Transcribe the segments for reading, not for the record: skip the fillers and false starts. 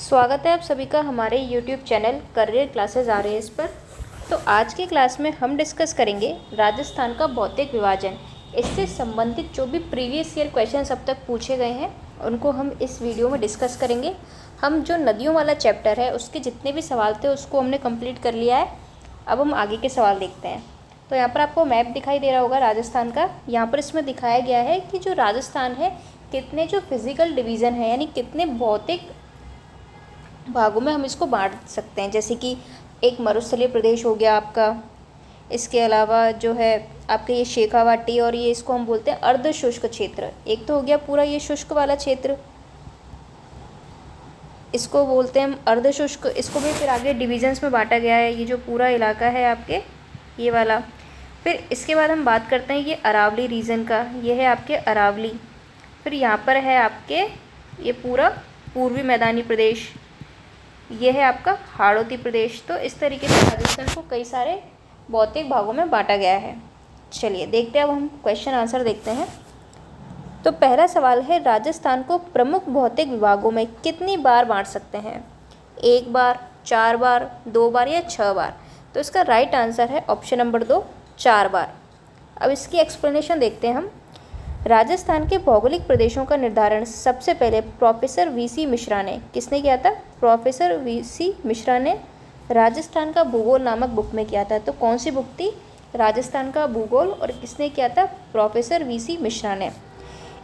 स्वागत है आप सभी का हमारे YouTube channel career classes RAS पर। तो आज की क्लास में हम डिस्कस करेंगे राजस्थान का भौतिक विभाजन। इससे संबंधित जो भी प्रीवियस ईयर क्वेश्चन अब तक पूछे गए हैं उनको हम इस वीडियो में डिस्कस करेंगे। हम जो नदियों वाला चैप्टर है उसके जितने भी सवाल थे उसको हमने कंप्लीट कर लिया है। अब हम आगे के सवाल देखते हैं। तो यहाँ पर आपको मैप दिखाई दे रहा होगा राजस्थान का। यहाँ पर इसमें दिखाया गया है कि जो राजस्थान है कितने जो फिजिकल डिवीज़न है यानी कितने भौतिक भागों में हम इसको बांट सकते हैं। जैसे कि एक मरुस्थलीय प्रदेश हो गया आपका, इसके अलावा जो है आपके ये शेखावाटी और ये इसको हम बोलते हैं अर्ध शुष्क क्षेत्र। एक तो हो गया पूरा ये शुष्क वाला क्षेत्र, इसको बोलते हैं हम अर्ध शुष्क। इसको भी फिर आगे डिविजन्स में बांटा गया है, ये जो पूरा इलाका है आपके ये वाला। फिर इसके बाद हम बात करते हैं ये अरावली रीजन का, ये है आपके अरावली। फिर यहाँ पर है आपके ये पूरा पूर्वी मैदानी प्रदेश, ये है आपका हाड़ौती प्रदेश। तो इस तरीके से राजस्थान को कई सारे भौतिक भागों में बांटा गया है। चलिए देखते हैं, अब हम क्वेश्चन आंसर देखते हैं। तो पहला सवाल है राजस्थान को प्रमुख भौतिक विभागों में कितनी बार बांट सकते हैं? एक बार, 4 बार, 2 बार या 6 बार? तो इसका राइट आंसर है ऑप्शन नंबर 2, 4 बार। अब इसकी एक्सप्लेनेशन देखते हैं हम। राजस्थान के भौगोलिक प्रदेशों का निर्धारण सबसे पहले प्रोफेसर VC मिश्रा ने किसने किया था? प्रोफेसर VC मिश्रा ने राजस्थान का भूगोल नामक बुक में किया था। तो कौन सी बुक थी? राजस्थान का भूगोल। और किसने किया था? प्रोफेसर VC मिश्रा ने।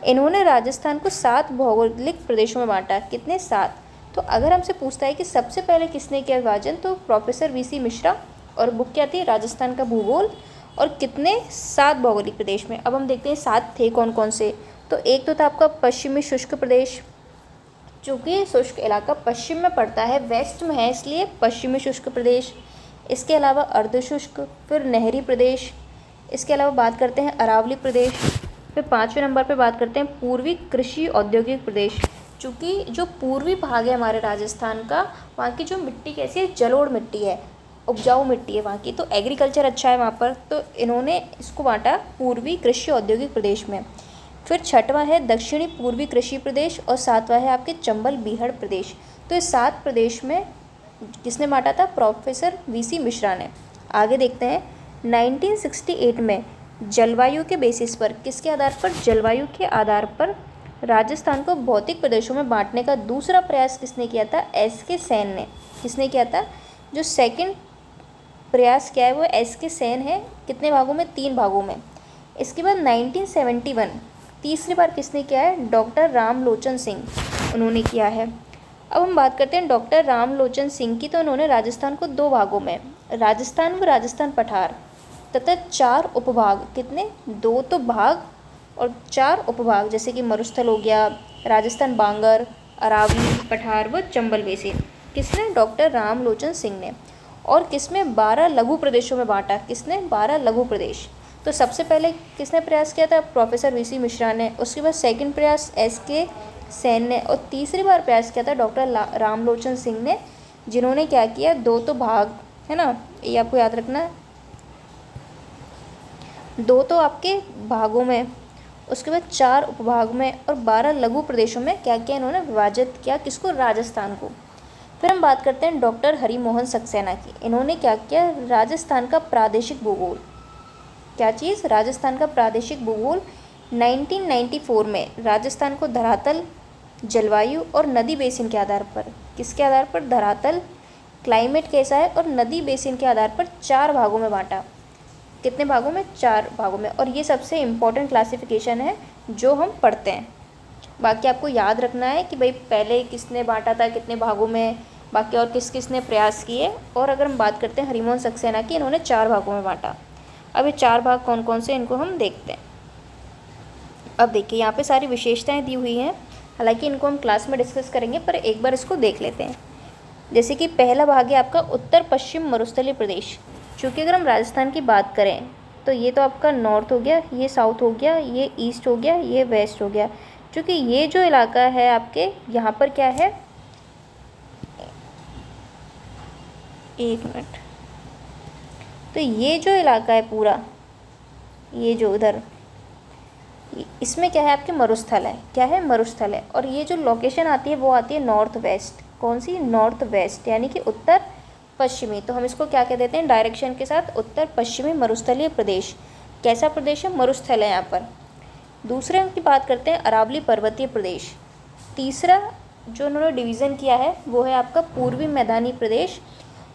इन्होंने राजस्थान को 7 भौगोलिक प्रदेशों में बांटा। कितने? 7। तो अगर हमसे पूछता है कि सबसे पहले किसने किया विभाजन, तो प्रोफेसर VC मिश्रा। और बुक क्या थी? राजस्थान का भूगोल। और कितने? 7 भौगोलिक प्रदेश में। अब हम देखते हैं 7 थे कौन कौन से। तो एक तो था आपका पश्चिमी शुष्क प्रदेश, चूँकि शुष्क इलाका पश्चिम में पड़ता है, वेस्ट में है, इसलिए पश्चिमी शुष्क प्रदेश। इसके अलावा अर्धशुष्क, फिर नहरी प्रदेश। इसके अलावा बात करते हैं अरावली प्रदेश। फिर 5वें नंबर पे बात करते हैं पूर्वी कृषि औद्योगिक प्रदेश। चूँकि जो पूर्वी भाग है हमारे राजस्थान का, वहाँ की जो मिट्टी कैसी है? जलोढ़ मिट्टी है, उपजाऊ मिट्टी है वहाँ की, तो एग्रीकल्चर अच्छा है वहाँ पर। तो इन्होंने इसको बांटा पूर्वी कृषि औद्योगिक प्रदेश में। फिर 6वां है दक्षिणी पूर्वी कृषि प्रदेश और 7वां है आपके चंबल बीहड़ प्रदेश। तो इस 7 प्रदेश में किसने बांटा था? प्रोफेसर VC मिश्रा ने। आगे देखते हैं 1968 में जलवायु के बेसिस पर, किसके आधार पर? जलवायु के आधार पर राजस्थान को भौतिक प्रदेशों में बांटने का दूसरा प्रयास किसने किया था? SK सेन ने। किसने किया था? जो सेकंड प्रयास क्या है वो SK सेन है। कितने भागों में? 3 भागों में। इसके बाद 1971 तीसरी बार किसने किया है? डॉक्टर रामलोचन सिंह, उन्होंने किया है। अब हम बात करते हैं डॉक्टर रामलोचन सिंह की। तो उन्होंने राजस्थान को 2 भागों में, राजस्थान व राजस्थान पठार तथा 4 उपभाग। कितने? 2 तो भाग और 4 उपभाग, जैसे कि मरुस्थल हो गया, राजस्थान बांगर, अरावली, पठार व चंबल बेसिन। किसने? डॉक्टर रामलोचन सिंह ने। और किसमें? 12 लघु प्रदेशों में बांटा। किसने? 12 लघु प्रदेश। तो सबसे पहले किसने प्रयास किया था? प्रोफेसर VC मिश्रा ने। उसके बाद सेकंड प्रयास SK सेन ने। और तीसरी बार प्रयास किया था डॉक्टर रामलोचन सिंह ने, जिन्होंने क्या किया? 2 तो भाग है ना, ये आपको याद रखना है, 2 तो आपके भागों में, उसके बाद 4 उपभाग में और 12 लघु प्रदेशों में क्या किया? इन्होंने विभाजित किया। किसको? राजस्थान को। फिर हम बात करते हैं डॉक्टर हरिमोहन सक्सेना की। इन्होंने क्या किया? राजस्थान का प्रादेशिक भूगोल, क्या चीज़? राजस्थान का प्रादेशिक भूगोल 1994 में राजस्थान को धरातल, जलवायु और नदी बेसिन के आधार पर, किसके आधार पर? धरातल, क्लाइमेट कैसा है और नदी बेसिन के आधार पर 4 भागों में बांटा। कितने भागों में? 4 भागों में। और ये सबसे इम्पोर्टेंट क्लासिफिकेशन है जो हम पढ़ते हैं। बाकी आपको याद रखना है कि भाई पहले किसने बांटा था, कितने भागों में, बाकी और किस किस ने प्रयास किए। और अगर हम बात करते हैं हरिमोहन सक्सेना की, इन्होंने 4 भागों में बांटा। अब ये 4 भाग कौन कौन से, इनको हम देखते हैं। अब देखिए यहाँ पे सारी विशेषताएं दी हुई हैं, हालांकि इनको हम क्लास में डिस्कस करेंगे, पर एक बार इसको देख लेते हैं। जैसे कि पहला भाग है आपका उत्तर पश्चिम मरुस्थलीय प्रदेश। चूँकि अगर हम राजस्थान की बात करें तो ये तो आपका नॉर्थ हो गया, ये साउथ हो गया, ये ईस्ट हो गया, ये वेस्ट हो गया। क्योंकि ये जो इलाका है आपके यहाँ पर क्या है, एक मिनट, तो ये जो इलाका है पूरा, ये जो उधर, इसमें क्या है? आपके मरुस्थल है। क्या है? मरुस्थल है। और ये जो लोकेशन आती है वो आती है नॉर्थ वेस्ट। कौन सी, नॉर्थ वेस्ट यानी कि उत्तर पश्चिमी। तो हम इसको क्या कह देते हैं डायरेक्शन के साथ, उत्तर पश्चिमी मरुस्थलीय प्रदेश। कैसा प्रदेश है, मरुस्थल है यहाँ पर। दूसरे की बात करते हैं अरावली पर्वतीय प्रदेश। तीसरा जो उन्होंने डिवीज़न किया है वो है आपका पूर्वी मैदानी प्रदेश।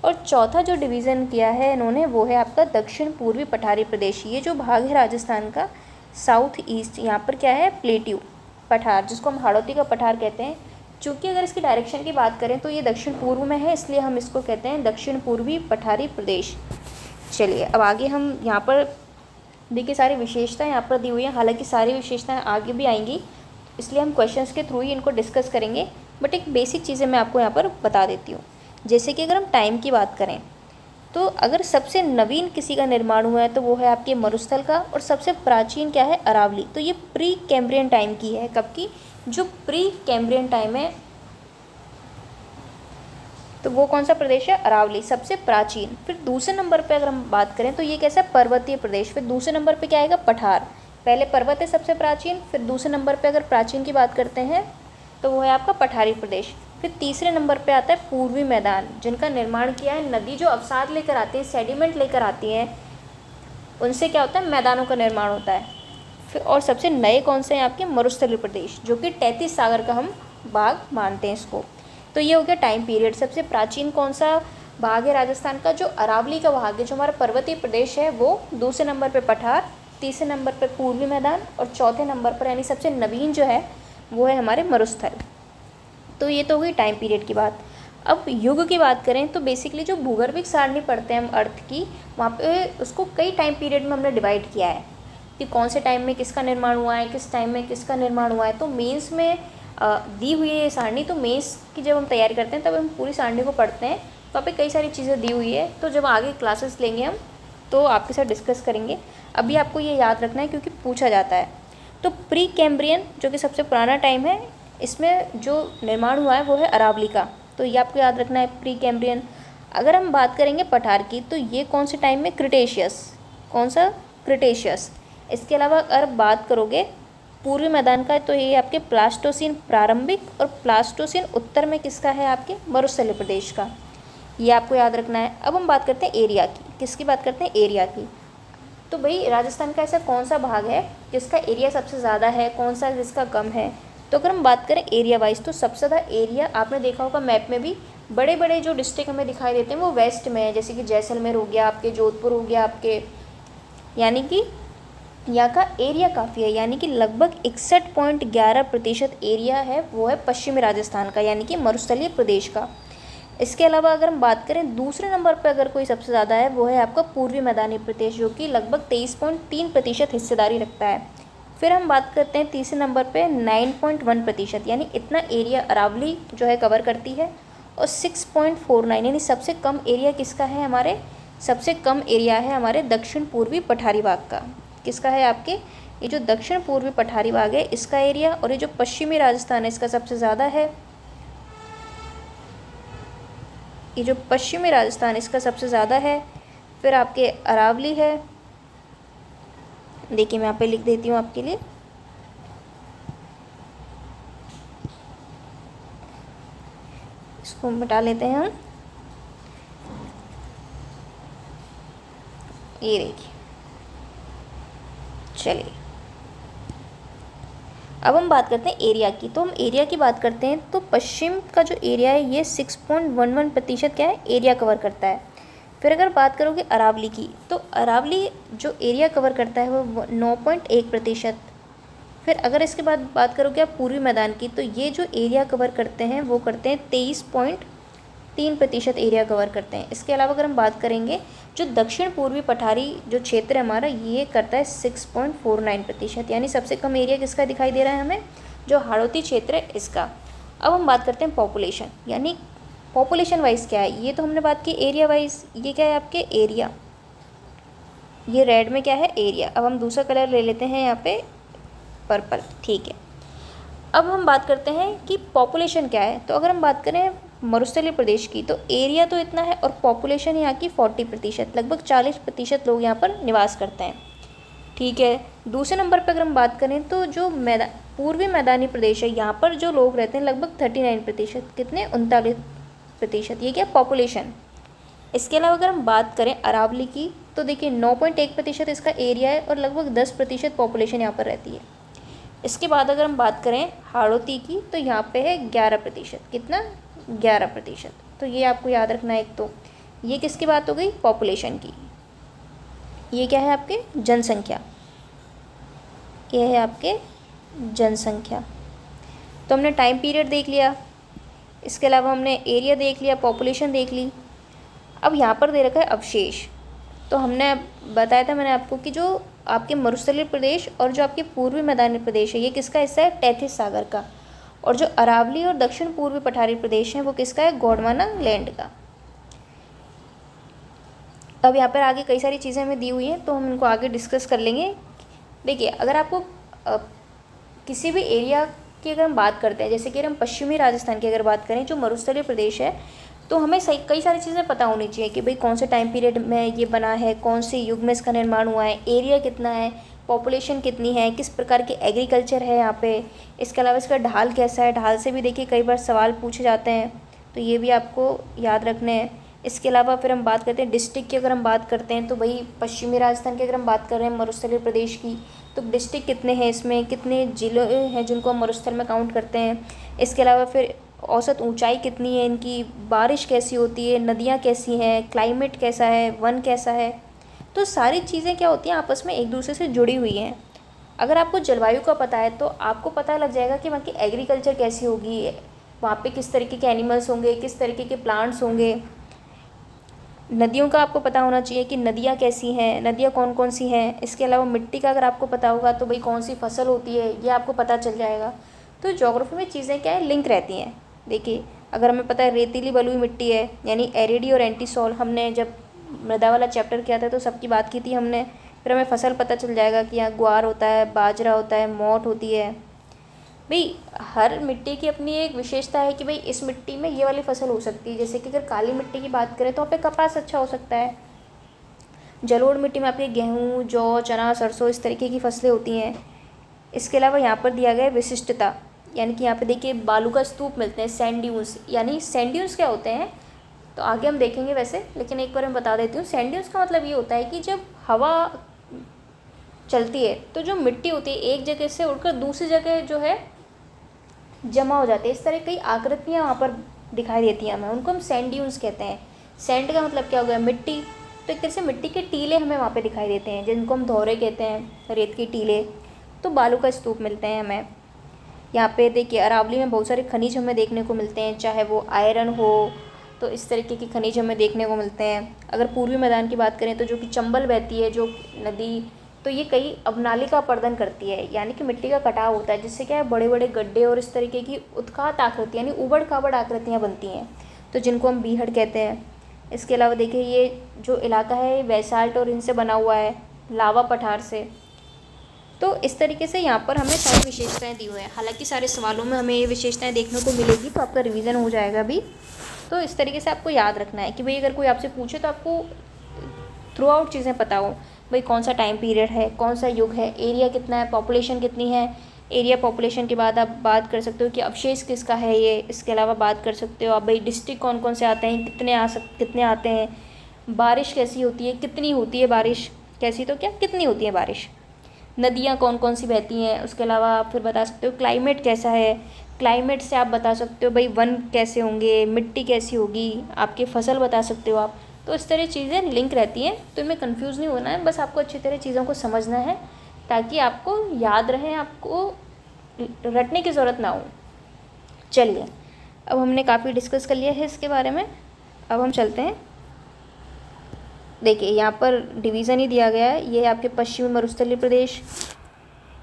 और चौथा जो डिवीज़न किया है इन्होंने वो है आपका दक्षिण पूर्वी पठारी प्रदेश। ये जो भाग है राजस्थान का साउथ ईस्ट, यहाँ पर क्या है प्लेट्यू पठार, जिसको हम हाड़ौती का पठार कहते हैं। चूँकि अगर इसकी डायरेक्शन की बात करें तो ये दक्षिण पूर्व में है, इसलिए हम इसको कहते हैं दक्षिण पूर्वी पठारी प्रदेश। चलिए अब आगे हम यहाँ पर देखिए सारी विशेषताएं यहाँ पर दी हुई हैं। हालांकि सारी विशेषताएं आगे भी आएंगी, इसलिए हम क्वेश्चंस के थ्रू ही इनको डिस्कस करेंगे, बट एक बेसिक चीज़ें मैं आपको यहाँ पर बता देती हूँ। जैसे कि अगर हम टाइम की बात करें तो अगर सबसे नवीन किसी का निर्माण हुआ है तो वो है आपके मरुस्थल का, और सबसे प्राचीन क्या है, अरावली। तो ये प्री कैम्ब्रियन टाइम की है। कब की, जो प्री कैम्ब्रियन टाइम है तो वो कौन सा प्रदेश है, अरावली, सबसे प्राचीन। फिर दूसरे नंबर पे अगर हम बात करें तो ये कैसा है, पर्वतीय प्रदेश। फिर दूसरे नंबर पे क्या आएगा, पठार। पहले पर्वत है सबसे प्राचीन, फिर दूसरे नंबर पे अगर प्राचीन की बात करते हैं तो वो है आपका पठारी प्रदेश। फिर तीसरे नंबर पे आता है पूर्वी मैदान, जिनका निर्माण किया है नदी जो अवसाद लेकर आती है, सेडिमेंट लेकर आती हैं, उनसे क्या होता है, मैदानों का निर्माण होता है। फिर और सबसे नए कौन से हैं आपके, मरुस्थलीय प्रदेश, जो कि 33 सागर का हम भाग मानते हैं इसको। तो ये हो गया टाइम पीरियड। सबसे प्राचीन कौन सा भाग है राजस्थान का, जो अरावली का भाग है, जो हमारा पर्वतीय प्रदेश है वो। दूसरे नंबर पे पठार, तीसरे नंबर पे पूर्वी मैदान, और चौथे नंबर पर यानी सबसे नवीन जो है वो है हमारे मरुस्थल। तो ये तो हुई टाइम पीरियड की बात। अब युग की बात करें तो बेसिकली जो भूगर्भिक सारणी पढ़ते हैं हम अर्थ की, वहाँ पे उसको कई टाइम पीरियड में हमने डिवाइड किया है कि कौन से टाइम में किसका निर्माण हुआ है, किस टाइम में किसका निर्माण हुआ है। तो मेंस में दी हुई है ये सारणी। तो मेंस की जब हम तैयारी करते हैं तब हम पूरी सारणी को पढ़ते हैं, तो वहाँ पे कई सारी चीज़ें दी हुई है। तो जब आगे क्लासेस लेंगे हम तो आपके साथ डिस्कस करेंगे। अभी आपको ये याद रखना है क्योंकि पूछा जाता है। तो प्री कैम्ब्रियन जो कि सबसे पुराना टाइम है, इसमें जो निर्माण हुआ है वो है अरावली का, तो ये आपको याद रखना है प्री कैम्ब्रियन। अगर हम बात करेंगे पठार की तो ये कौन से टाइम में, क्रिटेशियस। कौन सा, क्रिटेशियस। इसके अलावा अगर बात करोगे पूर्वी मैदान का तो ये आपके प्लास्टोसीन प्रारंभिक, और प्लास्टोसीन उत्तर में किसका है, आपके मरुस्थलीय प्रदेश का। ये आपको याद रखना है। अब हम बात करते हैं एरिया की। किसकी बात करते हैं, एरिया की। तो भाई राजस्थान का ऐसा कौन सा भाग है जिसका एरिया सबसे ज़्यादा है, कौन सा जिसका कम है। तो अगर हम बात करें एरिया वाइज तो सबसे ज़्यादा एरिया आपने देखा होगा मैप में भी, बड़े बड़े जो डिस्ट्रिक्ट हमें दिखाई देते हैं वो वेस्ट में है। जैसे कि जैसलमेर हो गया आपके, जोधपुर हो गया आपके, यानी कि यहाँ का एरिया काफ़ी है, यानी कि लगभग 61.11% एरिया है वो है पश्चिमी राजस्थान का, यानी कि मरुस्थलीय प्रदेश का। इसके अलावा अगर हम बात करें दूसरे नंबर पर अगर कोई सबसे ज़्यादा है वो है आपका पूर्वी मैदानी प्रदेश, जो कि लगभग 23.3% हिस्सेदारी रखता है। फिर हम बात करते हैं तीसरे नंबर पे 9.1%, यानी इतना एरिया अरावली जो है कवर करती है। और 6.49 यानी सबसे कम एरिया किसका है, हमारे सबसे कम एरिया है हमारे दक्षिण पूर्वी पठारी भाग का। किसका है, आपके ये जो दक्षिण पूर्वी पठारी भाग है इसका एरिया, और ये जो पश्चिमी राजस्थान है इसका सबसे ज़्यादा है। ये जो पश्चिमी राजस्थान इसका सबसे ज़्यादा है। फिर आपके अरावली है, देखिए मैं यहाँ पे लिख देती हूँ आपके लिए। इसको मिटा लेते हैं हम, ये देखिए। चलिए अब हम बात करते हैं एरिया की। तो हम एरिया की बात करते हैं तो पश्चिम का जो एरिया है ये 6.11% क्या है, एरिया कवर करता है। फिर अगर बात करोगे अरावली की तो अरावली जो एरिया कवर करता है वो 9.1%। फिर अगर इसके बाद बात करोगे आप पूर्वी मैदान की तो ये जो एरिया कवर करते हैं वो करते हैं 23.3% एरिया कवर करते हैं। इसके अलावा अगर हम बात करेंगे जो दक्षिण पूर्वी पठारी जो क्षेत्र है हमारा ये करता है 6.49%, यानी सबसे कम एरिया किसका दिखाई दे रहा है हमें, जो हाड़ौती क्षेत्र है इसका। अब हम बात करते हैं पॉपुलेशन, यानी पॉपुलेशन वाइज क्या है। ये तो हमने बात की एरिया वाइज, ये क्या है आपके एरिया, ये रेड में क्या है एरिया। अब हम दूसरा कलर ले लेते हैं यहाँ पे पर्पल, ठीक है। अब हम बात करते हैं कि पॉपुलेशन क्या है। तो अगर हम बात करें मरुस्थलीय प्रदेश की तो एरिया तो इतना है और पॉपुलेशन यहाँ की 40%, लगभग 40% लोग यहाँ पर निवास करते हैं, ठीक है। दूसरे नंबर पर अगर हम बात करें तो जो पूर्वी मैदानी प्रदेश है, यहाँ पर जो लोग रहते हैं लगभग 39%, कितने 39%, ये क्या पॉपुलेशन। इसके अलावा अगर हम बात करें अरावली की तो देखिए 9.1% इसका एरिया है और लगभग 10% पॉपुलेशन यहाँ पर रहती है। इसके बाद अगर हम बात करें हाड़ौती की तो यहाँ पे है 11%, कितना 11%। तो ये आपको याद रखना है। एक तो ये किसकी बात हो गई, पॉपुलेशन की। ये क्या है आपके जनसंख्या, ये है आपके जनसंख्या। तो हमने टाइम पीरियड देख लिया, इसके अलावा हमने एरिया देख लिया, पॉपुलेशन देख ली। अब यहाँ पर दे रखा है अवशेष। तो हमने बताया था मैंने आपको कि जो आपके मरुस्थलीय प्रदेश और जो आपके पूर्वी मैदानी प्रदेश है ये किसका हिस्सा है, टैथिस सागर का। और जो अरावली और दक्षिण पूर्वी पठारी प्रदेश है वो किसका है, गोंडवाना लैंड का। अब यहाँ पर आगे कई सारी चीज़ें हमें दी हुई हैं तो हम इनको आगे डिस्कस कर लेंगे। देखिए अगर आपको किसी भी एरिया की अगर हम बात करते हैं, जैसे कि हम पश्चिमी राजस्थान की अगर बात करें जो मरुस्थलीय प्रदेश है, तो हमें कई सारी चीज़ें पता होनी चाहिए कि भाई कौन से टाइम पीरियड में ये बना है, कौन से युग में इसका निर्माण हुआ है, एरिया कितना है, पॉपुलेशन कितनी है, किस प्रकार के एग्रीकल्चर है यहाँ पे। इसके अलावा इसका ढाल कैसा है, ढाल से भी देखिए कई बार सवाल पूछे जाते हैं, तो ये भी आपको याद रखने हैं। इसके अलावा फिर हम बात करते हैं डिस्ट्रिक्ट की। अगर हम बात करते हैं तो भाई पश्चिमी राजस्थान की अगर हम बात कर रहे हैं मरुस्थलीय प्रदेश की, तो डिस्ट्रिक्ट कितने हैं, इसमें कितने ज़िले हैं जिनको हम मरुस्थल में काउंट करते हैं। इसके अलावा फिर औसत ऊंचाई कितनी है इनकी, बारिश कैसी होती है, नदियाँ कैसी हैं, क्लाइमेट कैसा है, वन कैसा है। तो सारी चीज़ें क्या होती हैं आपस में एक दूसरे से जुड़ी हुई हैं। अगर आपको जलवायु का पता है तो आपको पता लग जाएगा कि वहाँ की एग्रीकल्चर कैसी होगी, वहाँ पे किस तरीके के एनिमल्स होंगे, किस तरीके के प्लांट्स होंगे। नदियों का आपको पता होना चाहिए कि नदियाँ कैसी हैं, नदियाँ कौन कौन सी हैं। इसके अलावा मिट्टी का अगर आपको पता होगा तो भाई कौन सी फसल होती है ये आपको पता चल जाएगा। तो ज्योग्राफी में चीज़ें क्या है, लिंक रहती हैं। देखिए अगर हमें पता है रेतीली बलुई मिट्टी है यानी एरिडी और एंटीसॉल, हमने जब मृदा वाला चैप्टर किया था तो सबकी बात की थी हमने। फिर हमें फसल पता चल जाएगा कि यहाँ ग्वार होता है, बाजरा होता है, मोठ होती है। भाई हर मिट्टी की अपनी एक विशेषता है कि भाई इस मिट्टी में ये वाली फसल हो सकती है। जैसे कि अगर काली मिट्टी की बात करें तो वहाँ पे कपास अच्छा हो सकता है। जलोढ़ मिट्टी में आपके गेहूँ, जौ, चना, सरसों इस तरीके की फसलें होती हैं। इसके अलावा यहाँ पर दिया गया है विशिष्टता, यानी कि यहाँ पे देखिए बालू का स्तूप मिलते हैं, सैंड ड्यून्स। यानी सैंड ड्यून्स क्या होते हैं तो आगे हम देखेंगे वैसे, लेकिन एक बार मैं बता देती हूँ। सैंड ड्यून्स का मतलब ये होता है कि जब हवा चलती है तो जो मिट्टी होती है एक जगह से उड़कर दूसरी जगह जो है जमा हो जाती है। इस तरह कई आकृतियाँ वहाँ पर दिखाई देती हैं हमें, उनको हम सैंड ड्यून्स कहते हैं। सैंड का मतलब क्या हो गया, मिट्टी। तो एक तरह से मिट्टी के टीले हमें वहाँ पे दिखाई देते हैं जिनको हम धौरे कहते हैं, रेत के टीले। तो बालू का स्तूप मिलते हैं हमें यहाँ पे। देखिए अरावली में बहुत सारे खनिज हमें देखने को मिलते हैं, चाहे वो आयरन हो, तो इस तरीके के खनिज हमें देखने को मिलते हैं। अगर पूर्वी मैदान की बात करें तो जो कि चंबल बहती है जो नदी, तो ये कई अवनाली का अपरदन करती है, यानी कि मिट्टी का कटाव होता है जिससे क्या है बड़े बड़े गड्ढे और इस तरीके की उत्खात आकृति यानी उबड़ खाबड़ आकृतियाँ बनती हैं, तो जिनको हम बीहड़ कहते हैं। इसके अलावा देखिए ये जो इलाका है बेसाल्ट और इनसे बना हुआ है, लावा पठार से। तो इस तरीके से यहाँ पर हमें सारी विशेषताएं दी हुई हैं। हालांकि सारे सवालों में हमें ये विशेषताएं देखने को मिलेगी, तो आपका रिवीजन हो जाएगा भी। तो इस तरीके से आपको याद रखना है कि भाई अगर कोई आपसे पूछे तो आपको थ्रू आउट चीज़ें पता हो, भाई कौन सा टाइम पीरियड है, कौन सा युग है, एरिया कितना है, पॉपुलेशन कितनी है। एरिया पॉपुलेशन के बाद आप बात कर सकते हो कि अवशेष किसका है ये। इसके अलावा बात कर सकते हो आप भाई डिस्ट्रिक्ट कौन कौन से आते हैं, कितने आते हैं, बारिश कैसी होती है, कितनी होती है बारिश, कैसी तो क्या कितनी होती है बारिश, नदियाँ कौन कौन सी बहती हैं। उसके अलावा आप फिर बता सकते हो क्लाइमेट कैसा है, क्लाइमेट से आप बता सकते हो भाई वन कैसे होंगे, मिट्टी कैसी होगी, आपकी फसल बता सकते हो आप। तो इस तरह चीज़ें लिंक रहती हैं, तो इनमें कंफ्यूज नहीं होना है, बस आपको अच्छी तरह चीज़ों को समझना है ताकि आपको याद रहे, आपको रटने की ज़रूरत ना हो। चलिए अब हमने काफ़ी डिस्कस कर लिया है इसके बारे में, अब हम चलते हैं। देखिए यहाँ पर डिवीज़न ही दिया गया है, ये है आपके पश्चिमी मरुस्थलीय प्रदेश।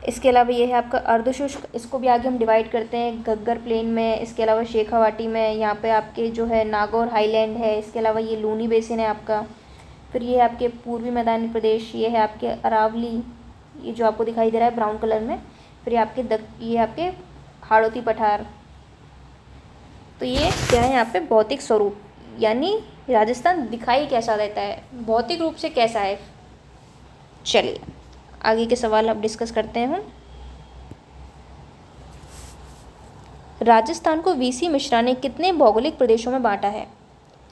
इसके अलावा ये है आपका अर्धशुष्क, इसको भी आगे हम डिवाइड करते हैं घग्गर प्लेन में। इसके अलावा शेखावाटी में, यहाँ पे आपके जो है नागौर हाईलैंड है। इसके अलावा ये लूनी बेसिन है आपका। फिर ये आपके पूर्वी मैदानी प्रदेश, ये है आपके अरावली, ये जो आपको दिखाई दे रहा है ब्राउन कलर में। फिर ये आपके हाड़ौती पठार। तो ये क्या है यहाँ पे भौतिक स्वरूप, यानी राजस्थान दिखाई कैसा देता है, भौतिक रूप से कैसा है। चलिए आगे के सवाल अब डिस्कस करते हैं हम। राजस्थान को वीसी मिश्रा ने कितने भौगोलिक प्रदेशों में बांटा है?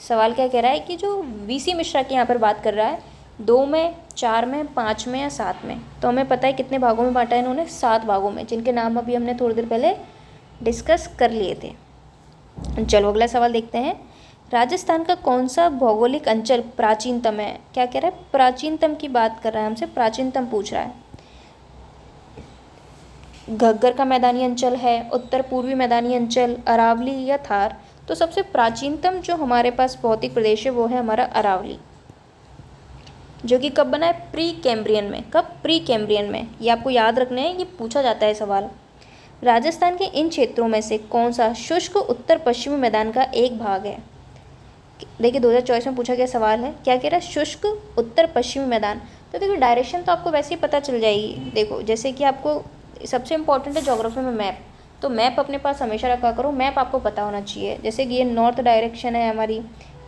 सवाल क्या कह रहा है कि जो वीसी मिश्रा की यहाँ पर बात कर रहा है, 2 में, 4 में, 5 में या 7 में। तो हमें पता है कितने भागों में बांटा है इन्होंने, 7 भागों में, जिनके नाम अभी हमने थोड़ी देर पहले डिस्कस कर लिए थे। चलो अगला सवाल देखते हैं। राजस्थान का कौन सा भौगोलिक अंचल प्राचीनतम है? क्या कह रहा है? प्राचीनतम की बात कर रहा है, हमसे प्राचीनतम पूछ रहा है। घग्गर का मैदानी अंचल है, उत्तर पूर्वी मैदानी अंचल, अरावली या थार? तो सबसे प्राचीनतम जो हमारे पास भौतिक प्रदेश है वो है हमारा अरावली, जो कि कब बना है? प्री कैम्ब्रियन में। कब? प्री कैम्ब्रियन में। ये आपको याद रखना है, ये पूछा जाता है सवाल। राजस्थान के इन क्षेत्रों में से कौन सा शुष्क उत्तर पश्चिमी मैदान का एक भाग है? देखिए 2024 में पूछा गया सवाल है, क्या कह रहा है? शुष्क उत्तर पश्चिमी मैदान। तो देखो डायरेक्शन तो आपको वैसे ही पता चल जाएगी। देखो जैसे कि आपको सबसे इंपॉर्टेंट है ज्योग्राफी में मैप, तो मैप अपने पास हमेशा रखा करो, मैप आपको पता होना चाहिए। जैसे कि ये नॉर्थ डायरेक्शन है हमारी,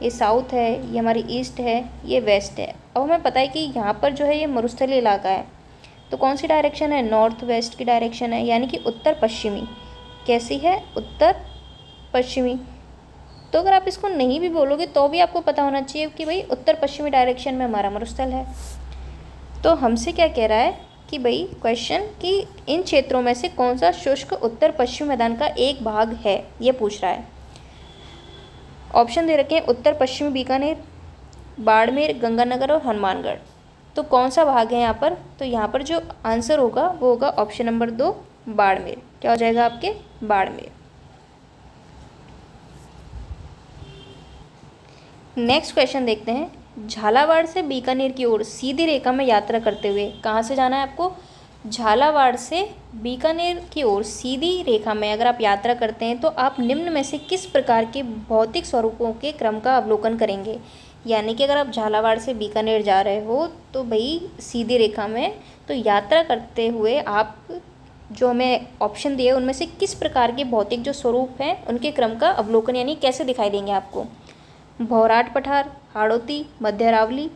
ये साउथ है, ये हमारी ईस्ट है, ये वेस्ट है। अब हमें पता है कि यहाँ पर जो है ये मरुस्थलीय इलाका है, तो कौन सी डायरेक्शन है? नॉर्थ वेस्ट की डायरेक्शन है, यानी कि उत्तर पश्चिमी। कैसी है? उत्तर पश्चिमी। तो अगर आप इसको नहीं भी बोलोगे तो भी आपको पता होना चाहिए कि भाई उत्तर पश्चिमी डायरेक्शन में हमारा मरुस्थल है। तो हमसे क्या कह रहा है कि भाई क्वेश्चन कि इन क्षेत्रों में से कौन सा शुष्क उत्तर पश्चिमी मैदान का एक भाग है, ये पूछ रहा है। ऑप्शन दे रखे हैं उत्तर पश्चिमी बीकानेर, बाड़मेर, गंगानगर और हनुमानगढ़। तो कौन सा भाग है यहाँ पर? तो यहाँ पर जो आंसर होगा वो होगा ऑप्शन नंबर 2, बाड़मेर। क्या हो जाएगा आपके? बाड़मेर। नेक्स्ट क्वेश्चन देखते हैं। झालावाड़ से बीकानेर की ओर सीधी रेखा में यात्रा करते हुए कहाँ से जाना है आपको? झालावाड़ से बीकानेर की ओर सीधी रेखा में अगर आप यात्रा करते हैं तो आप निम्न में से किस प्रकार के भौतिक स्वरूपों के क्रम का अवलोकन करेंगे? यानी कि अगर आप झालावाड़ से बीकानेर जा रहे हो तो भाई सीधी रेखा में, तो यात्रा करते हुए आप जो हमें ऑप्शन दिए उनमें से किस प्रकार के भौतिक जो स्वरूप हैं उनके क्रम का अवलोकन यानी कैसे दिखाई देंगे आपको? भौराट पठार, हाड़ौती, मध्य अरावली,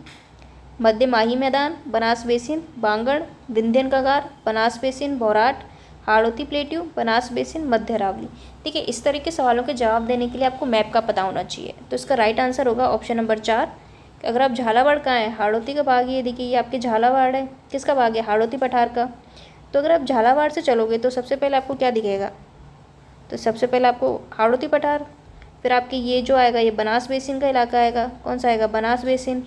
मध्य माही मैदान, बनास बेसिन, बांगड़, विंध्यन कगार, Banas basin, Bhaurat, Hadoti plateau, Banas basin, मध्य अरावली। ठीक है, इस तरह के सवालों के जवाब देने के लिए आपको मैप का पता होना चाहिए। तो इसका राइट आंसर होगा ऑप्शन नंबर 4। अगर आप झालावाड़ कहाँ है? हाड़ौती का भाग, ये देखिए ये आपके झालावाड़ है, किसका भाग है? हाड़ौती पठार का। तो अगर आप झालावाड़ से चलोगे तो सबसे पहले आपको क्या दिखेगा? तो सबसे पहले आपको हाड़ौती पठार, फिर आपके ये जो आएगा ये बनास बेसिन का इलाका आएगा। कौन सा आएगा? बनास बेसिन।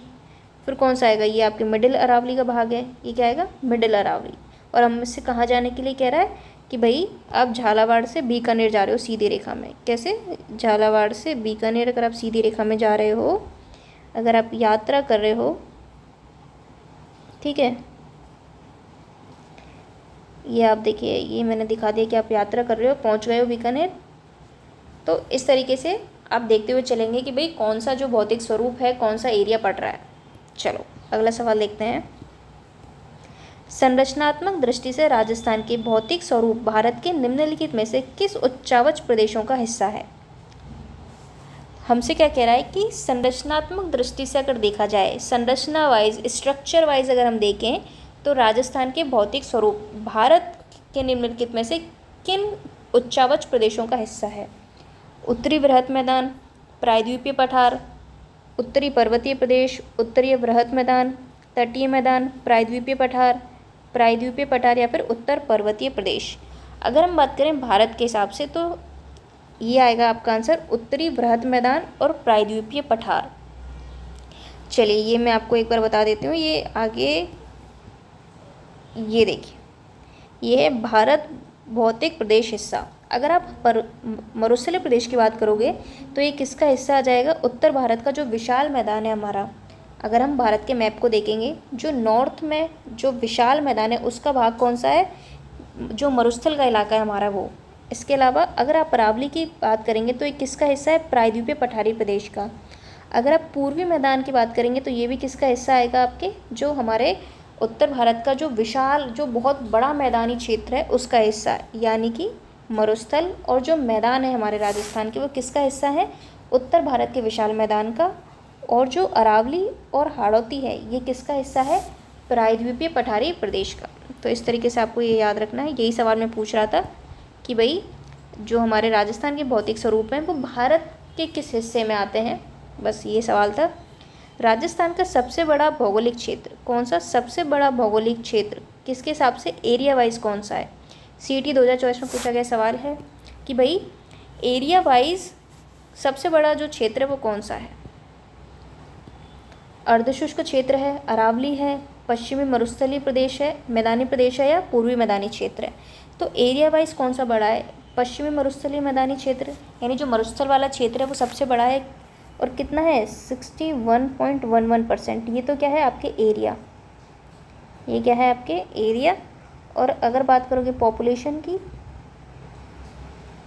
फिर कौन सा आएगा? ये आपके मिडिल अरावली का भाग है, ये क्या आएगा? मिडिल अरावली। और हम इससे कहाँ जाने के लिए कह रहा है कि भाई आप झालावाड़ से बीकानेर जा रहे हो सीधी रेखा में। कैसे? झालावाड़ से बीकानेर अगर आप सीधी रेखा में जा रहे हो, अगर आप यात्रा कर रहे हो, ठीक है, ये आप देखिए ये मैंने दिखा दिया कि आप यात्रा कर रहे हो, पहुँच गए हो बीकानेर। तो इस तरीके से आप देखते हुए चलेंगे कि भाई कौन सा जो भौतिक स्वरूप है, कौन सा एरिया पड़ रहा है। चलो अगला सवाल देखते हैं। संरचनात्मक दृष्टि से राजस्थान के भौतिक स्वरूप भारत के निम्नलिखित में से किस उच्चावच प्रदेशों का हिस्सा है? हमसे क्या कह रहा है कि संरचनात्मक दृष्टि से अगर देखा जाए, संरचना वाइज, स्ट्रक्चर वाइज अगर हम देखें तो राजस्थान के भौतिक स्वरूप भारत के निम्नलिखित में से किन उच्चावच प्रदेशों का हिस्सा है? उत्तरी बृहत मैदान, प्रायद्वीपीय पठार, उत्तरी पर्वतीय प्रदेश, उत्तरीय बृहत मैदान, तटीय मैदान, प्रायद्वीपीय पठार या फिर उत्तर पर्वतीय प्रदेश। अगर हम बात करें भारत के हिसाब से तो ये आएगा आपका आंसर उत्तरी बृहत मैदान और प्रायद्वीपीय पठार। चलिए ये मैं आपको एक बार बता देती हूँ। ये आगे ये देखिए ये है भारत भौतिक प्रदेश हिस्सा। अगर आप मरुस्थलीय प्रदेश की बात करोगे तो ये किसका हिस्सा आ जाएगा? उत्तर भारत का जो विशाल मैदान है हमारा। अगर हम भारत के मैप को देखेंगे, जो नॉर्थ में जो विशाल मैदान है उसका भाग कौन सा है? जो मरुस्थल का इलाका है हमारा वो। इसके अलावा अगर आप अरावली की बात करेंगे तो ये किसका हिस्सा है? प्रायद्वीपीय पठारी प्रदेश का। अगर आप पूर्वी मैदान की बात करेंगे तो ये भी किसका हिस्सा आएगा? आपके जो हमारे उत्तर भारत का जो विशाल, जो बहुत बड़ा मैदानी क्षेत्र है उसका हिस्सा है, यानी कि मरुस्थल और जो मैदान है हमारे राजस्थान के वो किसका हिस्सा है? उत्तर भारत के विशाल मैदान का। और जो अरावली और हाड़ौती है ये किसका हिस्सा है? प्रायद्वीपीय पठारी प्रदेश का। तो इस तरीके से आपको ये याद रखना है। यही सवाल मैं पूछ रहा था कि भाई जो हमारे राजस्थान के भौतिक स्वरूप हैं वो भारत के किस हिस्से में आते हैं, बस ये सवाल था। राजस्थान का सबसे बड़ा भौगोलिक क्षेत्र कौन सा, सबसे बड़ा भौगोलिक क्षेत्र किसके हिसाब से एरिया वाइज कौन सा है। CET 2024 में पूछा गया सवाल है कि भाई एरिया वाइज सबसे बड़ा जो क्षेत्र है वो कौन सा है। अर्धशुष्क क्षेत्र है, अरावली है, पश्चिमी मरुस्थलीय प्रदेश है, मैदानी प्रदेश है या पूर्वी मैदानी क्षेत्र है। तो एरिया वाइज कौन सा बड़ा है, पश्चिमी मरुस्थलीय मैदानी क्षेत्र, यानी जो मरुस्थल वाला क्षेत्र है वो सबसे बड़ा है और कितना है 61.11%। ये तो क्या है आपके एरिया, ये क्या है आपके एरिया। और अगर बात करोगे पॉपुलेशन की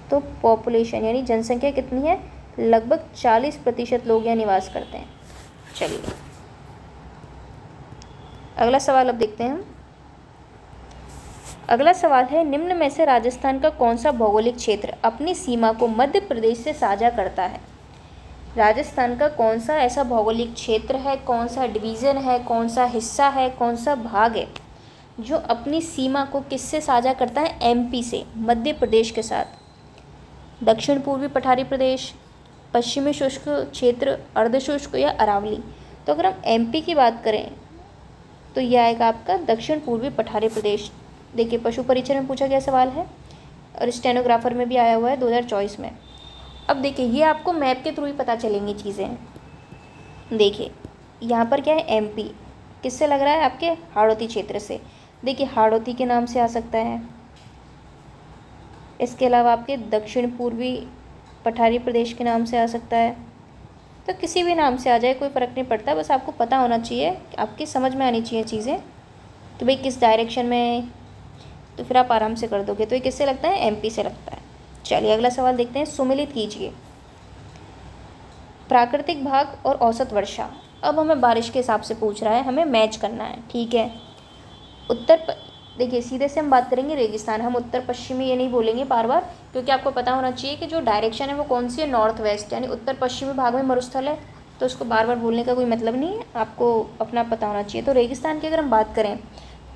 तो पॉपुलेशन यानी जनसंख्या कितनी है, लगभग 40% लोग यहाँ निवास करते हैं। चलिए अगला सवाल अब देखते हैं हम। अगला सवाल है निम्न में से राजस्थान का कौन सा भौगोलिक क्षेत्र अपनी सीमा को मध्य प्रदेश से साझा करता है। राजस्थान का कौन सा ऐसा भौगोलिक क्षेत्र है, कौन सा डिवीज़न है, कौन सा हिस्सा है, कौन सा भाग है जो अपनी सीमा को किससे साझा करता है, MP से, मध्य प्रदेश के साथ। दक्षिण पूर्वी पठारी प्रदेश, पश्चिमी शुष्क क्षेत्र, अर्धशुष्क या अरावली। तो अगर हम MP की बात करें तो यह आएगा आपका दक्षिण पूर्वी पठारी प्रदेश। देखिए पशु परीक्षण में पूछा गया सवाल है और स्टेनोग्राफर में भी आया हुआ है 2024 में। अब देखिए ये आपको मैप के थ्रू ही पता चलेंगी चीज़ें। देखिए यहाँ पर क्या है MP, किससे लग रहा है आपके हाड़ौती क्षेत्र से। देखिए हाड़ौती के नाम से आ सकता है, इसके अलावा आपके दक्षिण पूर्वी पठारी प्रदेश के नाम से आ सकता है। तो किसी भी नाम से आ जाए कोई फ़र्क नहीं पड़ता, बस आपको पता होना चाहिए, आपकी समझ में आनी चाहिए चीज़ें कि भाई किस डायरेक्शन में, तो फिर आप आराम से कर दोगे। तो ये किससे लगता है, MP से लगता है। चलिए अगला सवाल देखते हैं, सुमेलित कीजिए प्राकृतिक भाग और औसत वर्षा। अब हमें बारिश के हिसाब से पूछ रहा है, हमें मैच करना है, ठीक है। देखिए सीधे से हम बात करेंगे रेगिस्तान, हम उत्तर पश्चिमी ये नहीं बोलेंगे बार बार, क्योंकि आपको पता होना चाहिए कि जो डायरेक्शन है वो कौन सी है, नॉर्थ वेस्ट, यानी उत्तर पश्चिमी भाग में मरुस्थल है, तो उसको बार बार बोलने का कोई मतलब नहीं है, आपको अपना पता होना चाहिए। तो रेगिस्तान की अगर हम बात करें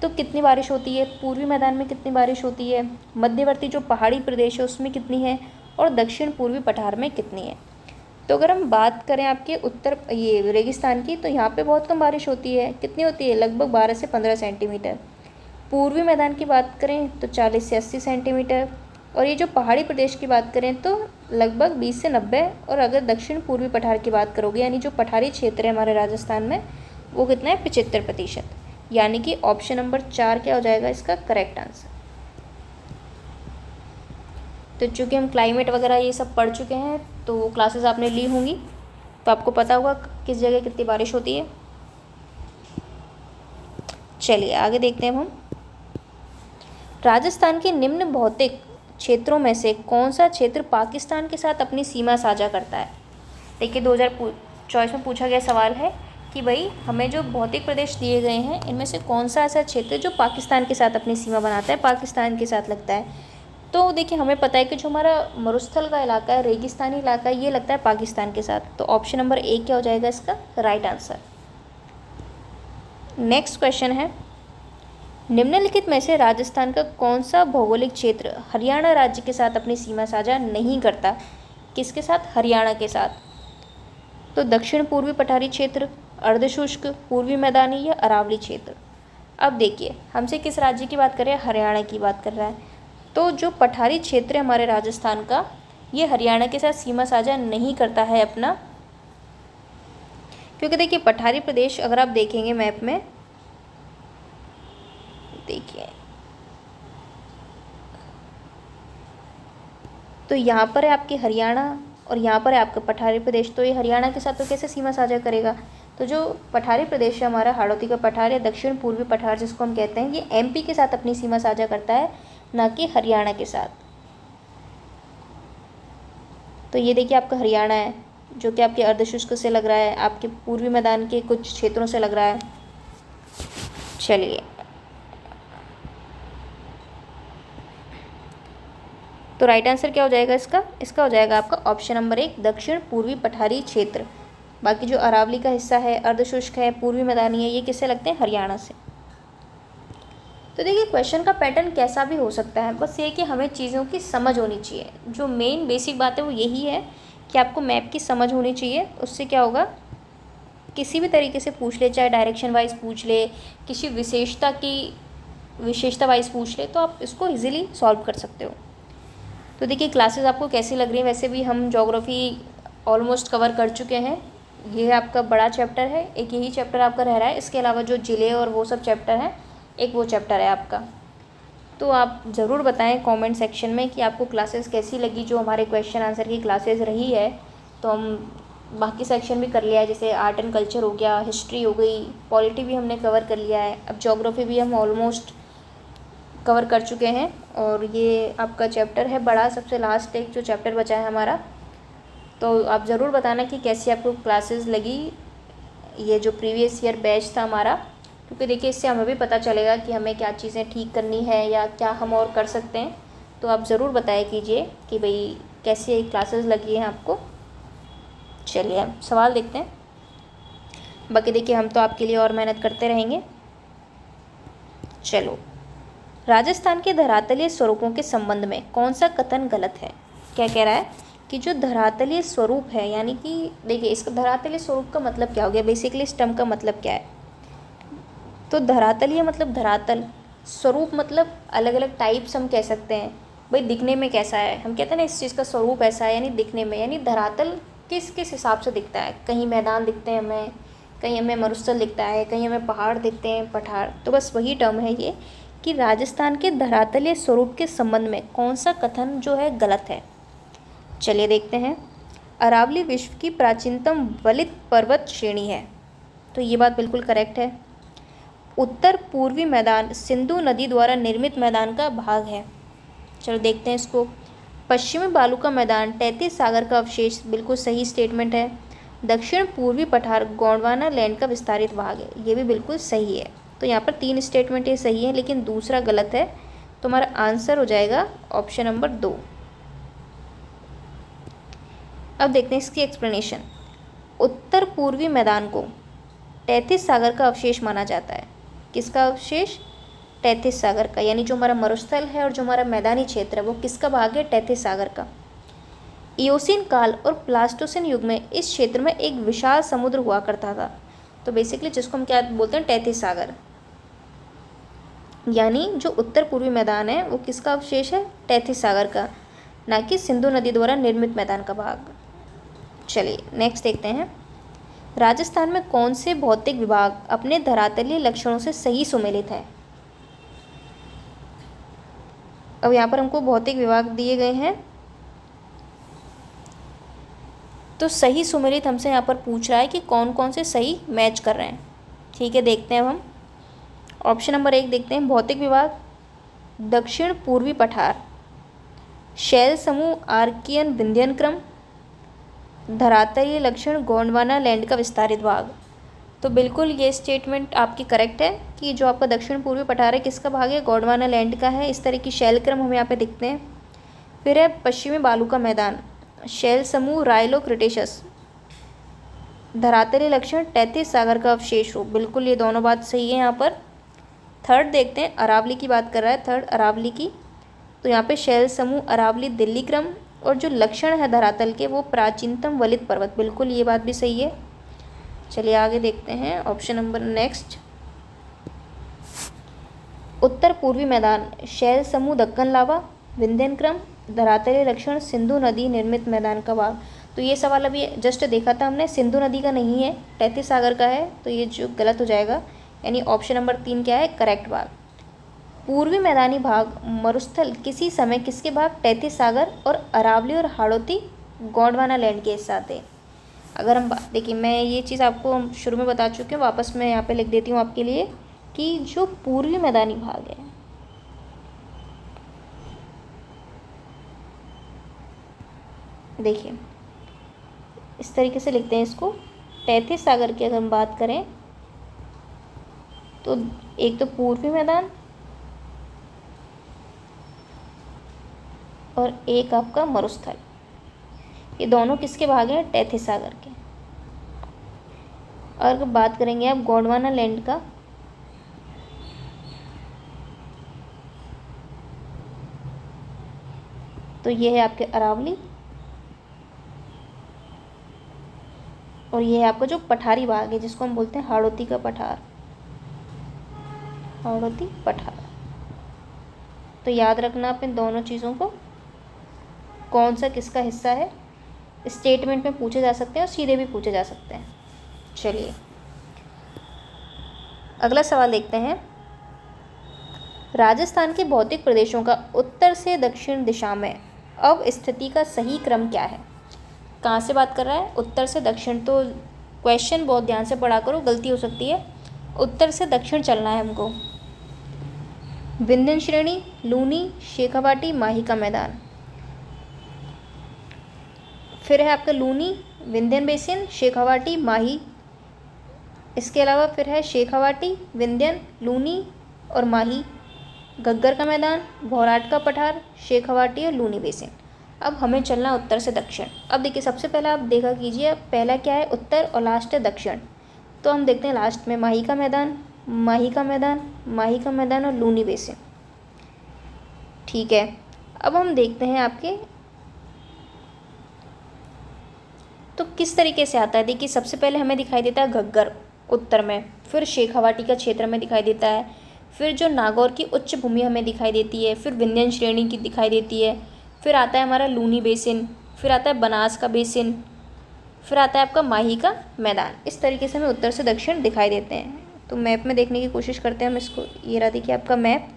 तो कितनी बारिश होती है, पूर्वी मैदान में कितनी बारिश होती है, मध्यवर्ती जो पहाड़ी प्रदेश है उसमें कितनी है, और दक्षिण पूर्वी पठार में कितनी है। तो अगर हम बात करें आपके ये रेगिस्तान की, तो यहाँ पे बहुत कम बारिश होती है। कितनी होती है, लगभग 12 से 15 सेंटीमीटर। पूर्वी मैदान की बात करें तो 40 से 80 सेंटीमीटर, और ये जो पहाड़ी प्रदेश की बात करें तो लगभग 20 से 90। और अगर दक्षिण पूर्वी पठार की बात करोगे, यानी जो पठारी क्षेत्र है हमारे राजस्थान में, वो कितना है 75%। यानी कि ऑप्शन नंबर 4 क्या हो जाएगा इसका करेक्ट आंसर। तो चूँकि हम क्लाइमेट वगैरह ये सब पढ़ चुके हैं, तो वो क्लासेस आपने ली होंगी, तो आपको पता होगा किस जगह कितनी बारिश होती है। चलिए आगे देखते हैं हम। राजस्थान के निम्न भौतिक क्षेत्रों में से कौन सा क्षेत्र पाकिस्तान के साथ अपनी सीमा साझा करता है। देखिए 2024 में पूछा गया सवाल है कि भाई हमें जो भौतिक प्रदेश दिए गए हैं इनमें से कौन सा ऐसा क्षेत्र जो पाकिस्तान के साथ अपनी सीमा बनाता है, पाकिस्तान के साथ लगता है। तो देखिए हमें पता है कि जो हमारा मरुस्थल का इलाका है, रेगिस्तानी इलाका है, ये लगता है पाकिस्तान के साथ। तो ऑप्शन नंबर 1 क्या हो जाएगा इसका राइट आंसर। नेक्स्ट क्वेश्चन है, निम्नलिखित में से राजस्थान का कौन सा भौगोलिक क्षेत्र हरियाणा राज्य के साथ अपनी सीमा साझा नहीं करता। किसके साथ, हरियाणा के साथ। तो दक्षिण पूर्वी पठारी क्षेत्र, अर्धशुष्क, पूर्वी मैदानी या अरावली क्षेत्र। अब देखिए हमसे किस राज्य की बात कर रहे हैं, हरियाणा की बात कर रहा है। तो जो पठारी क्षेत्र है हमारे राजस्थान का, ये हरियाणा के साथ सीमा साझा नहीं करता है अपना, क्योंकि देखिए पठारी प्रदेश अगर आप देखेंगे मैप में, देखिए तो यहाँ पर है आपके हरियाणा और यहाँ पर है आपका पठारी प्रदेश। तो ये हरियाणा के साथ तो कैसे सीमा साझा करेगा। तो जो पठारी प्रदेश है हमारा, हाड़ौती का पठार या दक्षिण पूर्वी पठार जिसको हम कहते हैं, ये MP के साथ अपनी सीमा साझा करता है, ना कि हरियाणा के साथ। तो ये देखिए आपका हरियाणा है जो कि आपके अर्धशुष्क से लग रहा है, आपके पूर्वी मैदान के कुछ क्षेत्रों से लग रहा है। चलिए तो राइट आंसर क्या हो जाएगा इसका हो जाएगा आपका ऑप्शन नंबर 1 दक्षिण पूर्वी पठारी क्षेत्र। बाकी जो अरावली का हिस्सा है, अर्धशुष्क है, पूर्वी मैदानी है, ये किससे लगते हैं, हरियाणा से। तो देखिए क्वेश्चन का पैटर्न कैसा भी हो सकता है, बस ये कि हमें चीज़ों की समझ होनी चाहिए। जो मेन बेसिक बात है वो यही है कि आपको मैप की समझ होनी चाहिए। उससे क्या होगा, किसी भी तरीके से पूछ ले, चाहे डायरेक्शन वाइज पूछ ले, किसी विशेषता वाइज पूछ ले, तो आप इसको इजीली सॉल्व कर सकते हो। तो देखिए क्लासेस आपको कैसी लग रही है। वैसे भी हम ज्योग्राफी ऑलमोस्ट कवर कर चुके हैं। ये आपका बड़ा चैप्टर है, एक यही चैप्टर आपका रह रहा है। इसके अलावा जो जिले और वो सब चैप्टर हैं, एक वो चैप्टर है आपका। तो आप ज़रूर बताएं कमेंट सेक्शन में कि आपको क्लासेस कैसी लगी, जो हमारे क्वेश्चन आंसर की क्लासेस रही है। तो हम बाकी सेक्शन भी कर लिया है, जैसे आर्ट एंड कल्चर हो गया, हिस्ट्री हो गई, पॉलिटी भी हमने कवर कर लिया है। अब ज्योग्राफी भी हम ऑलमोस्ट कवर कर चुके हैं। और ये आपका चैप्टर है बड़ा, सबसे लास्ट एक जो चैप्टर बचा है हमारा। तो आप ज़रूर बताना कि कैसी आपको क्लासेस लगी, ये जो प्रीवियस ईयर बैच था हमारा। क्योंकि देखिए इससे हमें भी पता चलेगा कि हमें क्या चीज़ें ठीक करनी है या क्या हम और कर सकते हैं। तो आप ज़रूर बताया कीजिए कि भाई कैसी क्लासेस लगी हैं आपको। चलिए हम सवाल देखते हैं। बाकी देखिए हम तो आपके लिए और मेहनत करते रहेंगे। चलो, राजस्थान के धरातलीय स्वरूपों के संबंध में कौन सा कथन गलत है। क्या कह रहा है कि जो धरातलीय स्वरूप है, यानी कि देखिए इसका धरातलीय स्वरूप का मतलब क्या हो गया, बेसिकली इस टर्म का मतलब क्या है। तो धरातलीय मतलब धरातल, स्वरूप मतलब अलग अलग टाइप्स हम कह सकते हैं। भाई दिखने में कैसा है, हम कहते हैं ना इस चीज़ का स्वरूप ऐसा है, यानी दिखने में, यानी धरातल किस किस हिसाब से दिखता है। कहीं मैदान दिखते हैं हमें, कहीं हमें मरुस्थल दिखता है, कहीं हमें पहाड़ दिखते हैं, पठार। तो बस वही टर्म है ये कि राजस्थान के धरातलीय स्वरूप के संबंध में कौन सा कथन जो है गलत है। चलिए देखते हैं। अरावली विश्व की प्राचीनतम वलित पर्वत श्रेणी है, तो ये बात बिल्कुल करेक्ट है। उत्तर पूर्वी मैदान सिंधु नदी द्वारा निर्मित मैदान का भाग है। चलो देखते हैं इसको। पश्चिमी बालू का मैदान तैतीस सागर का अवशेष, बिल्कुल सही स्टेटमेंट है। दक्षिण पूर्वी पठार गोंडवाना लैंड का विस्तारित भाग है, ये भी बिल्कुल सही है। तो यहाँ पर 3 स्टेटमेंट ये सही है, लेकिन दूसरा गलत है। तो हमारा आंसर हो जाएगा ऑप्शन नंबर 2। अब देखते हैं इसकी एक्सप्लेनेशन। उत्तर पूर्वी मैदान को तैतीस सागर का अवशेष माना जाता है। किसका अवशेष? तैतीस सागर का, यानी जो हमारा मरुस्थल है और जो हमारा मैदानी क्षेत्र है वो किसका भाग है? तैतीस सागर का। इयोसीन काल और प्लास्टोसिन युग में इस क्षेत्र में एक विशाल समुद्र हुआ करता था। तो बेसिकली जिसको हम क्या बोलते हैं? तैतीस सागर। यानी जो उत्तर पूर्वी मैदान है वो किसका अवशेष है? तैतीस सागर का, ना कि सिंधु नदी द्वारा निर्मित मैदान का भाग। चलिए नेक्स्ट देखते हैं। राजस्थान में कौन से भौतिक विभाग अपने धरातलीय लक्षणों से सही सुमेलित है। अब यहाँ पर हमको भौतिक विभाग दिए गए हैं, तो सही सुमेलित हमसे यहाँ पर पूछ रहा है कि कौन कौन से सही मैच कर रहे हैं। ठीक है, देखते हैं अब हम ऑप्शन नंबर 1 देखते हैं। भौतिक विभाग दक्षिण पूर्वी पठार, शैल समूह आर्कियन विंध्यन क्रम, धरातलीय लक्षण गोंडवाना लैंड का विस्तारित भाग। तो बिल्कुल ये स्टेटमेंट आपकी करेक्ट है कि जो आपका दक्षिण पूर्वी पठार है किसका भाग है? गोंडवाना लैंड का है। इस तरह की शैल क्रम हमें यहाँ पे दिखते हैं। फिर है पश्चिमी बालू का मैदान, शैल समूह राइलो क्रिटेशस, धरातलीय लक्षण तैतीस सागर का अवशेष हो। बिल्कुल ये दोनों बात सही है यहाँ पर। थर्ड देखते हैं, अरावली की बात कर रहा है, थर्ड अरावली की। तो यहाँ पे शैल समूह अरावली दिल्ली क्रम, और जो लक्षण है धरातल के वो प्राचीनतम वलित पर्वत। बिल्कुल ये बात भी सही है। चलिए आगे देखते हैं ऑप्शन नंबर नेक्स्ट। उत्तर पूर्वी मैदान शैल समूह दक्कन लावा, विंध्यन क्रम, धरातलीय लक्षण सिंधु नदी निर्मित मैदान का भाग। तो ये सवाल अभी जस्ट देखा था हमने, सिंधु नदी का नहीं है, तैतीस सागर का है। तो ये जो गलत हो जाएगा, यानी ऑप्शन नंबर 3 क्या है? करेक्ट भाग। पूर्वी मैदानी भाग मरुस्थल किसी समय किसके भाग? तैतीस सागर और अरावली और हाड़ौती गोंडवाना लैंड के साथ है। अगर हम देखिए, मैं ये चीज़ आपको शुरू में बता चुकी हूँ, वापस मैं यहाँ पे लिख देती हूँ आपके लिए कि जो पूर्वी मैदानी भाग है देखिए इस तरीके से लिखते हैं इसको। तैतीस सागर की अगर हम बात करें तो एक तो पूर्वी मैदान और एक आपका मरुस्थल, ये दोनों किसके भाग हैं? तैतीस सागर के। और अगर बात करेंगे आप गोंडवाना लैंड का, तो ये है आपके अरावली, और ये है आपका जो पठारी भाग है जिसको हम बोलते हैं हाड़ौती का पठार, हाड़ौती पठार। तो याद रखना आप इन दोनों चीज़ों को, कौन सा किसका हिस्सा है। स्टेटमेंट में पूछे जा सकते हैं और सीधे भी पूछे जा सकते हैं। चलिए अगला सवाल देखते हैं। राजस्थान के भौतिक प्रदेशों का उत्तर से दक्षिण दिशा में अवस्थिति का सही क्रम क्या है? कहाँ से बात कर रहा है? उत्तर से दक्षिण। तो क्वेश्चन बहुत ध्यान से पढ़ा करो, गलती हो सकती है। उत्तर से दक्षिण चलना है हमको। विंध्यन श्रेणी, लूनी, शेखावाटी, माही का मैदान। फिर है आपका लूनी, विंध्यन बेसिन, शेखावाटी, माही। इसके अलावा फिर है शेखावाटी, विंध्यन, लूनी और माही। घग्गर का मैदान, भौराट का पठार, शेखावाटी और लूनी बेसिन। अब हमें चलना उत्तर से दक्षिण। अब देखिए सबसे पहले आप देखा कीजिए, पहला क्या है उत्तर और लास्ट है दक्षिण। तो हम देखते हैं लास्ट में माही का मैदान, माही का मैदान, माही का मैदान और लूनी बेसिन। ठीक है, अब हम देखते हैं आपके तो किस तरीके से आता है। देखिए सबसे पहले हमें दिखाई देता है घग्गर उत्तर में, फिर शेखावाटी का क्षेत्र में दिखाई देता है, फिर जो नागौर की उच्च भूमि हमें दिखाई देती है, फिर विंध्यन श्रेणी की दिखाई देती है, फिर आता है हमारा लूनी बेसिन, फिर आता है बनास का बेसिन, फिर आता है आपका माही का मैदान। इस तरीके से हमें उत्तर से दक्षिण दिखाई देते हैं। तो मैप में देखने की कोशिश करते हैं हम इसको। ये रहा देखिए आपका मैप।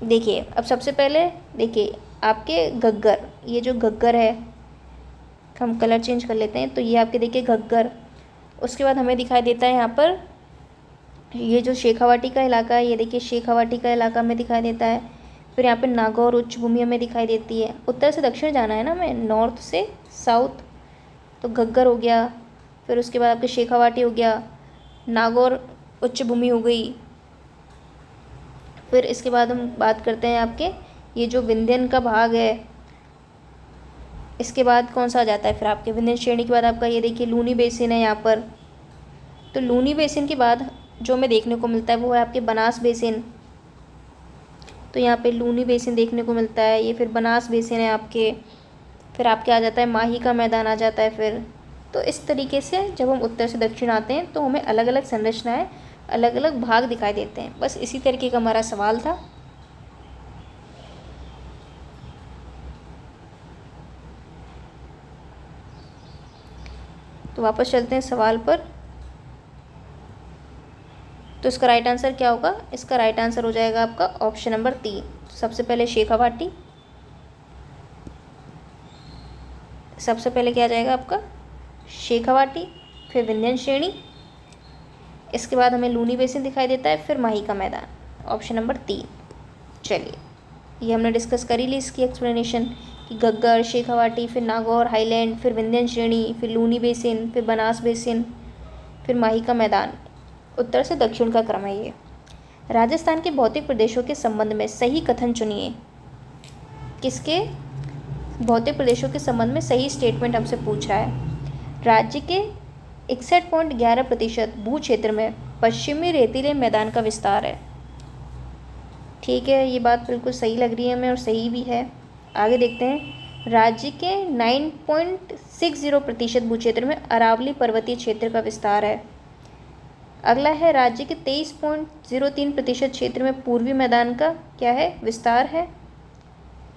देखिए अब सबसे पहले देखिए आपके घग्गर, ये जो घग्गर है हम कलर चेंज कर लेते हैं। तो ये आपके देखिए घग्गर, उसके बाद हमें दिखाई देता है यहाँ पर ये जो शेखावाटी का इलाका है, ये देखिए शेखावाटी का इलाका हमें दिखाई देता है। फिर यहाँ पे नागौर उच्च भूमि हमें दिखाई देती है। उत्तर से दक्षिण जाना है ना हमें, नॉर्थ से साउथ। तो घग्गर हो गया, फिर उसके बाद आपके शेखावाटी हो गया, नागौर उच्च भूमि हो गई। फिर इसके बाद हम बात करते हैं आपके ये जो विंध्यन का भाग है, इसके बाद कौन सा आ जाता है फिर आपके विंध्यन श्रेणी के बाद आपका ये देखिए लूनी बेसिन है यहाँ पर। तो लूनी बेसिन के बाद जो हमें देखने को मिलता है वो है आपके बनास बेसिन। तो यहाँ पे लूनी बेसिन देखने को मिलता है, ये फिर बनास बेसिन है आपके। फिर आपके आ जाता है माही का मैदान आ जाता है फिर। तो इस तरीके से जब हम उत्तर से दक्षिण आते हैं तो हमें अलग अलग संरचनाएं, अलग अलग भाग दिखाई देते हैं। बस इसी तरीके का हमारा सवाल था। तो वापस चलते हैं सवाल पर। तो इसका राइट आंसर क्या होगा? इसका राइट आंसर हो जाएगा आपका ऑप्शन नंबर 3। सबसे पहले शेखावाटी, सबसे पहले क्या आ जाएगा आपका शेखावाटी, फिर विंध्यन श्रेणी, इसके बाद हमें लूनी बेसिन दिखाई देता है, फिर माही का मैदान, ऑप्शन नंबर 3। चलिए ये हमने डिस्कस कर ही ली इसकी एक्सप्लेनेशन कि घग्गर, शेखावाटी, फिर नागौर हाईलैंड, फिर विंध्यन श्रेणी, फिर लूनी बेसिन, फिर बनास बेसिन, फिर माही का मैदान। उत्तर से दक्षिण का क्रम है ये। राजस्थान के भौतिक प्रदेशों के संबंध में सही कथन चुनिए। किसके भौतिक प्रदेशों के संबंध में सही स्टेटमेंट हमसे पूछ रहा है। राज्य के 61.11% भू क्षेत्र में पश्चिमी रेतीले मैदान का विस्तार है। ठीक है, ये बात बिल्कुल सही लग रही है हमें और सही भी है। आगे देखते हैं। राज्य के 9.60% भू क्षेत्र में अरावली पर्वतीय क्षेत्र का विस्तार है। अगला है राज्य के 23.03% क्षेत्र में पूर्वी मैदान का क्या है विस्तार है।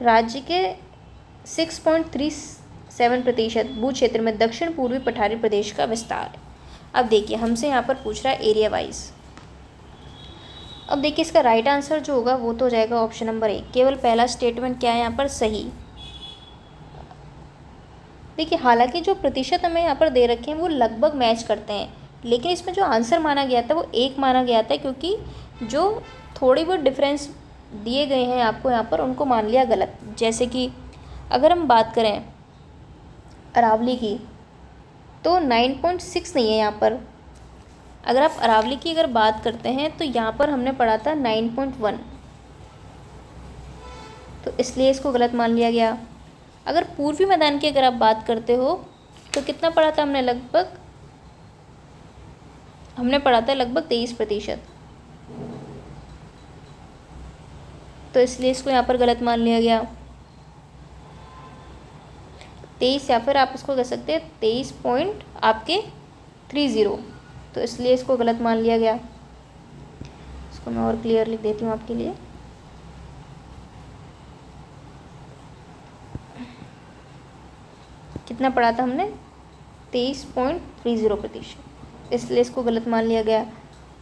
राज्य के 6.37% भू क्षेत्र में दक्षिण पूर्वी पठारी प्रदेश का विस्तार है। अब देखिए हमसे यहाँ पर पूछ रहा है एरिया वाइज। अब देखिए इसका राइट आंसर जो होगा वो तो हो जाएगा ऑप्शन नंबर 1। केवल पहला स्टेटमेंट क्या है यहाँ पर सही। देखिए हालांकि जो प्रतिशत हमें यहाँ पर दे रखे हैं वो लगभग मैच करते हैं, लेकिन इसमें जो आंसर माना गया था वो 1 माना गया था, क्योंकि जो थोड़ी बहुत डिफरेंस दिए गए हैं आपको यहाँ पर उनको मान लिया गलत। जैसे कि अगर हम बात करें अरावली की तो 9.6 नहीं है यहाँ पर। अगर आप अरावली की अगर बात करते हैं तो यहाँ पर हमने पढ़ा था 9.1, तो इसलिए इसको गलत मान लिया गया। अगर पूर्वी मैदान की अगर आप बात करते हो तो कितना पढ़ा था हमने? हमने पढ़ा था लगभग 23%। तो इसलिए इसको यहाँ पर गलत मान लिया गया। 23, या फिर आप इसको कह सकते हैं 23 पॉइंट आपके 30, तो इसलिए इसको गलत मान लिया गया। इसको मैं और क्लियर लिख देती हूँ आपके लिए। कितना पढ़ा था हमने? 23.30%, इसलिए इसको गलत मान लिया गया।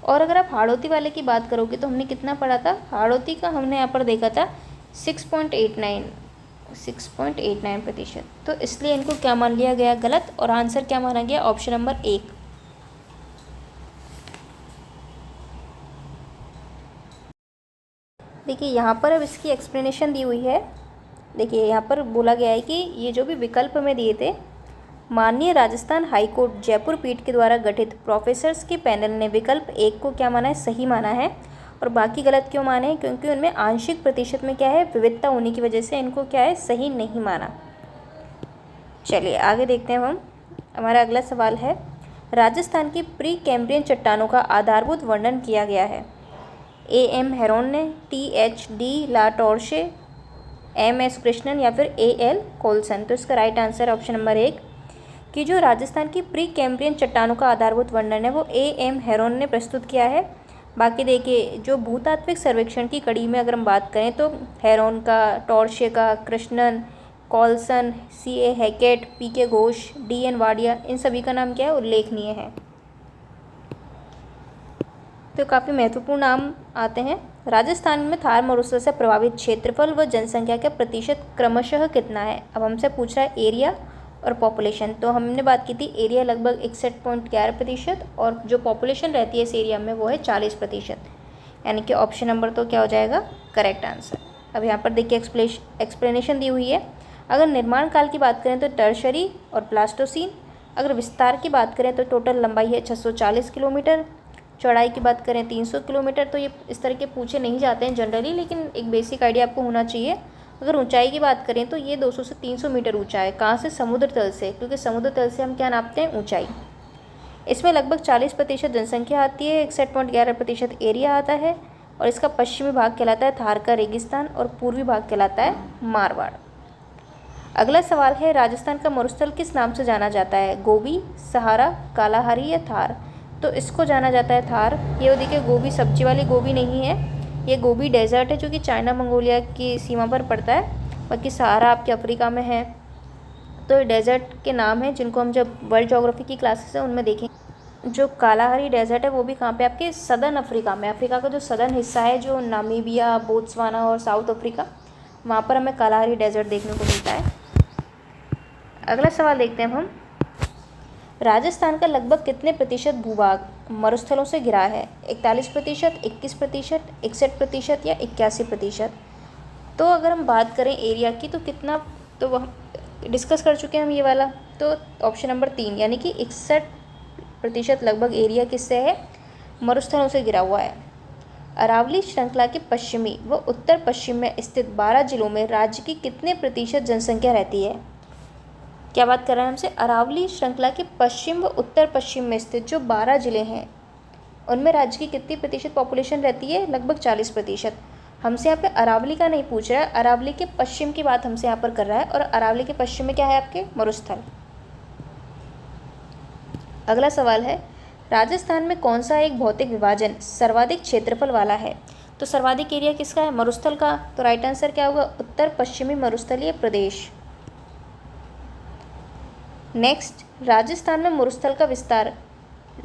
और अगर आप हाड़ौती वाले की बात करोगे तो हमने कितना पढ़ा था? हाड़ौती का हमने यहाँ पर देखा था 6.89%, तो इसलिए इनको क्या मान लिया गया? गलत। और आंसर क्या माना गया? Option number 1। देखिए यहाँ पर अब इसकी एक्सप्लेनेशन दी हुई है। देखिए यहाँ पर बोला गया है कि ये जो भी विकल्प में दिए थे, माननीय राजस्थान हाईकोर्ट जयपुर पीठ के द्वारा गठित प्रोफेसर्स के पैनल ने विकल्प 1 को क्या माना है? सही माना है। और बाकी गलत क्यों माने हैं? क्योंकि उनमें आंशिक प्रतिशत में क्या है? विविधता होने की वजह से इनको क्या है? सही नहीं माना। चलिए आगे देखते हैं हम। हमारा अगला सवाल है, राजस्थान की प्री कैम्ब्रियन चट्टानों का आधारभूत वर्णन किया गया है। A.M. हेरोन ने, T.H.D. ला टोर्शे, M.S. कृष्णन या फिर A.L. कोल्सन। तो इसका राइट आंसर ऑप्शन नंबर 1 कि जो राजस्थान की प्री कैम्ब्रियन चट्टानों का आधारभूत वर्णन है वो A.M. हेरोन ने प्रस्तुत किया है। बाकी देखिए जो भूतात्विक सर्वेक्षण की कड़ी में अगर हम बात करें तो हेरोन का, टोर्शे का, Krishnan, Coulson, C.A. Hackett, P.K. Ghosh, D.N. Wadia, इन सभी का नाम क्या है? उल्लेखनीय है। तो काफ़ी महत्वपूर्ण नाम आते हैं। राजस्थान में थार मरुस्थल से प्रभावित क्षेत्रफल व जनसंख्या का प्रतिशत क्रमशः कितना है? अब हमसे पूछ रहा है एरिया और पॉपुलेशन। तो हमने बात की थी एरिया लगभग 61.11% और जो पॉपुलेशन रहती है इस एरिया में वो है 40%, यानी कि ऑप्शन नंबर तो क्या हो जाएगा? Correct answer. अब यहाँ पर देखिए एक्सप्लेनेशन दी हुई है। अगर निर्माण काल की बात करें तो टर्शरी और प्लास्टोसीन। अगर विस्तार की बात करें तो टोटल लंबाई है 640 किलोमीटर, चौड़ाई की बात करें 300 किलोमीटर। तो ये इस तरह के पूछे नहीं जाते हैं जनरली, लेकिन एक बेसिक आइडिया आपको होना चाहिए। अगर ऊंचाई की बात करें तो ये 200 से 300 मीटर ऊंचा है। कहाँ से? समुद्र तल से, क्योंकि समुद्र तल से हम क्या नापते हैं? ऊंचाई। इसमें लगभग 40% जनसंख्या आती है, 61.11% एरिया आता है और इसका पश्चिमी भाग कहलाता है थार का रेगिस्तान और पूर्वी भाग कहलाता है मारवाड़। अगला सवाल है, राजस्थान का मरुस्थल किस नाम से जाना जाता है? गोबी, सहारा, कालाहारी या थार? तो इसको जाना जाता है थार। ये देखिए गोबी सब्जी वाली गोबी नहीं है, ये गोबी डेजर्ट है जो कि चाइना मंगोलिया की सीमा पर पड़ता है। बाकी सहारा आपके अफ्रीका में है। तो ये डेजर्ट के नाम हैं जिनको हम जब वर्ल्ड ज्योग्राफी की क्लासेस है उनमें देखेंगे। जो कालाहारी डेजर्ट है वो भी कहाँ पे? आपके सदर्न अफ्रीका में। अफ्रीका का जो सदर्न हिस्सा है, जो नामीबिया, बोत्सवाना और साउथ अफ्रीका, वहाँ पर हमें कालाहारी डेजर्ट देखने को मिलता है। अगला सवाल देखते हैं हम। राजस्थान का लगभग कितने प्रतिशत भूभाग मरुस्थलों से घिरा है? 41%, 21%, 61% या 81%? तो अगर हम बात करें एरिया की तो कितना, तो वह डिस्कस कर चुके हैं हम ये वाला। तो ऑप्शन नंबर 3 यानी कि 61% लगभग एरिया किससे है? मरुस्थलों से घिरा हुआ है। अरावली श्रृंखला के पश्चिमी व उत्तर पश्चिम में स्थित 12 जिलों में राज्य की कितने प्रतिशत जनसंख्या रहती है? क्या बात कर रहे हैं हमसे? अरावली श्रृंखला के पश्चिम व उत्तर पश्चिम में स्थित जो 12 जिले हैं उनमें राज्य की कितनी प्रतिशत पॉपुलेशन रहती है? लगभग 40%। हमसे यहाँ पे अरावली का नहीं पूछ रहा है, अरावली के पश्चिम की बात हमसे यहाँ पर कर रहा है। और अरावली के पश्चिम में क्या है? आपके मरुस्थल। अगला सवाल है, राजस्थान में कौन सा एक भौतिक विभाजन सर्वाधिक क्षेत्रफल वाला है? तो सर्वाधिक एरिया किसका है? मरुस्थल का। तो राइट आंसर क्या होगा? उत्तर पश्चिमी मरुस्थलीय प्रदेश। नेक्स्ट, राजस्थान में मरुस्थल का विस्तार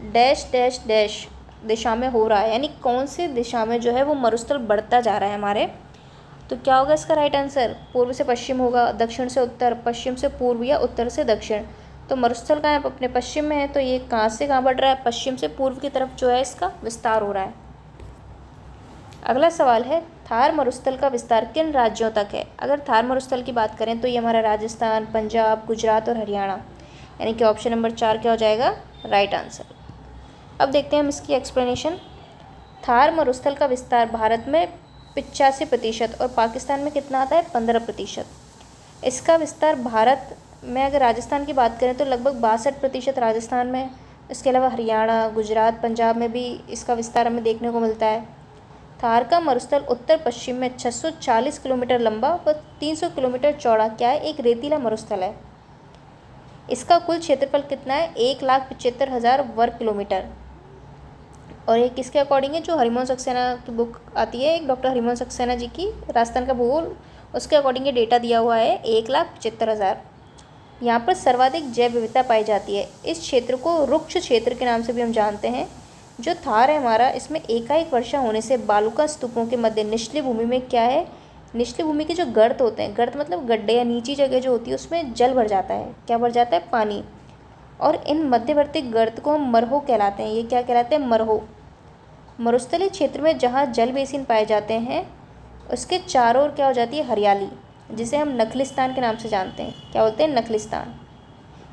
डैश डैश डैश दिशा में हो रहा है, यानी कौन से दिशा में जो है वो मरुस्थल बढ़ता जा रहा है हमारे? तो क्या होगा इसका राइट आंसर? पूर्व से पश्चिम होगा, दक्षिण से उत्तर, पश्चिम से पूर्व या उत्तर से दक्षिण। तो मरुस्थल कहाँ है? अपने पश्चिम में है, तो ये कहाँ से कहाँ बढ़ रहा है? पश्चिम से पूर्व की तरफ जो है इसका विस्तार हो रहा है। अगला सवाल है, थार मरुस्थल का विस्तार किन राज्यों तक है? अगर थार मरुस्थल की बात करें तो ये हमारा राजस्थान, पंजाब, गुजरात और हरियाणा, यानी कि ऑप्शन नंबर 4 क्या हो जाएगा? Right answer. अब देखते हैं हम इसकी एक्सप्लेनेशन। थार मरुस्थल का विस्तार भारत में 85% और पाकिस्तान में कितना आता है? 15%। इसका विस्तार भारत में अगर राजस्थान की बात करें तो लगभग 62% राजस्थान में। इसके अलावा हरियाणा, गुजरात, पंजाब में भी इसका विस्तार हमें देखने को मिलता है। थार का मरुस्थल उत्तर पश्चिम में 640 किलोमीटर लंबा व 300 किलोमीटर चौड़ा क्या है, एक रेतीला मरुस्थल है। इसका कुल क्षेत्रफल कितना है, 1,75,000 वर्ग किलोमीटर। और ये किसके अकॉर्डिंग है, जो हरिवंश सक्सेना की बुक आती है, एक डॉक्टर हरिवंश सक्सेना जी की राजस्थान का भूगोल, उसके अकॉर्डिंग ये डेटा दिया हुआ है 1,75,000। यहाँ पर सर्वाधिक जैव विविधता पाई जाती है। इस क्षेत्र को रुक्ष क्षेत्र के नाम से भी हम जानते हैं। जो थार है हमारा, इसमें एकाएक वर्षा होने से बालुका स्तूपों के मध्य निचली भूमि में क्या है, निचली भूमि के जो गर्त होते हैं, गर्त मतलब गड्ढे या नीची जगह जो होती है, उसमें जल भर जाता है। क्या भर जाता है, पानी। और इन मध्यवर्ती गर्त को हम मरहो कहलाते हैं। ये क्या कहलाते हैं, मरहो। मरुस्थलीय क्षेत्र में जहाँ जल बेसिन पाए जाते हैं, उसके चारों ओर क्या हो जाती है, हरियाली, जिसे हम नखलिस्तान के नाम से जानते हैं। क्या बोलते हैं, नखलिस्तान।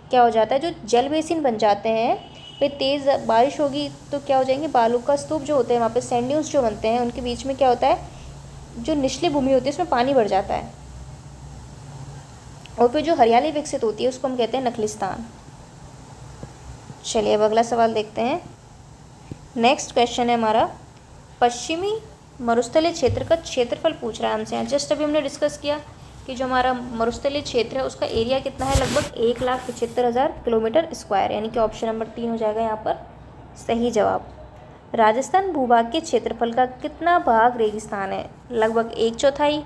क्या हो जाता है, जो जल बेसिन बन जाते हैं, फिर तेज़ बारिश होगी तो क्या हो जाएंगे, बालुका स्तूप जो होते हैं, वहाँ पे सैंड ड्यून्स जो बनते हैं, उनके बीच में क्या होता है, जो निचली भूमि होती है उसमें पानी भर जाता है, और फिर जो हरियाली विकसित होती है उसको हम कहते हैं नखलिस्तान। चलिए अब अगला सवाल देखते हैं। नेक्स्ट क्वेश्चन है हमारा, पश्चिमी मरुस्थलीय क्षेत्र का क्षेत्रफल पूछ रहा है हमसे। यहाँ जस्ट अभी हमने डिस्कस किया कि जो हमारा मरुस्थलीय क्षेत्र है उसका एरिया कितना है, लगभग 1,75,000 किलोमीटर स्क्वायर, यानी कि ऑप्शन नंबर 3 हो जाएगा यहाँ पर सही जवाब। राजस्थान भूभाग के क्षेत्रफल का कितना भाग रेगिस्तान है, लगभग 1/4,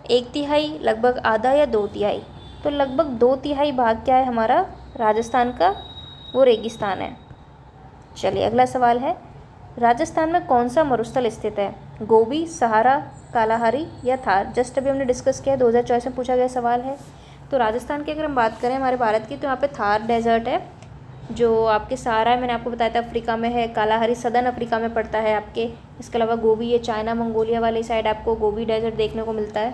1/3, लगभग आधा या 2/3। तो लगभग 2/3 भाग क्या है हमारा राजस्थान का, वो रेगिस्तान है। चलिए अगला सवाल है, राजस्थान में कौन सा मरुस्थल स्थित है, गोबी, सहारा, कालाहारी या थार। जस्ट अभी हमने डिस्कस किया, 2024 में पूछा गया सवाल है। तो राजस्थान की अगर हम बात करें हमारे भारत की, तो यहाँ पे थार डेजर्ट है, जो आपके सहारा है, मैंने आपको बताया था अफ्रीका में है, कालाहारी सदर्न अफ्रीका में पड़ता है आपके। इसके अलावा गोबी ये चाइना मंगोलिया वाली साइड आपको गोबी डेजर्ट देखने को मिलता है।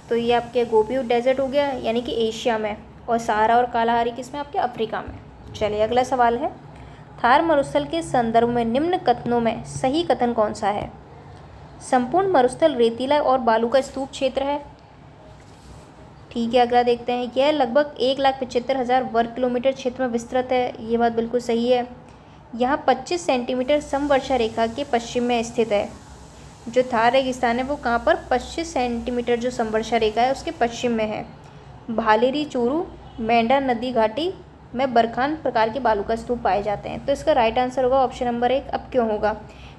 तो ये आपके गोबी डेजर्ट हो गया, यानी कि एशिया में, और सहारा और कालाहारी किसमें, आपके अफ्रीका में। चलिए अगला सवाल है, थार मरुस्थल के संदर्भ में निम्न कथनों में सही कथन कौन सा है। संपूर्ण मरुस्थल रेतीला और बालू का स्तूप क्षेत्र है। ठीक है, अगला देखते हैं, यह लगभग 1,75,000 वर्ग किलोमीटर क्षेत्र में विस्तृत है। ये बात बिल्कुल सही है। यहाँ 25 सेंटीमीटर समवर्षा रेखा के पश्चिम में स्थित है। जो थार रेगिस्तान है वो कहाँ पर, 25 सेंटीमीटर जो समवर्षा रेखा है उसके पश्चिम में है। भालेरी चूरू, मेंढा नदी घाटी में बरखान प्रकार के बालू का स्तूप पाए जाते हैं। तो इसका राइट आंसर होगा ऑप्शन नंबर 1। अब क्यों होगा,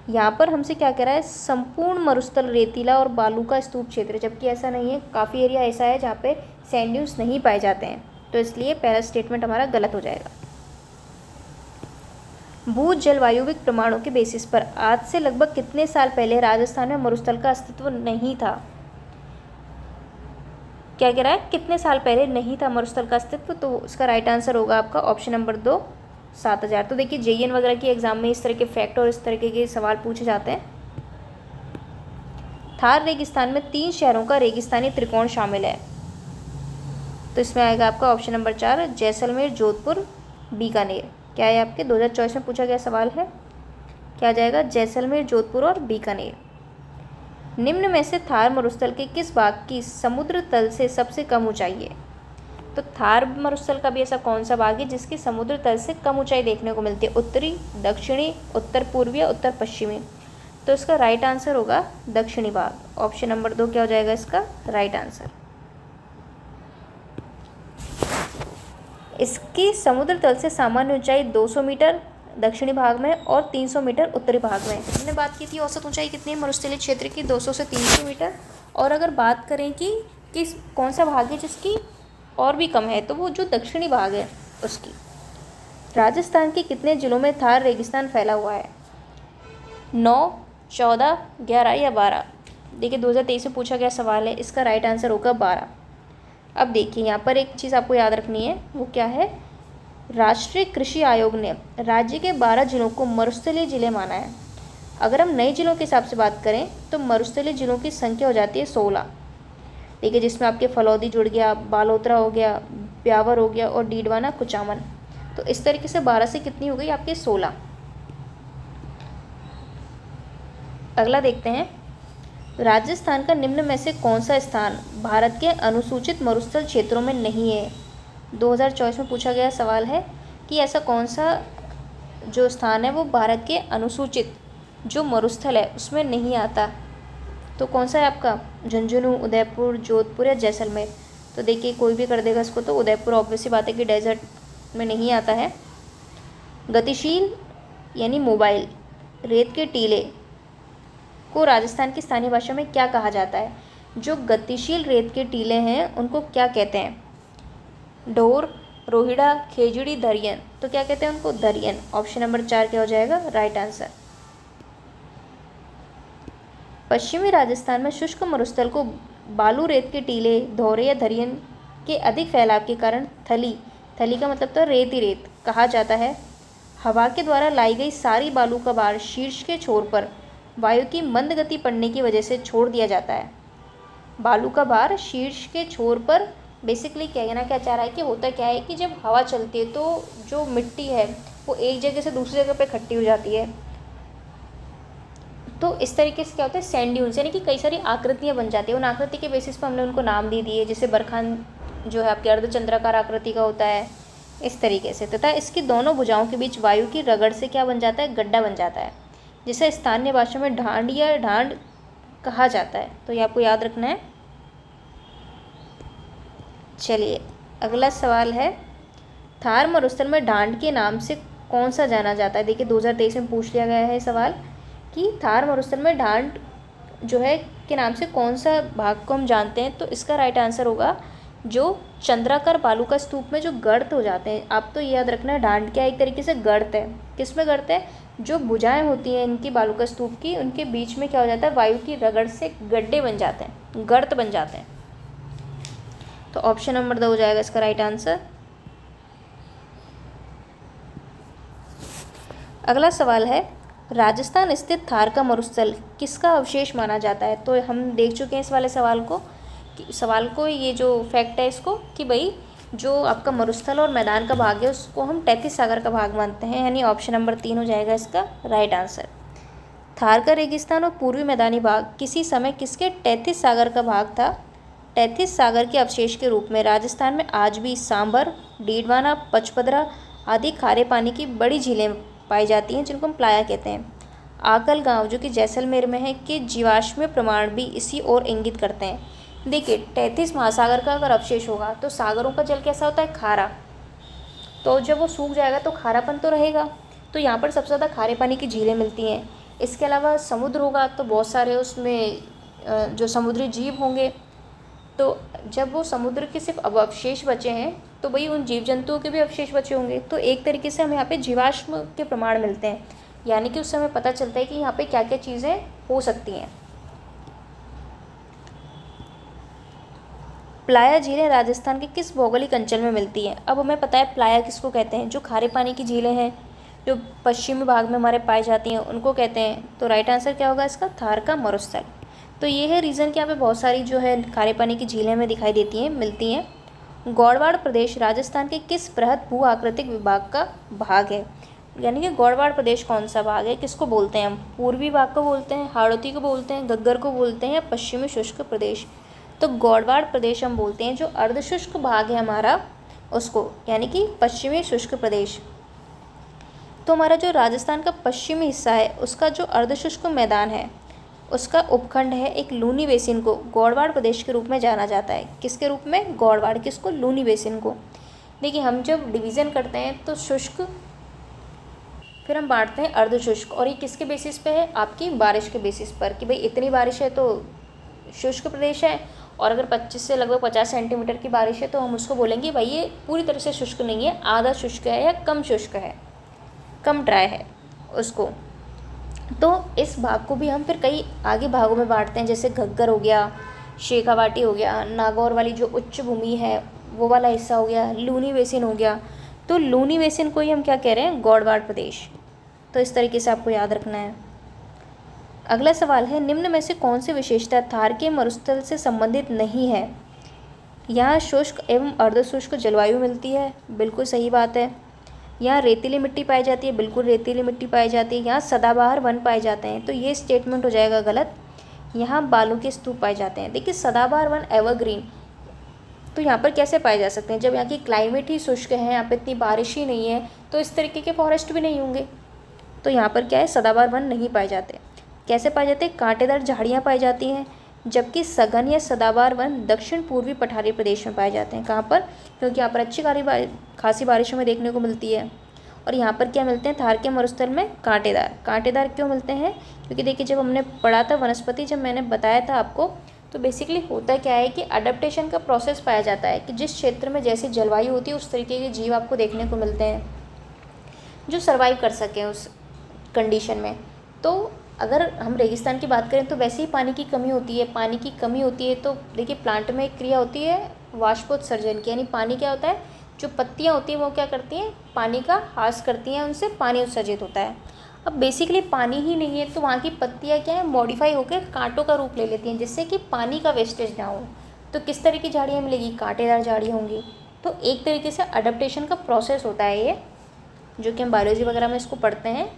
यहाँ पर हमसे क्या कह रहा है, संपूर्ण मरुस्थल रेतीला और बालू का स्तूप क्षेत्र, जबकि ऐसा नहीं है। काफ़ी एरिया ऐसा है जहाँ पे सैंड ड्यून्स नहीं पाए जाते हैं, तो इसलिए पहला स्टेटमेंट हमारा गलत हो जाएगा। भू जलवायुविक प्रमाणों के बेसिस पर आज से लगभग कितने साल पहले राजस्थान में मरुस्थल का अस्तित्व नहीं था। क्या कह रहा है, कितने साल पहले नहीं था मरुस्थल का अस्तित्व। तो उसका राइट आंसर होगा आपका ऑप्शन नंबर 2, 7,000। तो देखिए जेईएन वगैरह की एग्जाम में इस तरह के फैक्ट और इस तरीके के सवाल पूछे जाते हैं। थार रेगिस्तान में 3 शहरों का रेगिस्तानी त्रिकोण शामिल है। तो इसमें आएगा आपका ऑप्शन नंबर 4, जैसलमेर, जोधपुर, बीकानेर। क्या है आपके 2024 में पूछा गया सवाल है, क्या आ जाएगा, जैसलमेर, जोधपुर और बीकानेर। निम्न में से थार मरुस्थल के किस भाग की समुद्र तल से सबसे कम ऊंचाई है। तो थार मरुस्थल का भी ऐसा कौन सा भाग है जिसकी समुद्र तल से कम ऊंचाई देखने को मिलती है, उत्तरी, दक्षिणी, उत्तर पूर्वी या उत्तर पश्चिमी। तो इसका राइट आंसर होगा दक्षिणी भाग। ऑप्शन नंबर 2 क्या हो जाएगा इसका राइट आंसर। इसकी समुद्र तल से सामान्य ऊंचाई 200 मीटर दक्षिणी भाग में और 300 मीटर उत्तरी भाग में। हमने बात की थी औसत ऊंचाई कितनी है मरुस्थलीय क्षेत्र की, 200 से 300 मीटर। और अगर बात करें कि किस कौन सा भाग है जिसकी और भी कम है, तो वो जो दक्षिणी भाग है उसकी। राजस्थान के कितने जिलों में थार रेगिस्तान फैला हुआ है, 9, 14, 11 या 12। देखिए 2023 में पूछा गया सवाल है, इसका राइट आंसर होगा 12। अब देखिए यहाँ पर एक चीज़ आपको याद रखनी है, वो क्या है, राष्ट्रीय कृषि आयोग ने राज्य के 12 जिलों को मरुस्थलीय जिले माना है। अगर हम नए जिलों के हिसाब से बात करें तो मरुस्थलीय जिलों की संख्या हो जाती है 16। देखिए जिसमें आपके फलौदी जुड़ गया, बालोतरा हो गया, ब्यावर हो गया और डीडवाना, कुचामन। तो इस तरीके से 12 से कितनी हो गई आपके 16। अगला देखते हैं, राजस्थान का निम्न में से कौन सा स्थान भारत के अनुसूचित मरुस्थल क्षेत्रों में नहीं है। 2024 में पूछा गया सवाल है कि ऐसा कौन सा जो स्थान है वो भारत के अनुसूचित जो मरुस्थल है उसमें नहीं आता। तो कौन सा है आपका? झुंझुनू, उदयपुर, जोधपुर या जैसलमेर। तो देखिए कोई भी कर देगा इसको, तो उदयपुर ऑब्वियस सी बात है कि डेजर्ट में नहीं आता है। गतिशील यानी मोबाइल रेत के टीले को राजस्थान की स्थानीय भाषा में क्या कहा जाता है? जो गतिशील रेत के टीले हैं उनको क्या कहते हैं? ढोर, रोहिड़ा, खेजड़ी, दरियन। तो क्या कहते हैं उनको? दरियन। ऑप्शन नंबर 4 क्या हो जाएगा? Right answer. पश्चिमी राजस्थान में शुष्क मरुस्थल को बालू, रेत के टीले, धौरे या दरियन के अधिक फैलाव के कारण थली का मतलब तो रेत ही रेत कहा जाता है। हवा के द्वारा लाई गई सारी बालू का भार शीर्ष के छोर पर वायु की मंद गति पड़ने की वजह से छोड़ दिया जाता है। बालू का भार शीर्ष के छोर पर बेसिकली कहना क्या चाह रहा है कि होता क्या है कि जब हवा चलती है तो जो मिट्टी है वो एक जगह से दूसरी जगह पे इकट्ठी हो जाती है। तो इस तरीके से क्या होता है? सैंड ड्यून्स यानी कि कई सारी आकृतियाँ बन जाती है। उन आकृति के बेसिस पर हमने उनको नाम दे दिए, जैसे बरखान जो है आपके अर्धचंद्राकार आकृति का होता है इस तरीके से। तथा इसकी दोनों भुजाओं के बीच वायु की रगड़ से क्या बन जाता है? गड्ढा बन जाता है, जिसे स्थानीय भाषा में ढांड या ढांड कहा जाता है। तो ये आपको याद रखना है। चलिए अगला सवाल है, थार मरुस्थल में ढांड के नाम से कौन सा जाना जाता है? देखिए 2023 में पूछ लिया गया है सवाल कि थार मरुस्थल में ढांड जो है के नाम से कौन सा भाग को हम जानते हैं। तो इसका राइट आंसर होगा जो चंद्राकार बालू का स्तूप में जो गर्त हो जाते हैं। आप तो ये याद रखना है ढांड क्या एक तरीके से गर्त है। किस में गर्त है? जो भुजाएं होती हैं इनकी बालू का स्तूप की, उनके बीच में क्या हो जाता है? वायु की रगड़ से गड्ढे बन जाते हैं, गर्त बन जाते हैं। तो ऑप्शन नंबर 2 हो जाएगा इसका राइट आंसर। अगला सवाल है, राजस्थान स्थित थार का मरुस्थल किसका अवशेष माना जाता है? तो हम देख चुके हैं इस वाले सवाल को ये जो फैक्ट है इसको कि भाई जो आपका मरुस्थल और मैदान का भाग है उसको हम 33 सागर का भाग मानते हैं, यानी ऑप्शन नंबर 3 हो जाएगा इसका राइट आंसर। थार का रेगिस्तान और पूर्वी मैदानी भाग किसी समय किसके 33 सागर का भाग था? 33 सागर के अवशेष के रूप में राजस्थान में आज भी सांभर, डीडवाना, पचपदरा आदि खारे पानी की बड़ी झीलें पाई जाती हैं, जिनको हम प्लाया कहते हैं। आकल गांव जो कि जैसलमेर में है के जीवाश्म प्रमाण भी इसी ओर इंगित करते हैं। देखिए 33 महासागर का अगर अवशेष होगा तो सागरों का जल कैसा होता है? खारा। तो जब वो सूख जाएगा तो खारापन तो रहेगा। तो यहाँ पर सबसे ज़्यादा खारे पानी की झीलें मिलती हैं। इसके अलावा समुद्र होगा तो बहुत सारे उसमें जो समुद्री जीव होंगे। तो जब वो समुद्र के सिर्फ अब अवशेष बचे हैं तो भाई उन जीव जंतुओं के भी अवशेष बचे होंगे। तो एक तरीके से हमें यहाँ पे जीवाश्म के प्रमाण मिलते हैं, यानी कि उससे हमें पता चलता है कि यहाँ पे क्या क्या चीज़ें हो सकती हैं। प्लाया झीलें राजस्थान के किस भौगोलिक अंचल में मिलती हैं? अब हमें पता है प्लाया किसको कहते हैं। जो खारे पानी की झीलें हैं जो पश्चिमी भाग में हमारे पाई जाती हैं उनको कहते हैं। तो राइट आंसर क्या होगा इसका? थार का मरुस्थल। तो ये है रीज़न कि यहाँ पे बहुत सारी जो है खारे पानी की झीलें हमें दिखाई देती हैं, मिलती हैं। गौड़वाड़ प्रदेश राजस्थान के किस बृहद भू आकृतिक विभाग का भाग है? यानी कि गौड़वाड़ प्रदेश कौन सा भाग है, किसको बोलते हैं हम? पूर्वी भाग को बोलते हैं, हाड़ौती को बोलते हैं, घग्गर को बोलते हैं, या पश्चिमी शुष्क प्रदेश? तो गौड़वाड़ प्रदेश हम बोलते हैं जो अर्धशुष्क भाग है हमारा उसको, यानी कि पश्चिमी शुष्क प्रदेश। तो हमारा जो राजस्थान का पश्चिमी हिस्सा है उसका जो अर्धशुष्क मैदान है उसका उपखंड है एक लूनी बेसिन को गौड़वाड़ प्रदेश के रूप में जाना जाता है। किसके रूप में? गौड़वाड़। किसको? लूनी बेसिन को। देखिए हम जब डिवीज़न करते हैं तो शुष्क, फिर हम बांटते हैं अर्धशुष्क, और ये किसके बेसिस पे है? आपकी बारिश के बेसिस पर कि भाई इतनी बारिश है तो शुष्क प्रदेश है, और अगर 25 से लगभग 50 सेंटीमीटर की बारिश है तो हम उसको बोलेंगे भाई ये पूरी तरह से शुष्क नहीं है, आधा शुष्क है या कम शुष्क है, कम ड्राई है उसको। तो इस भाग को भी हम फिर कई आगे भागों में बांटते हैं, जैसे घग्गर हो गया, शेखावाटी हो गया, नागौर वाली जो उच्च भूमि है वो वाला हिस्सा हो गया, लूनी बेसिन हो गया। तो लूनी बेसिन को ही हम क्या कह रहे हैं? गौड़वाड़ प्रदेश। तो इस तरीके से आपको याद रखना है। अगला सवाल है, निम्न में से कौन सी विशेषता थार के मरुस्थल से संबंधित नहीं है? यहाँ शुष्क एवं अर्धशुष्क जलवायु मिलती है, बिल्कुल सही बात है। यहाँ रेतीली मिट्टी पाई जाती है, बिल्कुल रेतीली मिट्टी पाई जाती है। यहाँ सदाबहार वन पाए जाते हैं, तो ये स्टेटमेंट हो जाएगा गलत। यहाँ बालू के स्तूप पाए जाते हैं। देखिए सदाबहार वन एवरग्रीन, तो यहाँ पर कैसे पाए जा सकते हैं जब यहाँ की क्लाइमेट ही शुष्क है, यहाँ पे इतनी बारिश ही नहीं है, तो इस तरीके के फॉरेस्ट भी नहीं होंगे। तो यहाँ पर क्या है, सदाबहार वन नहीं पाए जाते। कैसे पाए जाते हैं, कांटेदार झाड़ियाँ पाई जाती हैं, जबकि सघन या सदाबहार वन दक्षिण पूर्वी पठारी प्रदेश में पाए जाते हैं। कहाँ पर, क्योंकि यहाँ पर अच्छी खासी बारिशों में देखने को मिलती है। और यहाँ पर क्या मिलते हैं, थार के मरुस्थल में कांटेदार क्यों मिलते हैं, क्योंकि देखिए जब हमने पढ़ा था वनस्पति, जब मैंने बताया था आपको, तो बेसिकली होता क्या है कि अडेप्टेशन का प्रोसेस पाया जाता है कि जिस क्षेत्र में जैसी जलवायु होती है उस तरीके के जीव आपको देखने को मिलते हैं जो सर्वाइव कर सकें उस कंडीशन में। तो अगर हम रेगिस्तान की बात करें तो वैसे ही पानी की कमी होती है, तो देखिए प्लांट में एक क्रिया होती है वाष्पोत्सर्जन की, यानी पानी क्या होता है, जो पत्तियाँ होती हैं वो क्या करती हैं, पानी का ह्रास करती हैं, उनसे पानी उत्सर्जित होता है। अब बेसिकली पानी ही नहीं है तो वहाँ की पत्तियाँ क्या है, मॉडिफाई होकर कांटों का रूप ले लेती हैं, जिससे कि पानी का वेस्टेज ना हो। तो किस तरह की झाड़ियाँ मिलेगी, कांटेदार झाड़ियाँ होंगी। तो एक तरीके से अडेप्टेशन का प्रोसेस होता है ये, जो कि हम बायोलॉजी वगैरह में इसको पढ़ते हैं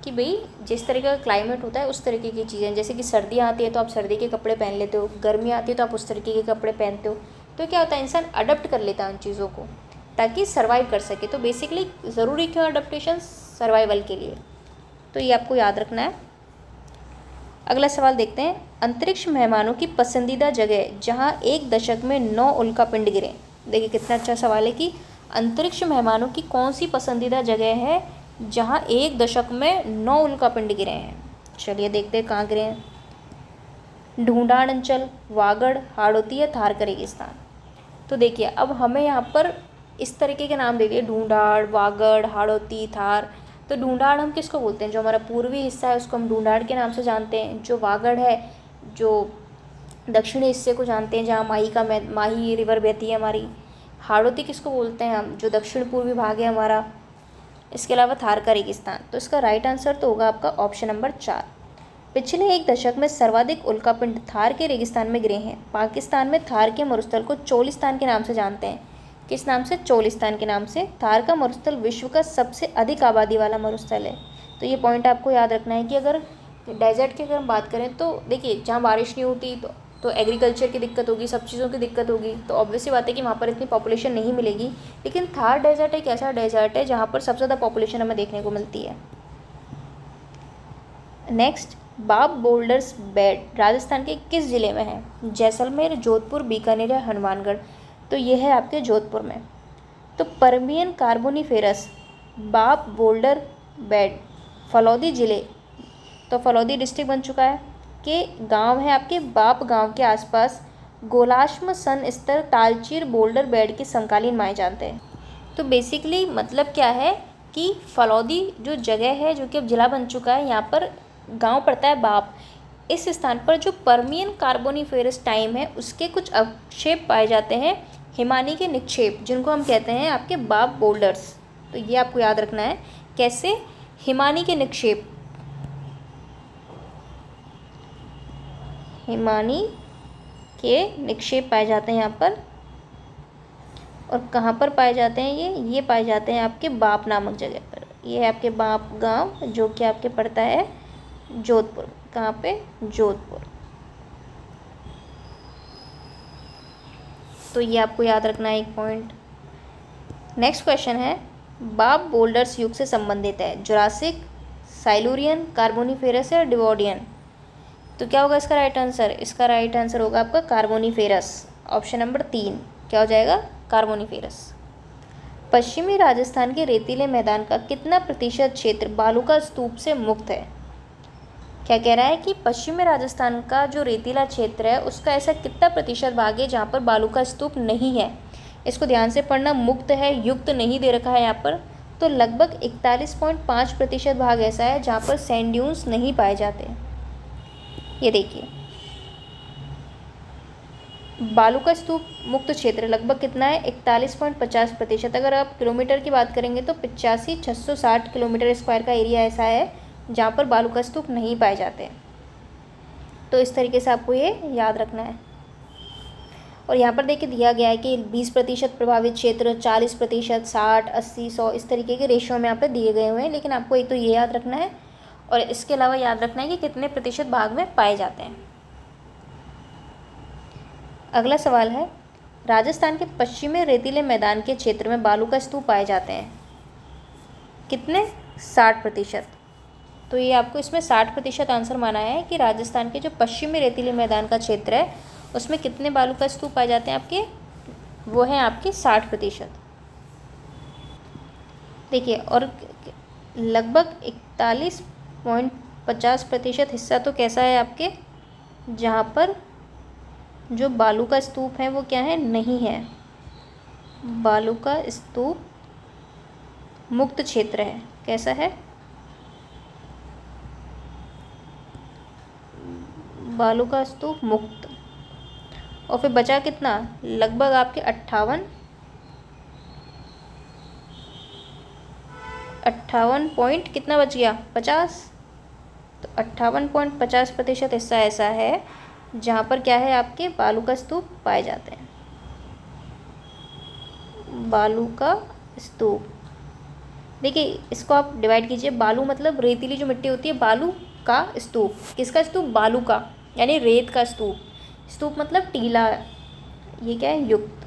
कि भाई जिस तरीके का क्लाइमेट होता है उस तरीके की चीज़ें, जैसे कि सर्दियाँ आती है तो आप सर्दी के कपड़े पहन लेते हो, गर्मी आती है तो आप उस तरीके के कपड़े पहनते हो। तो क्या होता है, इंसान अडप्ट कर लेता है उन चीज़ों को ताकि सर्वाइव कर सके। तो बेसिकली ज़रूरी क्यों अडप्टेशन, सर्वाइवल के लिए। तो ये आपको याद रखना है। अगला सवाल देखते हैं, अंतरिक्ष मेहमानों की पसंदीदा जगह जहां एक दशक में 9 उल्कापिंड गिरे। देखिए कितना अच्छा सवाल है कि अंतरिक्ष मेहमानों की कौन सी पसंदीदा जगह है जहां एक दशक में 9 उल्कापिंड गिरे हैं। चलिए देखते हैं कहाँ गिरे हैं। ढूंढाड़ अंचल, वागड़, हाड़ौती या थार का रेगिस्तान। तो देखिए अब हमें यहाँ पर इस तरीके के नाम दे दिए, ढूंढाड़, वागड़, हाड़ौती, थार। तो ढूंढाड़ हम किसको बोलते हैं, जो हमारा पूर्वी हिस्सा है उसको हम ढूंढाड़ के नाम से जानते हैं। जो वागड़ है, जो दक्षिणी हिस्से को जानते हैं जहाँ माही रिवर बहती है हमारी। हाड़ौती किसको बोलते हैं हम, जो दक्षिण पूर्वी भाग है हमारा। इसके अलावा थार का रेगिस्तान। तो इसका राइट आंसर तो होगा आपका ऑप्शन नंबर 4। पिछले एक दशक में सर्वाधिक उल्कापिंड थार के रेगिस्तान में गिरे हैं। पाकिस्तान में थार के मरुस्थल को चोलिस्तान के नाम से जानते हैं। किस नाम से, चोलिस्तान के नाम से। थार का मरुस्थल विश्व का सबसे अधिक आबादी वाला मरुस्थल है। तो ये पॉइंट आपको याद रखना है कि अगर डेजर्ट की अगर हम बात करें तो देखिए जहाँ बारिश नहीं होती तो एग्रीकल्चर की दिक्कत होगी, सब चीज़ों की दिक्कत होगी। तो ऑब्वियसली बात है कि वहाँ पर इतनी पॉपुलेशन नहीं मिलेगी। लेकिन थार डेजर्ट एक ऐसा डेजर्ट है जहाँ पर सबसे ज़्यादा पॉपुलेशन हमें देखने को मिलती है। नेक्स्ट, बाब बोल्डर्स बेड राजस्थान के किस ज़िले में है। जैसलमेर, जोधपुर, बीकानेर या हनुमानगढ़। तो ये है आपके जोधपुर में। तो पर्मियन कार्बोनिफेरस बाब बोल्डर बेड फलौदी ज़िले, तो फलौदी डिस्ट्रिक्ट बन चुका है, के गांव है आपके बाप गांव के आसपास गोलाश्म सन स्तर तालचीर बोल्डर बेड के समकालीन माने जाते हैं। तो बेसिकली मतलब क्या है कि फलौदी जो जगह है जो कि अब जिला बन चुका है, यहाँ पर गांव पड़ता है बाप। इस स्थान पर जो पर्मियन कार्बोनिफेरस टाइम है उसके कुछ अवक्षेप पाए जाते हैं, हिमानी के निक्षेप, जिनको हम कहते हैं आपके बाप बोल्डर्स। तो ये आपको याद रखना है। कैसे, हिमानी के निक्षेप, हिमानी के निक्षेप पाए जाते हैं यहाँ पर। और कहाँ पर पाए जाते हैं ये पाए जाते हैं आपके बाप नामक जगह पर। ये है आपके बाप गांव जो कि आपके पड़ता है जोधपुर। कहाँ पे, जोधपुर। तो ये आपको याद रखना है एक पॉइंट। नेक्स्ट क्वेश्चन है, बाप बोल्डर्स युग से संबंधित है, जुरासिक, साइलूरियन, कार्बोनिफेरस या डिवोडियन। तो क्या होगा इसका राइट आंसर, इसका राइट आंसर होगा आपका कार्बोनिफेरस, ऑप्शन नंबर 3। क्या हो जाएगा, कार्बोनिफेरस। पश्चिमी राजस्थान के रेतीले मैदान का कितना प्रतिशत क्षेत्र बालू स्तूप से मुक्त है। क्या कह रहा है कि पश्चिमी राजस्थान का जो रेतीला क्षेत्र है उसका ऐसा कितना प्रतिशत भाग है जहाँ पर बालू का स्तूप नहीं है। इसको ध्यान से पढ़ना, मुक्त है, युक्त नहीं दे रखा है यहाँ पर। तो लगभग 41.5% भाग ऐसा है जहाँ पर सैंड ड्यून्स नहीं पाए जाते। ये देखिए बालू का स्तूप मुक्त क्षेत्र लगभग कितना है, 41.50%। अगर आप किलोमीटर की बात करेंगे तो 85,660 किलोमीटर स्क्वायर का एरिया ऐसा है जहाँ पर बालू का स्तूप नहीं पाए जाते। तो इस तरीके से आपको ये याद रखना है। और यहाँ पर देखिए दिया गया है कि 20% प्रभावित क्षेत्र, 40%, 60, 80, 100 इस तरीके के रेशियो में यहाँ पर दिए गए हुए हैं। लेकिन आपको एक तो ये याद रखना है और इसके अलावा याद रखना है कि कितने प्रतिशत भाग में पाए जाते हैं। अगला सवाल है, राजस्थान के पश्चिमी रेतीले मैदान के क्षेत्र में बालू का स्तूप पाए जाते हैं। कितने, 60%। तो ये आपको इसमें 60% आंसर माना है कि राजस्थान के जो पश्चिमी रेतीले मैदान का क्षेत्र है उसमें कितने बालू का स्तूप पाए जाते हैं आपके, वो हैं आपके 60%। देखिए, और लगभग 41.50% हिस्सा तो कैसा है आपके, जहाँ पर जो बालू का स्तूप है वो क्या है, नहीं है, बालू का स्तूप मुक्त क्षेत्र है। कैसा है, बालू का स्तूप मुक्त। और फिर बचा कितना, लगभग आपके 58 पॉइंट कितना बच गया, 50। तो 58.50% हिस्सा ऐसा है जहाँ पर क्या है, आपके बालू का स्तूप पाए जाते हैं। बालू का स्तूप, देखिए इसको आप डिवाइड कीजिए, बालू मतलब रेतीली जो मिट्टी होती है, बालू का स्तूप, किसका स्तूप, बालू का, यानी रेत का स्तूप। स्तूप मतलब टीला, ये क्या है, युक्त।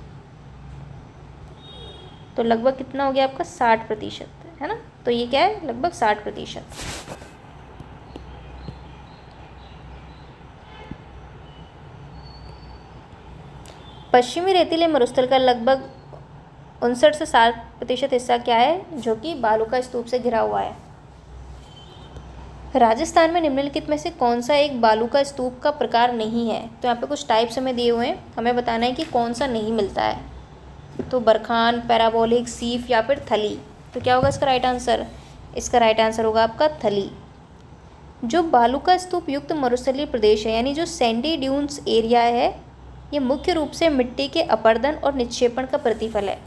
तो लगभग कितना हो गया आपका, 60%, है ना। तो ये क्या है, लगभग 60%। पश्चिमी रेतीले मरुस्थल का लगभग 59 से 60% हिस्सा क्या है, जो कि बालू का स्तूप से घिरा हुआ है। राजस्थान में निम्नलिखित में से कौन सा एक बालू का स्तूप का प्रकार नहीं है। तो यहाँ पे कुछ टाइप्स हमें दिए हुए हैं, हमें बताना है कि कौन सा नहीं मिलता है। तो बरखान, पैराबोलिक, सीफ या फिर थली। तो क्या होगा इसका राइट आंसर, इसका राइट आंसर होगा आपका थली। जो बालू का स्तूप युक्त मरुस्थलीय प्रदेश है, यानी जो सैंडी ड्यून्स एरिया है, ये मुख्य रूप से मिट्टी के अपर्दन और निक्षेपण का प्रतिफल है।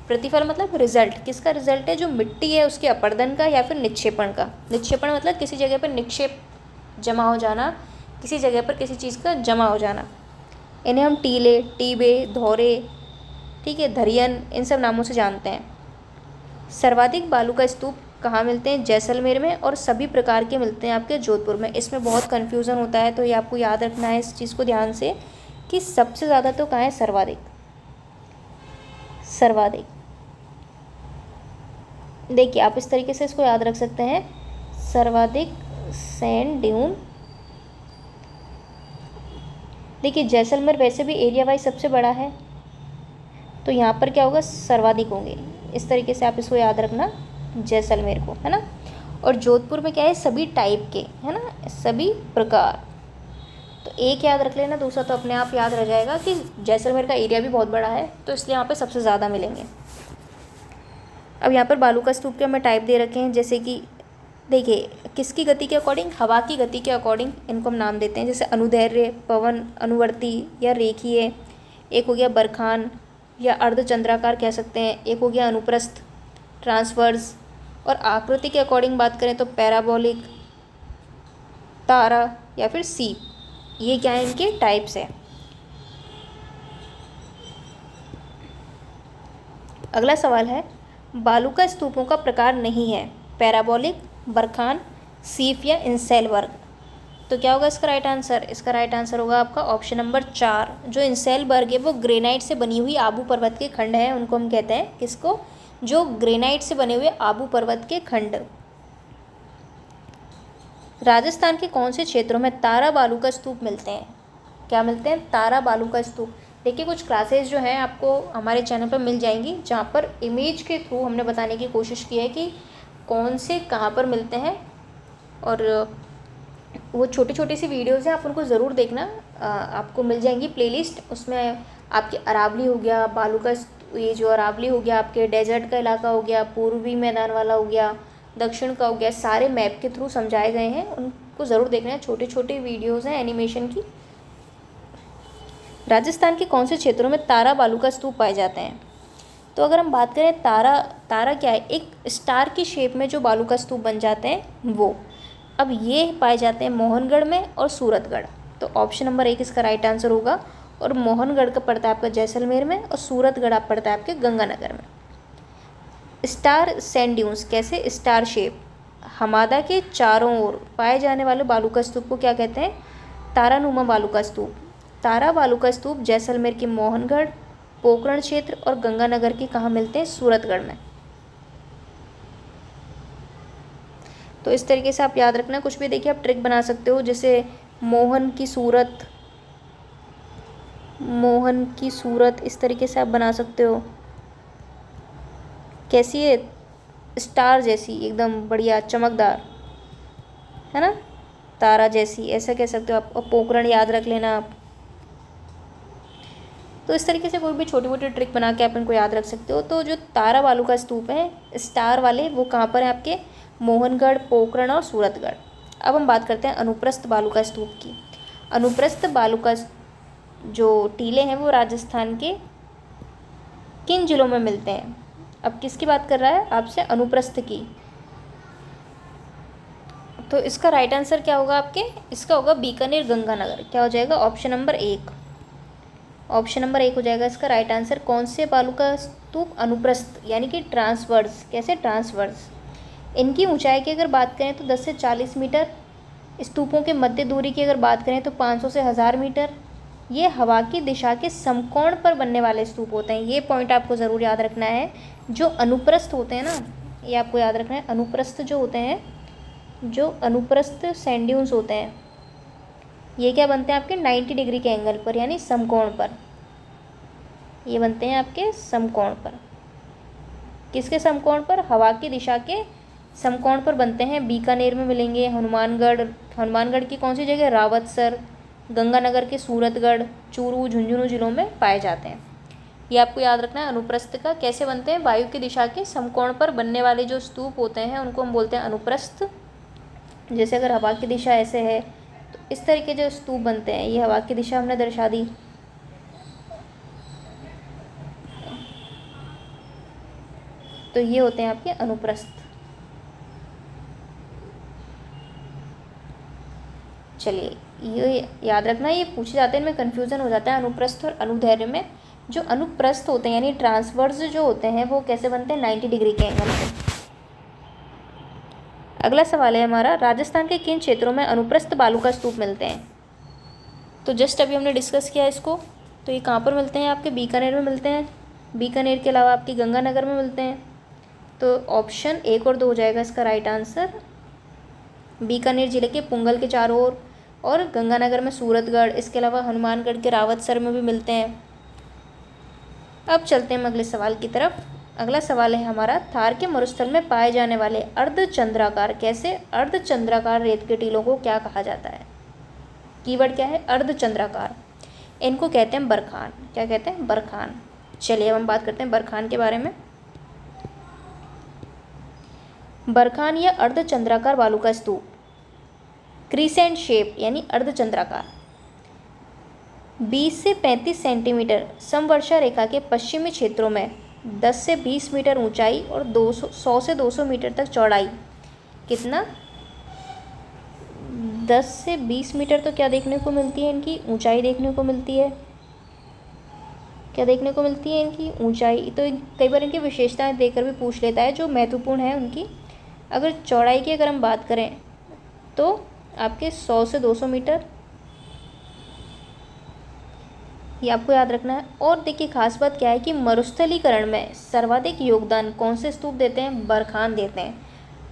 प्रतिफल मतलब रिजल्ट, किसका रिजल्ट है, जो मिट्टी है उसके अपर्दन का या फिर निक्षेपण का। निक्षेपण मतलब किसी जगह पर निक्षेप जमा हो जाना, किसी जगह पर किसी चीज़ का जमा हो जाना। इन्हें हम टीले, टीबे, धौरे, ठीक है, धरियन, इन सब नामों से जानते हैं। सर्वाधिक बालू का स्तूप कहाँ मिलते हैं, जैसलमेर में, और सभी प्रकार के मिलते हैं आपके जोधपुर में। इसमें बहुत कन्फ्यूज़न होता है, तो ये आपको याद रखना है इस चीज़ को ध्यान से कि सबसे ज़्यादा तो कहाँ है, सर्वाधिक। सर्वाधिक, देखिए आप इस तरीके से इसको याद रख सकते हैं, सर्वाधिक सैंड ड्यून। देखिए जैसलमेर वैसे भी एरिया वाइज सबसे बड़ा है, तो यहाँ पर क्या होगा, सर्वाधिक होंगे। इस तरीके से आप इसको याद रखना, जैसलमेर को, है ना। और जोधपुर में क्या है, सभी टाइप के, है ना, सभी प्रकार। तो एक याद रख लेना, दूसरा तो अपने आप याद रह जाएगा कि जैसलमेर का एरिया भी बहुत बड़ा है, तो इसलिए यहाँ पे सबसे ज़्यादा मिलेंगे। अब यहाँ पर बालू का स्तूप के हमें टाइप दे रखे हैं, जैसे कि देखिए किसकी गति के अकॉर्डिंग, हवा की गति के अकॉर्डिंग इनको हम नाम देते हैं, जैसे अनुदैर्य, पवन, अनुवर्ती या रेखीय। एक हो गया बरखान या अर्धचंद्राकार कह सकते हैं, एक हो गया अनुप्रस्थ, ट्रांसवर्स। और आकृति के अकॉर्डिंग बात करें तो पैराबोलिक, तारा या फिर सीप। ये क्या है, इनके टाइप्स है। अगला सवाल है, बालू का स्तूपों का प्रकार नहीं है, पैराबोलिक, बरखान, सीफ या इंसेल वर्ग। तो क्या होगा इसका राइट आंसर, इसका राइट आंसर होगा आपका ऑप्शन नंबर 4। जो इंसेल वर्ग है वो ग्रेनाइट से बनी हुई आबू पर्वत के खंड है, उनको हम कहते हैं किसको, जो ग्रेनाइट से बने हुए आबू पर्वत के खंड। राजस्थान के कौन से क्षेत्रों में तारा बालू का स्तूप मिलते हैं, क्या मिलते हैं, तारा बालू का स्तूप। देखिए कुछ क्लासेस जो हैं आपको हमारे चैनल पर मिल जाएंगी, जहाँ पर इमेज के थ्रू हमने बताने की कोशिश की है कि कौन से कहाँ पर मिलते हैं। और वो छोटी छोटी सी वीडियोज़ हैं, आप उनको ज़रूर देखना, आपको मिल जाएंगी प्लेलिस्ट। उसमें आपके अरावली हो गया, बालू का ये जो अरावली हो गया, आपके डेजर्ट का इलाका हो गया, पूर्वी मैदान वाला हो गया, दक्षिण का हो गया, सारे मैप के थ्रू समझाए गए हैं, उनको ज़रूर देखना है। छोटे छोटे वीडियोज़ हैं एनिमेशन की। राजस्थान के कौन से क्षेत्रों में तारा बालू का स्तूप पाए जाते हैं। तो अगर हम बात करें तारा क्या है, एक स्टार की शेप में जो बालू का स्तूप बन जाते हैं वो। अब ये पाए जाते हैं मोहनगढ़ में और सूरतगढ़। तो ऑप्शन नंबर 1 इसका राइट आंसर होगा। और मोहनगढ़ का पड़ता है आपका जैसलमेर में, और सूरतगढ़ आप पड़ता है आपके गंगानगर में। स्टार सैंड ड्यून्स, कैसे, स्टार शेप, हमादा के चारों ओर पाए जाने वाले बालू का स्तूप को क्या कहते हैं, तारानुमा बालू का स्तूप। तारा बालू का स्तूप जैसलमेर के मोहनगढ़, पोखरण क्षेत्र और गंगानगर के कहाँ मिलते हैं, सूरतगढ़ में। तो इस तरीके से आप याद रखना, कुछ भी देखिए आप ट्रिक बना सकते हो, जैसे मोहन की सूरत, मोहन की सूरत, इस तरीके से आप बना सकते हो। कैसी है? स्टार जैसी, एकदम बढ़िया चमकदार, है ना, तारा जैसी, ऐसा कह सकते हो आप। और पोकरण याद रख लेना आप। तो इस तरीके से कोई भी छोटी मोटी ट्रिक बना के आप इनको याद रख सकते हो। तो जो तारा बालू का स्तूप है स्टार वाले, वो कहाँ पर है आपके? मोहनगढ़, पोखरण और सूरतगढ़। अब हम बात करते हैं अनुप्रस्थ बालू का स्तूप की। अनुप्रस्थ बालू का जो टीले हैं वो राजस्थान के किन जिलों में मिलते हैं? अब किसकी बात कर रहा है आपसे? अनुप्रस्थ की। तो इसका राइट आंसर क्या होगा आपके? इसका होगा बीकानेर, गंगानगर। क्या हो जाएगा? Option number 1। ऑप्शन नंबर 1 हो जाएगा इसका राइट आंसर। कौन से बालू का स्तूप? अनुप्रस्थ, यानी कि ट्रांसवर्स। कैसे? ट्रांसवर्स। इनकी ऊंचाई की अगर बात करें तो 10 से 40 मीटर। स्तूपों के मध्य दूरी की अगर बात करें तो 500 से 1000 मीटर। ये हवा की दिशा के समकोण पर बनने वाले स्तूप होते हैं। ये पॉइंट आपको ज़रूर याद रखना है। जो अनुप्रस्थ होते हैं ना, ये आपको याद रखना है। अनुप्रस्थ जो होते हैं, जो अनुप्रस्थ सैंड ड्यून्स होते हैं, ये क्या बनते हैं आपके? 90 डिग्री के एंगल पर, यानी समकोण पर। ये बनते हैं आपके समकोण पर। किसके समकोण पर? हवा की दिशा के समकोण पर बनते हैं। बीकानेर में मिलेंगे, हनुमानगढ़ की कौन सी जगह? रावतसर, गंगानगर के सूरतगढ़, चूरू, झुंझुनू जिलों में पाए जाते हैं। ये आपको याद रखना है अनुप्रस्थ का। कैसे बनते हैं? वायु की दिशा के समकोण पर बनने वाले जो स्तूप होते हैं उनको हम बोलते हैं अनुप्रस्थ। जैसे अगर हवा की दिशा ऐसे है तो इस तरीके जो स्तूप बनते हैं, ये हवा की दिशा हमने दर्शा दी। तो ये होते हैं आपके अनुप्रस्थ। चलिए, ये याद रखना, ये पूछे जाते हैं, इनमें कन्फ्यूज़न हो जाता है अनुप्रस्थ और अनुदैर्घ्य में। जो अनुप्रस्थ होते हैं यानी ट्रांसवर्स जो होते हैं वो कैसे बनते हैं? 90 डिग्री के एंगल से। अगला सवाल है हमारा, राजस्थान के किन क्षेत्रों में अनुप्रस्थ बालू का स्तूप मिलते हैं? तो जस्ट अभी हमने डिस्कस किया इसको। तो ये कहाँ पर मिलते हैं आपके? बीकानेर में मिलते हैं। बीकानेर के अलावा आपके गंगानगर में मिलते हैं। तो ऑप्शन 1 और 2 हो जाएगा इसका राइट आंसर। बीकानेर जिले के पुंगल के चारों ओर और गंगानगर में सूरतगढ़, इसके अलावा हनुमानगढ़ के रावतसर में भी मिलते हैं। अब चलते हैं हम अगले सवाल की तरफ। अगला सवाल है हमारा, थार के मरुस्थल में पाए जाने वाले अर्धचंद्राकार, कैसे? अर्धचंद्राकार रेत के टीलों को क्या कहा जाता है? कीवर्ड क्या है? अर्धचंद्राकार। इनको कहते हैं बरखान। क्या कहते हैं? बरखान। चलिए अब हम बात करते हैं बरखान के बारे में। बरखान या अर्धचंद्राकार बालू का स्तूप, क्रीसेंट शेप यानी अर्धचंद्राकार, 20 से 35 सेंटीमीटर समवर्षा रेखा के पश्चिमी क्षेत्रों में 10 से 20 मीटर ऊंचाई और 100 से 200 मीटर तक चौड़ाई। कितना? 10 से 20 मीटर तो क्या देखने को मिलती है? इनकी ऊंचाई देखने को मिलती है। क्या देखने को मिलती है? इनकी ऊंचाई। तो कई बार इनकी विशेषताएं देखकर भी पूछ लेता है जो महत्वपूर्ण है उनकी। अगर चौड़ाई की अगर हम बात करें तो आपके 100 से 200 मीटर, ये आपको याद रखना है। और देखिए खास बात क्या है कि मरुस्थलीकरण में सर्वाधिक योगदान कौन से स्तूप देते हैं? बरखान देते हैं।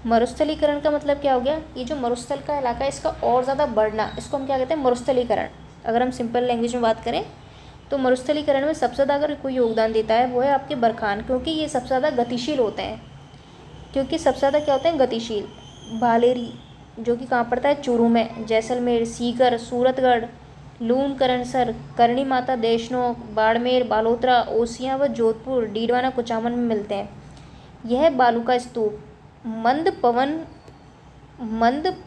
मरुस्थलीकरण का मतलब क्या हो गया? ये जो मरुस्थल का इलाका है इसका और ज़्यादा बढ़ना, इसको हम क्या कहते हैं? मरुस्थलीकरण। अगर हम सिंपल लैंग्वेज में बात करें तो मरुस्थलीकरण में सबसे ज़्यादा अगर कोई योगदान देता है वो है आपके बरखान, क्योंकि ये सबसे ज़्यादा गतिशील होते हैं। क्योंकि सबसे ज़्यादा क्या होते हैं? गतिशील। भालेरी जो कि कहाँ पड़ता है? चूरू में, जैसलमेर, सीकर, सूरतगढ़, लून, करनसर, करणी माता, देशनोक, बाड़मेर, बालोतरा, ओसियां व जोधपुर, डीडवाना, कुचामन में मिलते हैं। यह बालू का स्तूप मंद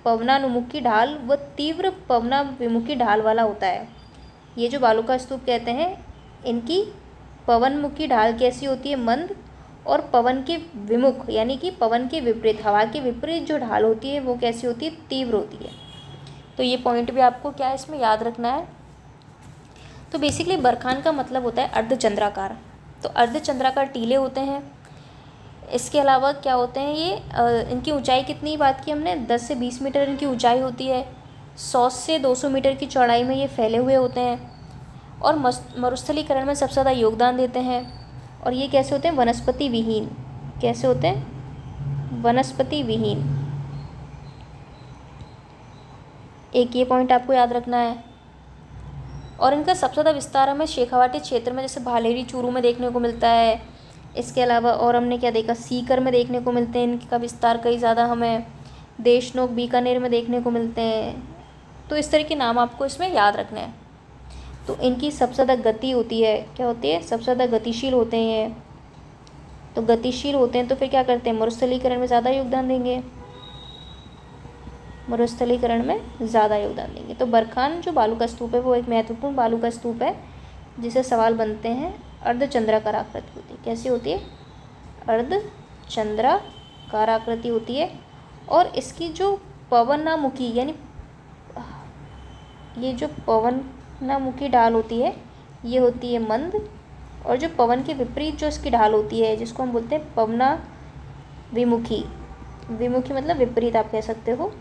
पवनानुमुखी ढाल व तीव्र पवनाभिमुखी ढाल वाला होता है। ये जो बालू का स्तूप कहते हैं, इनकी पवनमुखी ढाल कैसी होती है? मंद। और पवन के विमुख यानी कि पवन के विपरीत, हवा के विपरीत जो ढाल होती है वो कैसी होती है? तीव्र होती है। तो ये पॉइंट भी आपको क्या है इसमें याद रखना है। तो बेसिकली बरखान का मतलब होता है अर्धचंद्राकार। तो अर्धचंद्राकार टीले होते हैं। इसके अलावा क्या होते हैं ये? इनकी ऊंचाई कितनी बात की हमने? 10 से 20 मीटर इनकी ऊंचाई होती है। 100 से 200 मीटर की चौड़ाई में ये फैले हुए होते हैं और मरुस्थलीकरण में सबसे ज़्यादा योगदान देते हैं। और ये कैसे होते हैं? वनस्पति विहीन। कैसे होते हैं? वनस्पति विहीन। एक ये पॉइंट आपको याद रखना है। और इनका सबसे ज़्यादा विस्तार हमें शेखावाटी क्षेत्र में जैसे भालेरी चूरू में देखने को मिलता है। इसके अलावा और हमने क्या देखा, सीकर में देखने को मिलते हैं इनका विस्तार कई ज़्यादा हमें। देशनोक बीकानेर में देखने को मिलते हैं। तो इस तरह के नाम आपको इसमें याद रखने हैं। तो इनकी सबसे ज़्यादा गति होती है, क्या होती है, सबसे ज़्यादा गतिशील होते हैं ये। तो गतिशील होते हैं तो फिर क्या करते हैं, मरुस्थलीकरण में ज़्यादा योगदान देंगे, मरुस्थलीकरण में ज़्यादा योगदान देंगे। तो बरखान जो बालू का स्तूप है वो एक महत्वपूर्ण बालू का स्तूप है जिसे सवाल बनते हैं। अर्धचंद्राकार आकृति होती है। कैसी होती है, अर्धचंद्राकार आकृति होती है। और इसकी जो पवनामुखी यानी ये जो पवनामुखी ढाल होती है ये होती है मंद। और जो पवन के विपरीत जो इसकी ढाल होती है जिसको हम बोलते हैं पवना विमुखी, विमुखी मतलब विपरीत आप कह सकते हो,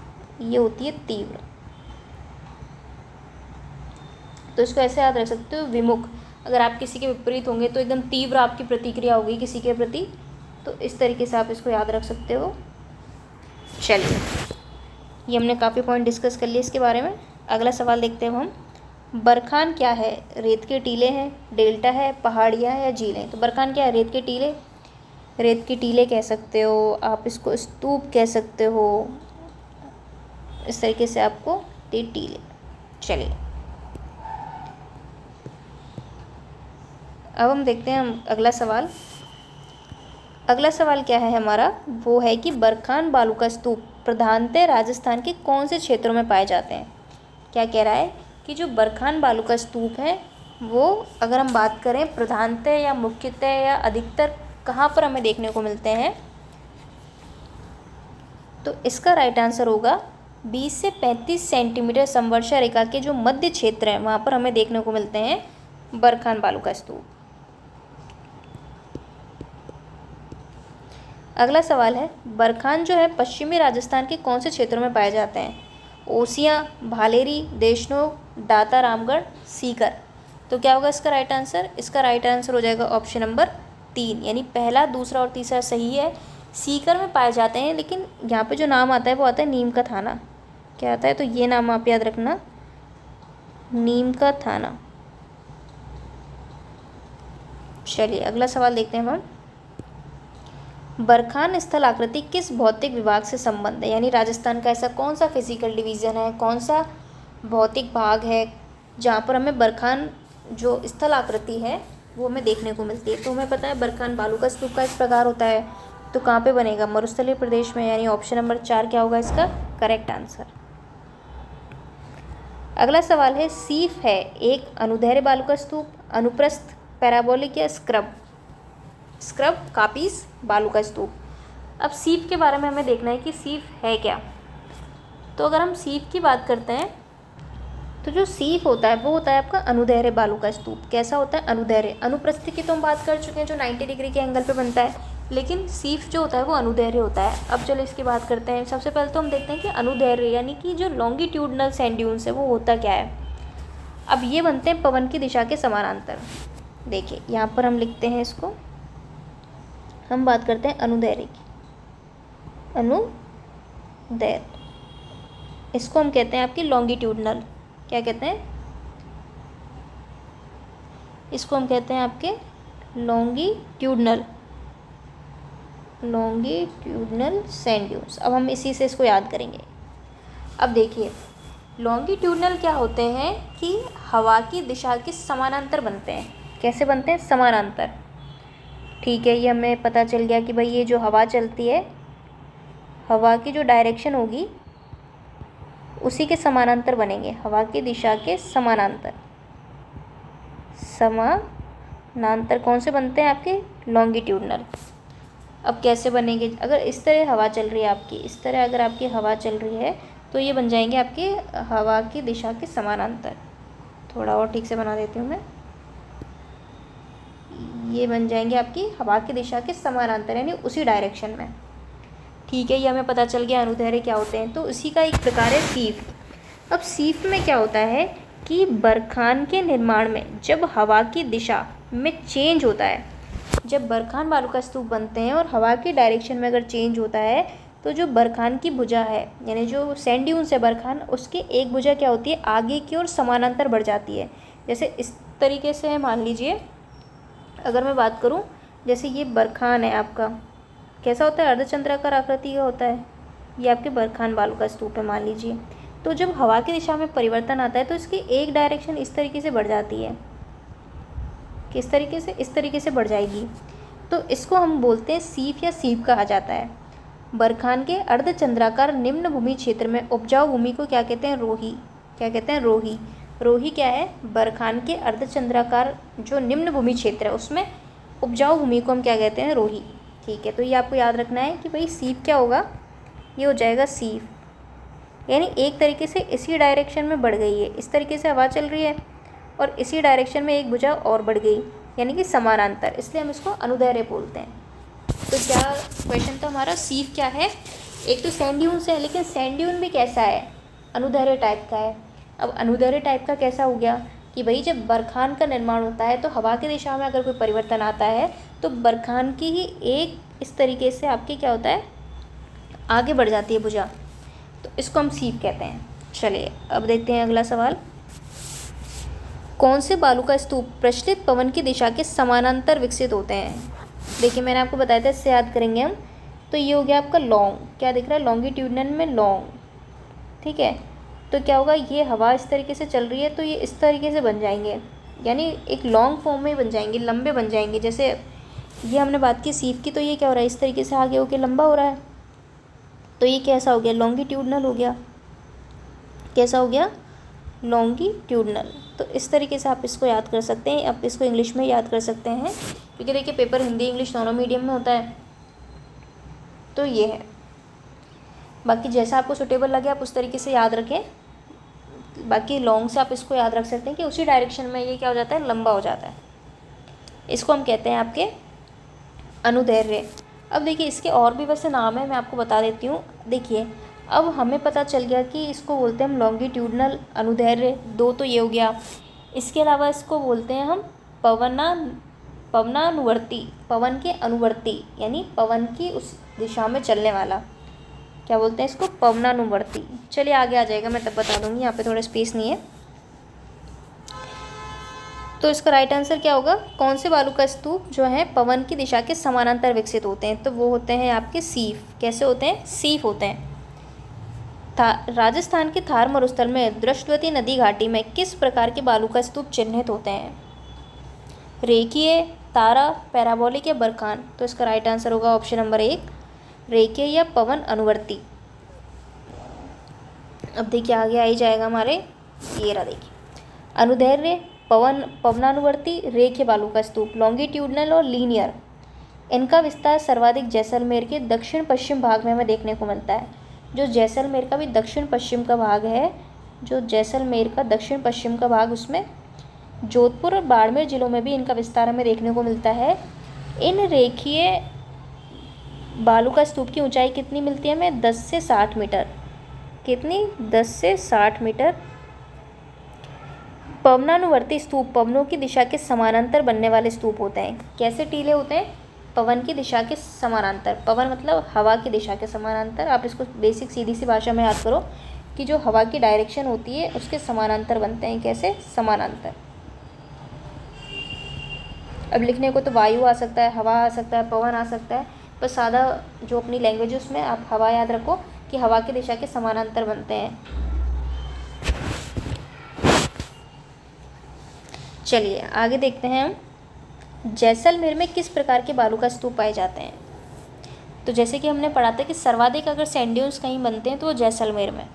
ये होती है तीव्र। तो इसको ऐसे याद रख सकते हो, विमुख। अगर आप किसी के विपरीत होंगे तो एकदम तीव्र आपकी प्रतिक्रिया होगी किसी के प्रति। तो इस तरीके से आप इसको याद रख सकते हो। चलिए, ये हमने काफ़ी पॉइंट डिस्कस कर लिए इसके बारे में। अगला सवाल देखते हैं हम। बरखान क्या है, रेत के टीले हैं, डेल्टा है, पहाड़ियाँ है या झीलें। तो बरखान क्या है, रेत के टीले, रेत के टीले कह सकते हो आप, इसको स्तूप कह सकते हो, इस तरीके से आपको ये टीले। चलिए अब हम देखते हैं हम अगला सवाल। अगला सवाल क्या है हमारा, वो है कि बरखान बालू का स्तूप प्रधानतः राजस्थान के कौन से क्षेत्रों में पाए जाते हैं। क्या कह रहा है कि जो बरखान बालू का स्तूप है वो अगर हम बात करें प्रधानतः या मुख्यतः या अधिकतर कहाँ पर हमें देखने को मिलते हैं, तो इसका राइट आंसर होगा 20 से 35 सेंटीमीटर संवर्षा रेखा के जो मध्य क्षेत्र हैं वहाँ पर हमें देखने को मिलते हैं बरखान बालू का स्तूप। अगला सवाल है, बरखान जो है पश्चिमी राजस्थान के कौन से क्षेत्रों में पाए जाते हैं। ओसियां, भालेरी, देशनोक, दाता, रामगढ़, सीकर। तो क्या होगा इसका राइट आंसर, इसका राइट आंसर हो जाएगा ऑप्शन नंबर 3, यानी पहला, दूसरा और तीसरा सही है। सीकर में पाए जाते हैं, लेकिन यहाँ पे जो नाम आता है वो आता है नीम का थाना। क्या आता है, तो ये नाम आप याद रखना, नीम का थाना। चलिए अगला सवाल देखते हैं हम। बरखान स्थल आकृति किस भौतिक विभाग से संबंध है, यानी राजस्थान का ऐसा कौन सा फिजिकल डिवीज़न है, कौन सा भौतिक भाग है जहाँ पर हमें बरखान जो स्थल आकृति है वो हमें देखने को मिलती है। तो हमें पता है बरखान बालू का स्तूप का इस प्रकार होता है, तो कहाँ पे बनेगा, मरुस्थलीय प्रदेश में, यानी ऑप्शन नंबर 4 क्या होगा इसका करेक्ट आंसर। अगला सवाल है, सीफ है एक अनुदैर्घ्य बालू का स्तूप, अनुप्रस्थ, पैराबोलिक या स्क्रब। स्क्रब कापीस बालू का स्तूप। अब सीफ के बारे में हमें देखना है कि सीफ है क्या। तो अगर हम सीफ की बात करते हैं तो जो सीफ होता है वो होता है आपका अनुदैर्घ्य बालू का स्तूप। कैसा होता है, अनुदैर्घ्य। अनुप्रस्थ की तो हम बात कर चुके हैं जो 90 डिग्री के एंगल पे बनता है, लेकिन सीफ जो होता है वो अनुदैर्घ्य होता है। अब चलो इसकी बात करते हैं। सबसे पहले तो हम देखते हैं कि अनुदैर्घ्य यानी कि जो लॉन्गिट्यूडनल सैंड ड्यून्स है वो होता क्या है। अब ये बनते हैं पवन की दिशा के समानांतर। देखिए यहाँ पर हम लिखते हैं इसको, हम बात करते हैं अनुदैर्घ्य की, अनुदैर्घ्य, इसको हम कहते हैं आपकी लॉन्गिट्यूडनल। क्या कहते हैं, इसको हम कहते हैं आपके लॉन्गिट्यूडनल, लॉन्गिट्यूडनल सैंड ड्यून्स। अब हम इसी से इसको याद करेंगे। अब देखिए लॉन्गिट्यूडनल क्या होते हैं कि हवा की दिशा के समानांतर बनते हैं। कैसे बनते हैं, समानांतर। ठीक है, ये हमें पता चल गया कि भाई ये जो हवा चलती है, हवा की जो डायरेक्शन होगी उसी के समानांतर बनेंगे, हवा की दिशा के समानांतर। समानांतर कौन से बनते हैं आपके, लॉन्गिट्यूडनल। अब कैसे बनेंगे, अगर इस तरह हवा चल रही है आपकी, इस तरह अगर आपकी हवा चल रही है तो ये बन जाएंगे आपके हवा की दिशा के समानांतर। थोड़ा और ठीक से बना देती हूँ मैं, ये बन जाएंगे आपकी हवा की दिशा के समानांतर यानी उसी डायरेक्शन में। ठीक है, ये हमें पता चल गया अनुदैर्घ्य क्या होते हैं। तो उसी का एक प्रकार है सीफ। अब सीफ में क्या होता है कि बरखान के निर्माण में जब हवा की दिशा में चेंज होता है, जब बरखान बालू का स्तूप बनते हैं और हवा की डायरेक्शन में अगर चेंज होता है तो जो बरखान की भुजा है, यानी जो सैंड ड्यून्स है बरखान, उसकी एक भुजा क्या होती है, आगे की ओर समानांतर बढ़ जाती है। जैसे इस तरीके से है, मान लीजिए अगर मैं बात करूं, जैसे ये बरखान है आपका, कैसा होता है, अर्धचंद्राकार आकृति का होता है। ये आपके बरखान बालू का स्तूप है मान लीजिए। तो जब हवा की दिशा में परिवर्तन आता है तो इसकी एक डायरेक्शन इस तरीके से बढ़ जाती है। किस तरीके से, इस तरीके से बढ़ जाएगी। तो इसको हम बोलते हैं सीफ या सीप कहा जाता है। बरखान के अर्धचंद्राकार निम्न भूमि क्षेत्र में उपजाऊ भूमि को क्या कहते हैं, रोही। क्या कहते हैं, रोही। रोही क्या है, बरखान के अर्धचंद्राकार जो निम्न भूमि क्षेत्र है उसमें उपजाऊ भूमि को हम क्या कहते हैं, रोही। ठीक है, तो ये आपको याद रखना है कि भाई सीप क्या होगा, ये हो जाएगा सीफ, यानी एक तरीके से इसी डायरेक्शन में बढ़ गई है। इस तरीके से हवा चल रही है और इसी डायरेक्शन में एक भुजा और बढ़ गई, यानी कि समानांतर, इसलिए हम इसको अनुदैर्ध्य बोलते हैं। तो क्या क्वेश्चन था हमारा, सीफ क्या है, एक तो सैंड ड्यून्स है, लेकिन सैंड ड्यून भी कैसा है, अनुदैर्ध्य टाइप का है। अब अनुदैर्ध्य टाइप का कैसा हो गया कि भाई जब बरखान का निर्माण होता है तो हवा की दिशा में अगर कोई परिवर्तन आता है तो बरखान की ही एक इस तरीके से आपकी क्या होता है, आगे बढ़ जाती है भुजा, तो इसको हम सीप कहते हैं। चलिए अब देखते हैं अगला सवाल। कौन से बालू का स्तूप प्रचलित पवन की दिशा के समानांतर विकसित होते हैं। देखिए मैंने आपको बताया था, इससे याद करेंगे हम। तो ये हो गया आपका लॉन्ग, क्या दिख रहा है, लॉन्गिट्यूडनल में लॉन्ग। ठीक है, तो क्या होगा, ये हवा इस तरीके से चल रही है तो ये इस तरीके से बन जाएंगे, यानी एक लॉन्ग फॉर्म में बन जाएंगे, लंबे बन जाएंगे। जैसे ये हमने बात की सीप की, तो ये क्या हो रहा है, इस तरीके से आगे होके लंबा हो रहा है, तो ये कैसा हो गया, लॉन्गिट्यूडनल हो गया। कैसा हो गया, लॉन्गिट्यूडनल। तो इस तरीके से आप इसको याद कर सकते हैं, आप इसको इंग्लिश में याद कर सकते हैं, क्योंकि देखिए पेपर हिंदी इंग्लिश दोनों मीडियम में होता है। तो ये है, बाकी जैसा आपको सूटेबल लगे आप उस तरीके से याद रखें। बाकी लॉन्ग से आप इसको याद रख सकते हैं कि उसी डायरेक्शन में ये क्या हो जाता है, लंबा हो जाता है। इसको हम कहते हैं आपके अनुदैर्ध्य। अब देखिए इसके और भी वैसे नाम है, मैं आपको बता देती हूँ। देखिए अब हमें पता चल गया कि इसको बोलते हैं हम लॉन्गिट्यूडनल अनुदैर्ध्य, दो तो ये हो गया। इसके अलावा इसको बोलते हैं हम पवनानुवर्ती, पवन के अनुवर्ती, यानी पवन की उस दिशा में चलने वाला, क्या बोलते हैं इसको, पवनानुवर्ती। चलिए आगे आ जाएगा, मैं तब बता दूंगी, यहाँ पे थोड़ा स्पेस नहीं है। तो इसका राइट आंसर क्या होगा, कौन से बालू का स्तूप जो है पवन की दिशा के समानांतर विकसित होते हैं, तो वो होते हैं आपके सीफ। कैसे होते हैं, सीफ होते हैं। राजस्थान के थार मरुस्थल में दृष्टवती नदी घाटी में किस प्रकार के बालू का स्तूप चिन्हित होते हैं, रेखीय, तारा, पैराबोलिक या बरखान। तो इसका राइट आंसर होगा ऑप्शन नंबर 1, रेखीय या पवन अनुवर्ती। अब देखिए आगे आ ही जाएगा हमारे, ये रहा देखिए, अनुदैर्ध्य, पवनानुवर्ती, रेखीय बालू का स्तूप, लॉन्गिट्यूडनल और लीनियर। इनका विस्तार सर्वाधिक जैसलमेर के दक्षिण पश्चिम भाग में हमें देखने को मिलता है। जो जैसलमेर का भी दक्षिण पश्चिम का भाग है, जो जैसलमेर का दक्षिण पश्चिम का भाग, उसमें जोधपुर और बाड़मेर जिलों में भी इनका विस्तार हमें देखने को मिलता है। इन रेखीय बालू का स्तूप की ऊंचाई कितनी मिलती है हमें, 10 से 60 मीटर। कितनी, 10 से 60 मीटर। पवनानुवर्ती स्तूप पवनों की दिशा के समानांतर बनने वाले स्तूप होते हैं। कैसे टीले होते हैं, पवन की दिशा के समानांतर। पवन मतलब हवा की दिशा के समानांतर। आप इसको बेसिक सीधी सी भाषा में याद करो कि जो हवा की डायरेक्शन होती है उसके समानांतर बनते हैं। कैसे, समानांतर। अब लिखने को तो वायु आ सकता है, हवा आ सकता है, पवन आ सकता है, पर सादा जो अपनी लैंग्वेज है उसमें आप हवा याद रखो कि हवा की दिशा के समानांतर बनते हैं। चलिए आगे देखते हैं हम, जैसलमेर में किस प्रकार के बालू का स्तूप पाए जाते हैं। तो जैसे कि हमने पढ़ा था कि सर्वाधिक अगर सैंड ड्यून्स कहीं बनते हैं तो वो जैसलमेर में,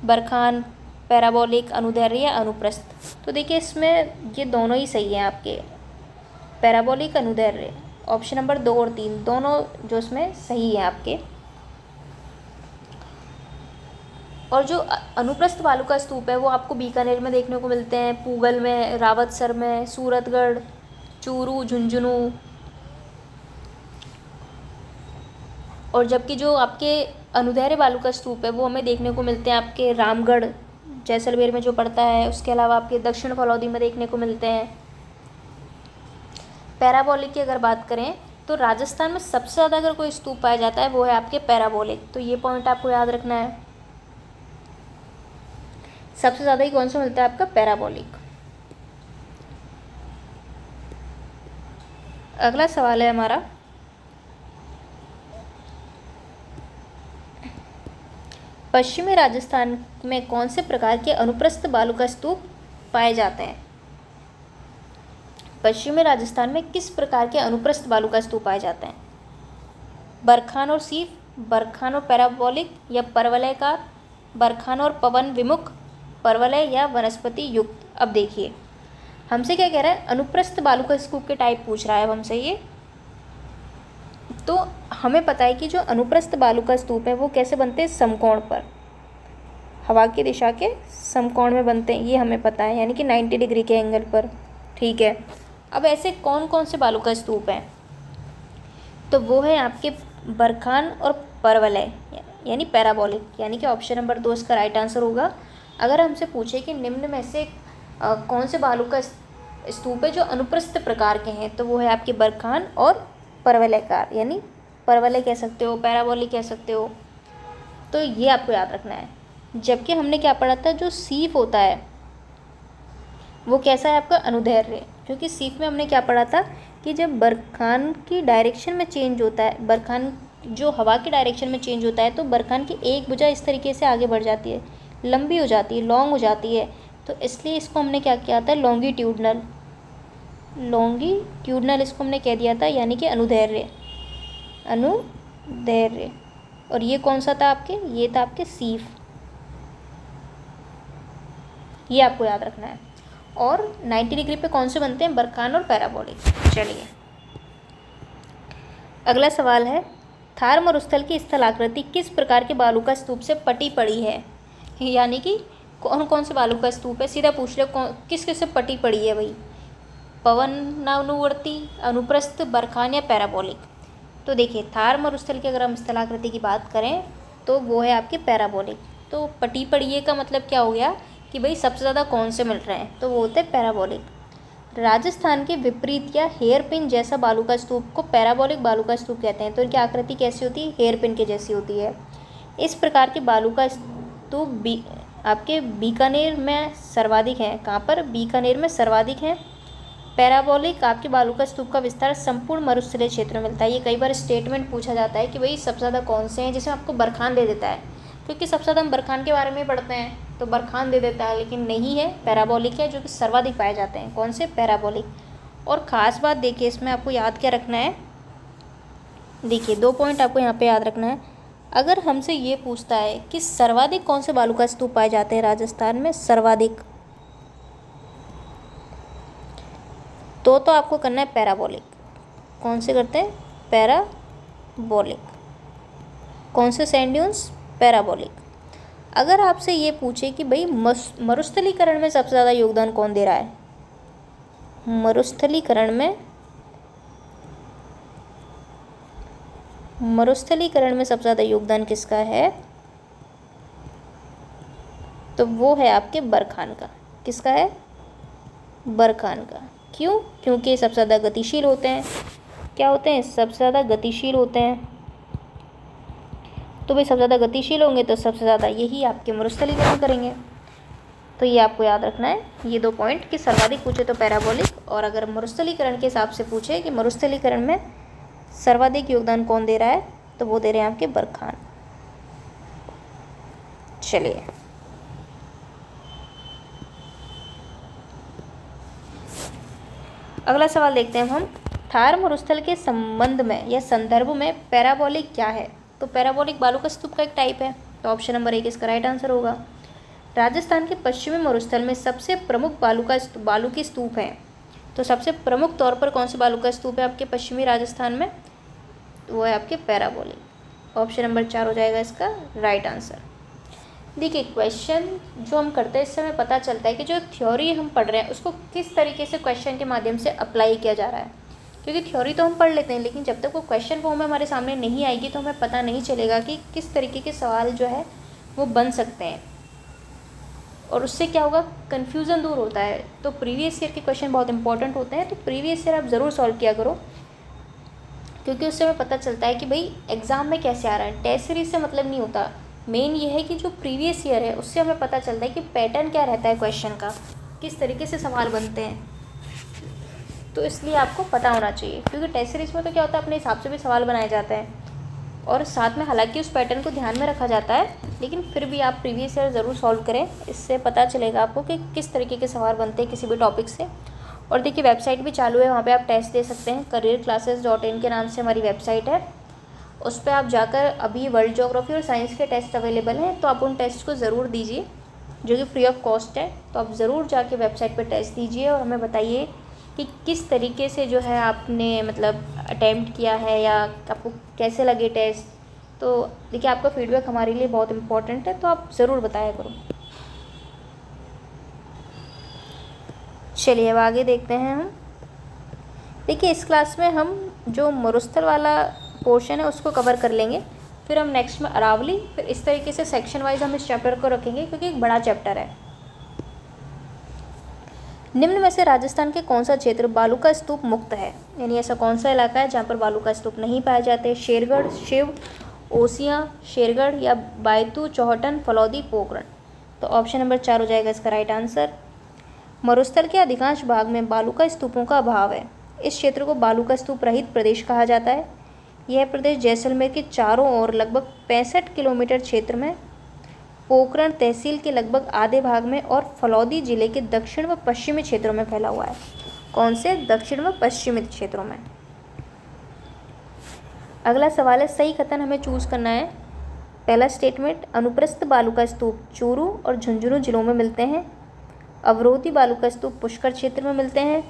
बरखान, पैराबोलिक, अनुदैर्ध्य या अनुप्रस्थ। तो देखिए इसमें ये दोनों ही सही हैं आपके, पैराबोलिक, अनुदैर्ध्य। ऑप्शन नंबर 2 और 3 दोनों जो इसमें सही है आपके। और जो अनुप्रस्थ बालू का स्तूप है वो आपको बीकानेर में देखने को मिलते हैं, पूगल में, रावतसर में, सूरतगढ़, चूरू, झुंझुनू। और जबकि जो आपके अनुदैर्ध्य बालू का स्तूप है वो हमें देखने को मिलते हैं आपके रामगढ़, जैसलमेर में जो पड़ता है। उसके अलावा आपके दक्षिण फलौदी में देखने को मिलते हैं। पैराबोलिक की अगर बात करें तो राजस्थान में सबसे ज़्यादा अगर कोई स्तूप पाया जाता है वो है आपके पैराबोलिक, तो ये पॉइंट आपको याद रखना है। सबसे ज़्यादा ही कौन सा मिलता है आपका? पैराबोलिक। अगला सवाल है हमारा, पश्चिमी राजस्थान में कौन से प्रकार के अनुप्रस्थ बालू का स्तूप पाए जाते हैं? पश्चिमी राजस्थान में किस प्रकार के अनुप्रस्थ बालू का स्तूप पाए जाते हैं? बरखान और सीफ, बरखान और पैराबोलिक, या परवलयकार, बरखान और पवन विमुख, परवलय या वनस्पति युक्त। अब देखिए हमसे क्या कह रहा है, अनुप्रस्थ बालू का स्तूप के टाइप पूछ रहा है अब हमसे ये। तो हमें पता है कि जो अनुप्रस्थ बालू का स्तूप है वो कैसे बनते हैं? समकोण पर, हवा की दिशा के समकोण में बनते हैं, ये हमें पता है, यानी कि 90 डिग्री के एंगल पर। ठीक है, अब ऐसे कौन कौन से बालू का स्तूप हैं? तो वो है आपके बरखान और परवलय यानी पैराबोलिक, यानी कि ऑप्शन नंबर 2 इसका राइट आंसर होगा। अगर हमसे पूछे कि निम्न में से कौन से बालू का स्तूप है जो अनुप्रस्थ प्रकार के हैं, तो वो है आपके बरखान और परवलयकार, यानी परवलय कह सकते हो, पैराबोलिक कह सकते हो। तो ये आपको याद रखना है। जबकि हमने क्या पढ़ा था, जो सीफ होता है वो कैसा है आपका? अनुदैर्ध्य। क्योंकि सीफ में हमने क्या पढ़ा था कि जब बरखान की डायरेक्शन में चेंज होता है, बरखान जो हवा की डायरेक्शन में चेंज होता है, तो बरखान की एक भुजा इस तरीके से आगे बढ़ जाती है, लंबी हो जाती है, लॉन्ग हो जाती है। तो इसलिए इसको हमने क्या किया था? लॉन्गिट्यूडनल इसको हमने कह दिया था, यानी कि अनुदैर्ध्य। और ये कौन सा था आपके? ये था आपके सीफ। ये आपको याद रखना है। और 90 डिग्री पे कौन से बनते हैं? बरखान और पैराबोलिक। चलिए अगला सवाल है, थार मरुस्थल की स्थलाकृति किस प्रकार के बालू का स्तूप से पटी पड़ी है? यानी कि कौन कौन से बालू का स्तूप है, सीधा पूछ ले किस किस से पटी पड़ी है भाई? पवनानुवर्ती, अनुप्रस्थ, बरखान या पैराबोलिक। तो देखिए थार मरुस्थल की अगर हम स्थलाकृति की बात करें तो वो है आपके पैराबोलिक। तो पटी पड़िए का मतलब क्या हो गया कि भाई सबसे ज़्यादा कौन से मिल रहे हैं, तो वो होते हैं पैराबोलिक। राजस्थान के विपरीत या हेयर पिन जैसा बालू का स्तूप को पैराबोलिक बालू का स्तूप कहते हैं। तो इनकी आकृति कैसी होती है? हेयर पिन के जैसी होती है। इस प्रकार के बालू का स्तूप आपके बीकानेर में सर्वाधिक है। कहाँ पर? बीकानेर में सर्वाधिक है। पैराबोलिक आपके बालू का स्तूप का विस्तार संपूर्ण मरुस्थलीय क्षेत्र में मिलता है। ये कई बार स्टेटमेंट पूछा जाता है कि भाई सबसे ज़्यादा कौन से हैं, जिसमें आपको बरखान दे देता है, क्योंकि सबसे ज़्यादा हम बरखान के बारे में पढ़ते हैं तो बरखान दे देता है, लेकिन नहीं है, पैराबोलिक है जो कि सर्वाधिक पाए जाते हैं। कौन से? पैराबोलिक। और ख़ास बात देखिए इसमें आपको याद क्या रखना है, देखिए 2 पॉइंट आपको यहाँ पे याद रखना है। अगर हमसे ये पूछता है कि सर्वाधिक कौन से बालू का स्तूप पाए जाते हैं राजस्थान में, सर्वाधिक, तो आपको करना है पैराबोलिक। कौन से करते हैं? पैराबोलिक। कौन से सैंड ड्यून्स? पैराबोलिक। अगर आपसे ये पूछे कि भाई मरुस्थलीकरण में सबसे ज़्यादा योगदान कौन दे रहा है, मरुस्थलीकरण में सबसे ज़्यादा योगदान किसका है, तो वो है आपके बरखान का। किसका है? बरखान का। क्यों? क्योंकि सबसे ज़्यादा गतिशील होते हैं। क्या होते हैं? सबसे ज़्यादा गतिशील होते हैं। तो भाई सबसे ज़्यादा गतिशील होंगे तो सबसे ज़्यादा यही आपके मरुस्थलीकरण करेंगे। तो ये आपको याद रखना है, ये 2 पॉइंट कि सर्वाधिक पूछे तो पैराबोलिक, और अगर मरुस्थलीकरण के हिसाब से पूछे कि मरुस्थलीकरण में सर्वाधिक योगदान कौन दे रहा है, तो वो दे रहे हैं आपके बरखान। चलिए अगला सवाल देखते हैं हम। थार मरुस्थल के संबंध में या संदर्भ में पैराबोलिक क्या है? तो पैराबोलिक बालू का स्तूप का एक टाइप है, तो ऑप्शन नंबर 1 इसका राइट आंसर होगा। राजस्थान के पश्चिमी मरुस्थल में सबसे प्रमुख बालू के स्तूप हैं। तो सबसे प्रमुख तौर पर कौन से बालू का स्तूप है आपके पश्चिमी राजस्थान में? तो वो है आपके पैराबोलिक। ऑप्शन नंबर 4 हो जाएगा इसका राइट आंसर। देखिए क्वेश्चन जो हम करते हैं इससे हमें पता चलता है कि जो थ्योरी हम पढ़ रहे हैं उसको किस तरीके से क्वेश्चन के माध्यम से अप्लाई किया जा रहा है। क्योंकि थ्योरी तो हम पढ़ लेते हैं, लेकिन जब तक वो क्वेश्चन फॉर्म में हमारे सामने नहीं आएगी तो हमें पता नहीं चलेगा कि किस तरीके के सवाल जो है वो बन सकते हैं, और उससे क्या होगा? कन्फ्यूज़न दूर होता है। तो प्रीवियस ईयर के क्वेश्चन बहुत इंपॉर्टेंट होते हैं, तो प्रीवियस ईयर आप ज़रूर सॉल्व किया करो। क्योंकि उससे हमें पता चलता है कि भाई एग्ज़ाम में कैसे आ रहा है। टेस्ट सीरीज से मतलब नहीं होता, मेन ये है कि जो प्रीवियस ईयर है उससे हमें पता चलता है कि पैटर्न क्या रहता है क्वेश्चन का, किस तरीके से सवाल बनते हैं। तो इसलिए आपको पता होना चाहिए, क्योंकि टेस्ट सीरीज में तो क्या होता है अपने हिसाब से भी सवाल बनाए जाते हैं और साथ में हालांकि उस पैटर्न को ध्यान में रखा जाता है, लेकिन फिर भी आप प्रीवियस ईयर ज़रूर सॉल्व करें। इससे पता चलेगा आपको कि किस तरीके के सवाल बनते हैं किसी भी टॉपिक से। और देखिए वेबसाइट भी चालू है, वहाँ पे आप टेस्ट दे सकते हैं। careerclasses.in के नाम से हमारी वेबसाइट है, उस पर आप जाकर अभी वर्ल्ड ज्योग्राफी और साइंस के टेस्ट अवेलेबल हैं, तो आप उन टेस्ट को ज़रूर दीजिए जो कि फ्री ऑफ कॉस्ट है। तो आप ज़रूर जाके वेबसाइट पर टेस्ट दीजिए और हमें बताइए कि किस तरीके से जो है आपने मतलब अटैम्प्ट किया है या आपको कैसे लगे टेस्ट। तो देखिए आपका फीडबैक हमारे लिए बहुत इम्पोर्टेंट है, तो आप ज़रूर बताया करो। चलिए अब आगे देखते हैं हम। देखिए इस क्लास में हम जो मरुस्थल वाला पोर्शन है उसको कवर कर लेंगे, फिर हम नेक्स्ट में अरावली, फिर इस तरीके से सेक्शन वाइज हम इस चैप्टर को रखेंगे क्योंकि एक बड़ा चैप्टर है। निम्न में से राजस्थान के कौन सा क्षेत्र बालू का स्तूप मुक्त है, यानी ऐसा कौन सा इलाका है जहाँ पर बालू का स्तूप नहीं पाए जाते। शेरगढ़, शिव, ओसियाँ, शेरगढ़ या बायतू, चौहटन, फलौदी, पोखरण। तो ऑप्शन नंबर 4 हो जाएगा इसका राइट आंसर। मरुस्थल के अधिकांश भाग में बालू का स्तूपों का अभाव है। इस क्षेत्र को बालू का स्तूप रहित प्रदेश कहा जाता है। यह प्रदेश जैसलमेर के चारों ओर लगभग 65 किलोमीटर क्षेत्र में, पोखरण तहसील के लगभग आधे भाग में और फलौदी जिले के दक्षिण व पश्चिमी क्षेत्रों में फैला हुआ है। कौन से? दक्षिण व पश्चिमी क्षेत्रों में। अगला सवाल है, सही कथन हमें चूज करना है। पहला स्टेटमेंट, अनुप्रस्थ बालू का स्तूप चूरू और झुंझुनू जिलों में मिलते हैं। अवरोधी बालू का स्तूप पुष्कर क्षेत्र में मिलते हैं।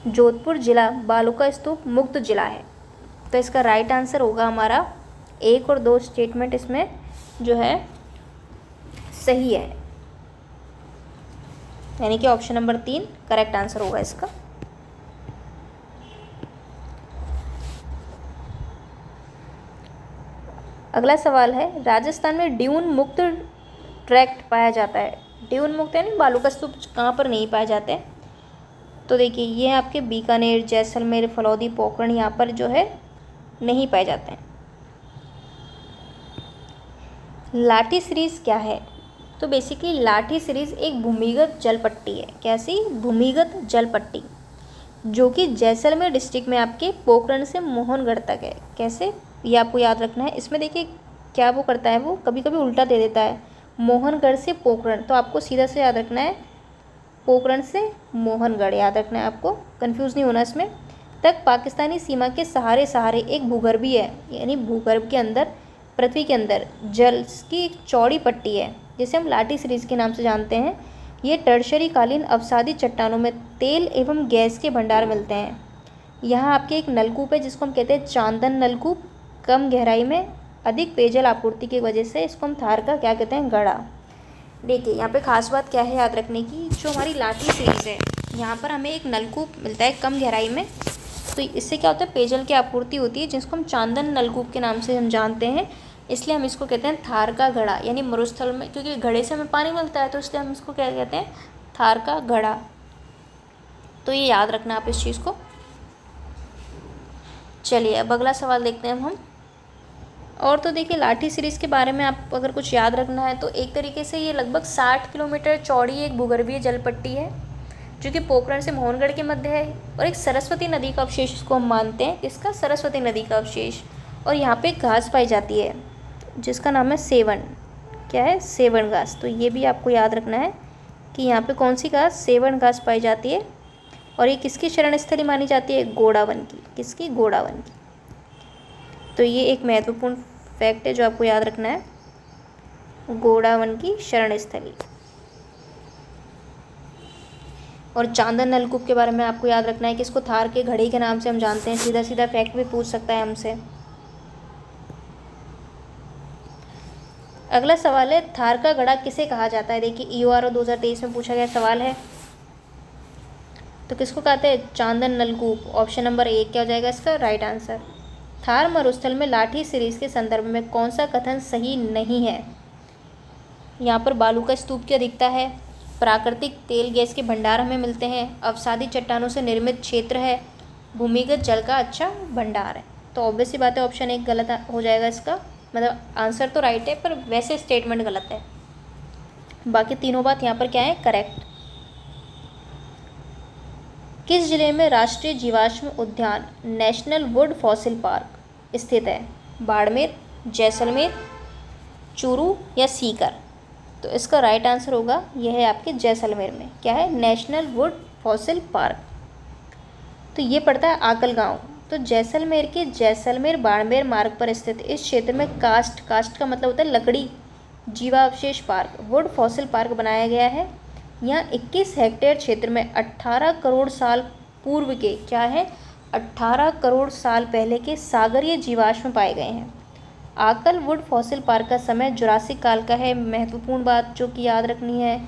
जोधपुर जिला बालू का स्तूप मुक्त जिला है। तो इसका राइट आंसर होगा हमारा 1 और 2 स्टेटमेंट इसमें जो है सही है, यानी कि ऑप्शन नंबर 3 करेक्ट आंसर होगा इसका। अगला सवाल है, राजस्थान में ड्यून मुक्त ट्रैक्ट पाया जाता है। ड्यून मुक्त यानी बालू का स्तूप कहाँ पर नहीं पाए जाते हैं? तो देखिए ये आपके बीकानेर, जैसलमेर, फलौदी, पोखरण यहाँ पर जो है नहीं पाए जाते हैं। लाठी सीरीज़ क्या है? तो बेसिकली लाठी सीरीज़ एक भूमिगत जल पट्टी है। कैसी? भूमिगत जल पट्टी, जो कि जैसलमेर डिस्ट्रिक्ट में आपके पोखरण से मोहनगढ़ तक है। कैसे? ये आपको याद रखना है। इसमें देखिए क्या वो करता है, वो कभी कभी उल्टा दे देता है, मोहनगढ़ से पोखरण, तो आपको सीधा से याद रखना है पोखरण से मोहनगढ़ याद रखना है, आपको कंफ्यूज नहीं होना इसमें। तक पाकिस्तानी सीमा के सहारे सहारे एक भूगर्भी है, यानी भूगर्भ के अंदर, पृथ्वी के अंदर जल की एक चौड़ी पट्टी है जिसे हम लाठी सीरीज़ के नाम से जानते हैं। ये टर्शरी कालीन अवसादी चट्टानों में तेल एवं गैस के भंडार मिलते हैं। यहाँ आपके एक नलकूप है जिसको हम कहते हैं चांदन नलकूप। कम गहराई में अधिक पेयजल आपूर्ति की वजह से इसको हम थार का क्या कहते हैं? गढ़ा। देखिए यहाँ पे खास बात क्या है याद रखने की, जो हमारी लाठी सीरीज़ है यहाँ पर हमें एक नलकूप मिलता है कम गहराई में, तो इससे क्या होता है पेयजल की आपूर्ति होती है, जिसको हम चांदन नलकूप के नाम से हम जानते हैं। इसलिए हम इसको कहते हैं थार का घड़ा, यानी मरुस्थल में क्योंकि घड़े से हमें पानी मिलता है तो इसलिए हम इसको क्या कहते हैं? थार का घड़ा। तो ये याद रखना आप इस चीज़ को। चलिए अब अगला सवाल देखते हैं हम। और तो देखिए लाठी सीरीज़ के बारे में आप अगर कुछ याद रखना है तो एक तरीके से ये लगभग 60 किलोमीटर चौड़ी एक भूगर्भीय जल पट्टी है जो कि पोखरण से मोहनगढ़ के मध्य है, और एक सरस्वती नदी का अवशेष इसको हम मानते हैं। इसका सरस्वती नदी का अवशेष, और यहाँ पे घास पाई जाती है जिसका नाम है सेवन। क्या है? सेवन घास। तो ये भी आपको याद रखना है कि यहाँ पे कौन सी घास? सेवन घास पाई जाती है। और ये किसकी शरण स्थली मानी जाती है? गोडावन की। किसकी? गोडावन की। तो ये एक महत्वपूर्ण फैक्ट है जो आपको याद रखना है, गोडावन की शरण स्थली। और चांदन नलकूप के बारे में आपको याद रखना है कि इसको थार के घड़े के नाम से हम जानते हैं। सीधा सीधा फैक्ट भी पूछ सकता है हमसे। अगला सवाल है, थार का घड़ा किसे कहा जाता है? देखिए EORO 2023 में पूछा गया सवाल है। तो किसको कहते हैं? चांदन नलकूप। ऑप्शन नंबर 1 क्या हो जाएगा इसका राइट आंसर। थार मरुस्थल में लाठी सीरीज़ के संदर्भ में कौन सा कथन सही नहीं है? यहाँ पर बालू का स्तूप की अधिकता है, प्राकृतिक तेल गैस के भंडार हमें मिलते हैं, अवसादी चट्टानों से निर्मित क्षेत्र है, भूमिगत जल का अच्छा भंडार है। तो ऑब्वियस सी बात है ऑप्शन 1 गलत हो जाएगा इसका, मतलब आंसर तो राइट है पर वैसे स्टेटमेंट गलत है। बाकी तीनों बात यहाँ पर क्या है, करेक्ट। किस जिले में राष्ट्रीय जीवाश्म उद्यान नेशनल वुड फॉसिल पार्क स्थित है? बाड़मेर, जैसलमेर, चूरू या सीकर? तो इसका राइट आंसर होगा यह है आपके जैसलमेर में। क्या है? National would fossil park. तो ये पड़ता है आकल गांव। तो जैसलमेर के जैसलमेर बाड़मेर मार्ग पर स्थित इस क्षेत्र में कास्ट का मतलब होता है लकड़ी जीवावशेष पार्क, वुड फॉसिल पार्क बनाया गया है। यहाँ 21 हेक्टेयर क्षेत्र में 18 करोड़ साल पूर्व के, क्या है, 18 करोड़ साल पहले के सागरीय जीवाश्म पाए गए हैं। आकल वुड फॉसिल पार्क का समय जुरासिक काल का है। महत्वपूर्ण बात जो कि याद रखनी है,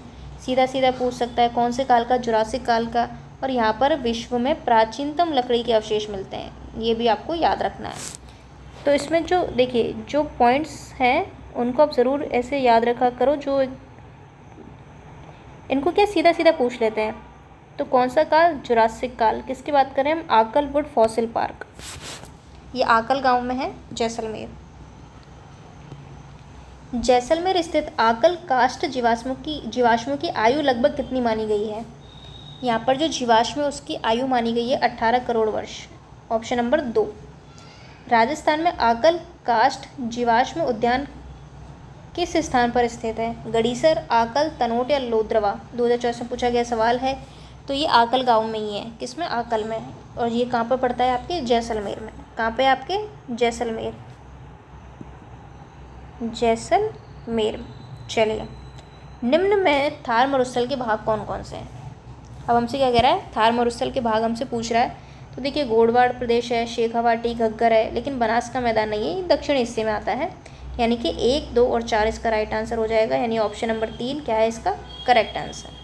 सीधा सीधा पूछ सकता है कौन से काल का, जुरासिक काल का। और यहाँ पर विश्व में प्राचीनतम लकड़ी के अवशेष मिलते हैं, ये भी आपको याद रखना है। तो इसमें जो देखिए जो पॉइंट्स हैं उनको आप ज़रूर ऐसे याद रखा करो, जो इनको क्या सीधा सीधा पूछ लेते हैं। तो कौन सा काल? जुरासिक काल। किसकी बात करें हम? आकल वुड फॉसिल पार्क। ये आकल गांव में है, जैसलमेर। जैसलमेर स्थित आकल कास्ट जीवाश्मों की आयु लगभग कितनी मानी गई है? यहाँ पर जो जीवाश्म है उसकी आयु मानी गई है 18 करोड़ वर्ष। Option number 2। राजस्थान में आकल कास्ट जीवाश्म उद्यान किस स्थान पर स्थित है? गड़ीसर, आकल, तनोट या लोद्रवा? 2024 में पूछा गया सवाल है। तो ये आकल गांव में ही है। किसमें? आकल में। और ये कहाँ पर पड़ता है? आपके जैसलमेर में। कहाँ पे? आपके जैसलमेर, जैसलमेर। चलिए, निम्न में थार मरुस्थल के भाग कौन कौन से हैं? अब हमसे क्या कह रहा है? थार मरुस्थल के भाग हमसे पूछ रहा है। तो देखिए, गोडवाड़ प्रदेश है, शेखावाटी, घग्गर है, लेकिन बनास का मैदान नहीं है, ये दक्षिण हिस्से में आता है। यानी कि 1, 2 और 4 इसका राइट आंसर हो जाएगा। यानी ऑप्शन नंबर 3 क्या है इसका करेक्ट आंसर।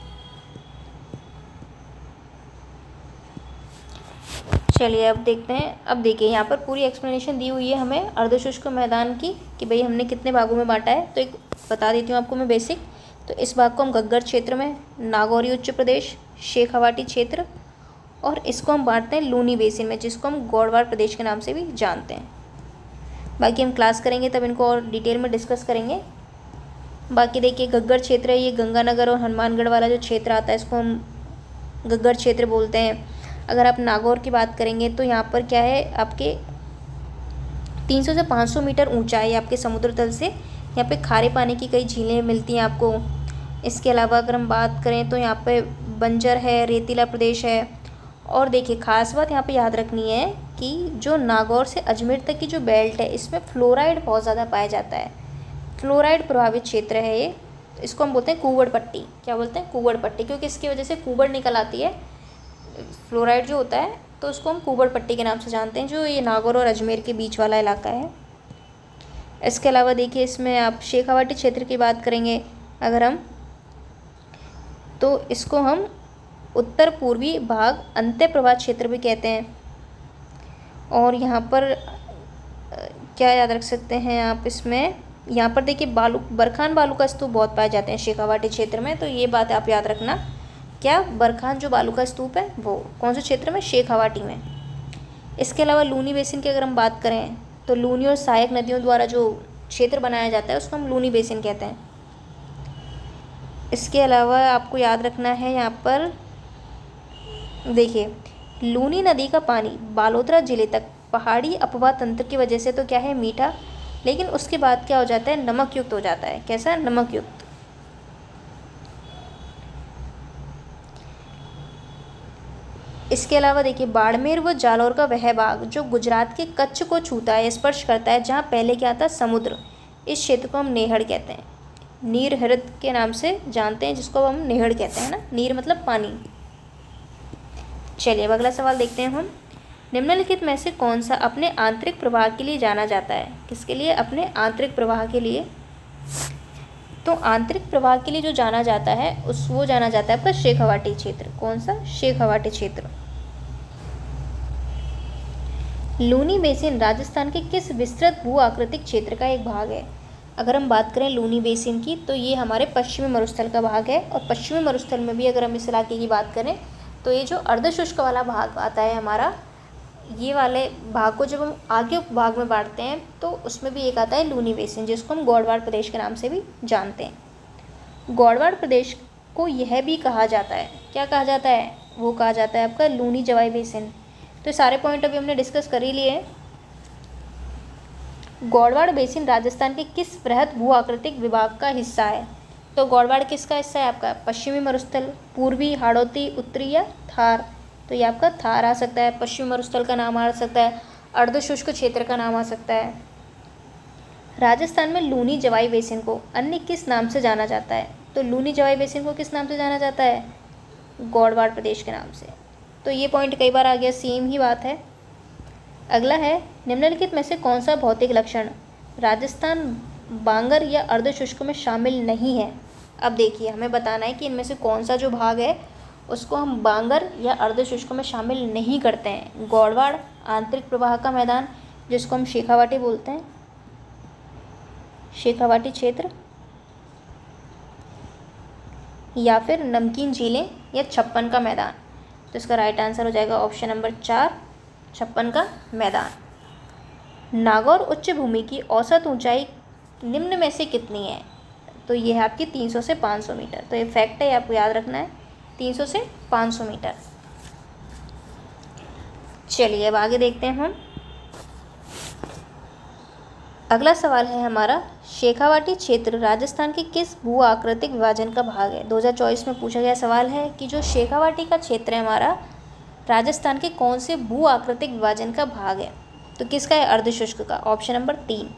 चलिए अब देखते हैं। अब देखिए यहाँ पर पूरी एक्सप्लेनेशन दी हुई है हमें अर्धशुष्क मैदान की, कि भाई हमने कितने भागों में बांटा है। तो एक बता देती हूँ आपको मैं बेसिक। तो इस भाग को हम घग्गर क्षेत्र में, नागौरी उच्च प्रदेश, शेखावाटी क्षेत्र, और इसको हम बांटते हैं लूनी बेसिन में, जिसको हम गोडवाड़ प्रदेश के नाम से भी जानते हैं। बाकी हम क्लास करेंगे तब इनको और डिटेल में डिस्कस करेंगे। बाकी देखिए, घग्गर क्षेत्र है, ये गंगानगर और हनुमानगढ़ वाला जो क्षेत्र आता है इसको हम घग्गर क्षेत्र बोलते हैं। अगर आप नागौर की बात करेंगे तो यहाँ पर क्या है, आपके 300 से 500 मीटर ऊंचाई है आपके समुद्र तल से। यहाँ पे खारे पानी की कई झीलें मिलती हैं आपको। इसके अलावा अगर हम बात करें तो यहाँ पे बंजर है, रेतीला प्रदेश है। और देखिए, खास बात यहाँ पे याद रखनी है कि जो नागौर से अजमेर तक की जो बेल्ट है इसमें फ्लोराइड बहुत ज़्यादा पाया जाता है। फ्लोराइड प्रभावित क्षेत्र है ये। इसको हम बोलते हैं कुवड़ पट्टी। क्या बोलते हैं? कुवड़ पट्टी, क्योंकि इसकी वजह से कुवड़ निकल आती है, फ्लोराइड जो होता है, तो उसको हम कुवड़ पट्टी के नाम से जानते हैं, जो ये नागौर और अजमेर के बीच वाला इलाका है। इसके अलावा देखिए, इसमें आप शेखावाटी क्षेत्र की बात करेंगे अगर हम, तो इसको हम उत्तर पूर्वी भाग अंत्य प्रवाह क्षेत्र भी कहते हैं। और यहाँ पर क्या याद रख सकते हैं आप इसमें, यहाँ पर देखिए बरखान बालू का स्तूप बहुत पाए जाते हैं शेखावाटी क्षेत्र में। तो ये बात आप याद रखना। क्या? बरखान जो बालू का स्तूप है वो कौन से क्षेत्र में? शेखावाटी में। इसके अलावा लूनी बेसिन की अगर हम बात करें तो लूनी और सहायक नदियों द्वारा जो क्षेत्र बनाया जाता है उसको हम लूनी बेसिन कहते हैं। इसके अलावा आपको याद रखना है यहाँ पर देखिए, लूनी नदी का पानी बालोतरा जिले तक पहाड़ी अपवाह तंत्र की वजह से तो क्या है, मीठा, लेकिन उसके बाद क्या हो जाता है, नमक युक्त हो जाता है। कैसा? नमक युक्त। इसके अलावा देखिए, बाड़मेर व जालौर का वह भाग जो गुजरात के कच्छ को छूता है, स्पर्श करता है, जहाँ पहले क्या था, समुद्र, इस क्षेत्र को हम नेहड़ कहते हैं। नीर हृद के नाम से जानते हैं, जिसको हम नेहड़ कहते हैं ना। नीर मतलब पानी। चलिए अब अगला सवाल देखते हैं हम। निम्नलिखित में से कौन सा अपने आंतरिक प्रवाह के लिए जाना जाता है? किसके लिए? अपने आंतरिक प्रवाह के लिए। तो आंतरिक प्रवाह के लिए जो जाना जाता है वो जाना जाता है आपका शेखावाटी क्षेत्र। कौन सा? शेखावाटी क्षेत्र। लूनी बेसिन राजस्थान के किस विस्तृत भू आकृतिक क्षेत्र का एक भाग है? अगर हम बात करें लूनी बेसिन की तो ये हमारे पश्चिमी मरुस्थल का भाग है। और पश्चिमी मरुस्थल में भी अगर हम इस इलाके की बात करें तो ये जो अर्धशुष्क वाला भाग आता है हमारा, ये वाले भाग को जब हम आगे उपभाग में बांटते हैं तो उसमें भी एक आता है लूनी बेसिन, जिसको हम गौड़वाड़ प्रदेश के नाम से भी जानते हैं। गौड़वाड़ प्रदेश को यह भी कहा जाता है, क्या कहा जाता है, वो कहा जाता है आपका लूनी जवाई बेसिन। तो सारे पॉइंट अभी हमने डिस्कस कर ही लिए। गौड़वाड़ बेसिन राजस्थान के किस वृहद भू आकृतिक विभाग का हिस्सा है? तो गौड़वाड़ किसका हिस्सा है आपका? पश्चिमी मरुस्थल, पूर्वी हाड़ौती, उत्तरी या थार? तो ये आपका थार आ सकता है। पश्चिमी मरुस्थल का नाम आ सकता है, अर्धशुष्क क्षेत्र का नाम आ सकता है। राजस्थान में लूनी जवाई बेसिन को अन्य किस नाम से जाना जाता है? तो लूनी जवाई बेसिन को किस नाम से जाना जाता है? गौड़वाड़ प्रदेश के नाम से। तो ये पॉइंट कई बार आ गया, सेम ही बात है। अगला है, निम्नलिखित में से कौन सा भौतिक लक्षण राजस्थान बांगर या अर्धशुष्क में शामिल नहीं है? अब देखिए, हमें बताना है कि इनमें से कौन सा जो भाग है उसको हम बांगर या अर्धशुष्क में शामिल नहीं करते हैं। गौड़वाड़ आंतरिक प्रवाह का मैदान, जिसको हम शेखावाटी बोलते हैं, शेखावाटी क्षेत्र, या फिर नमकीन झीलें या छप्पन का मैदान। तो इसका राइट आंसर हो जाएगा ऑप्शन नंबर 4, छप्पन का मैदान। नागौर उच्च भूमि की औसत ऊंचाई निम्न में से कितनी है? तो ये है आपकी 300 से 500 मीटर। तो ये फैक्ट है, आपको याद रखना है, 300 से 500 मीटर। चलिए अब आगे देखते हैं हम। अगला सवाल है हमारा, शेखावाटी क्षेत्र राजस्थान के किस भू आकृतिक विभाजन का भाग है? 2024 में पूछा गया सवाल है कि जो शेखावाटी का क्षेत्र है हमारा, राजस्थान के कौन से भू आकृतिक विभाजन का भाग है? तो किसका है? अर्धशुष्क का, ऑप्शन नंबर 3।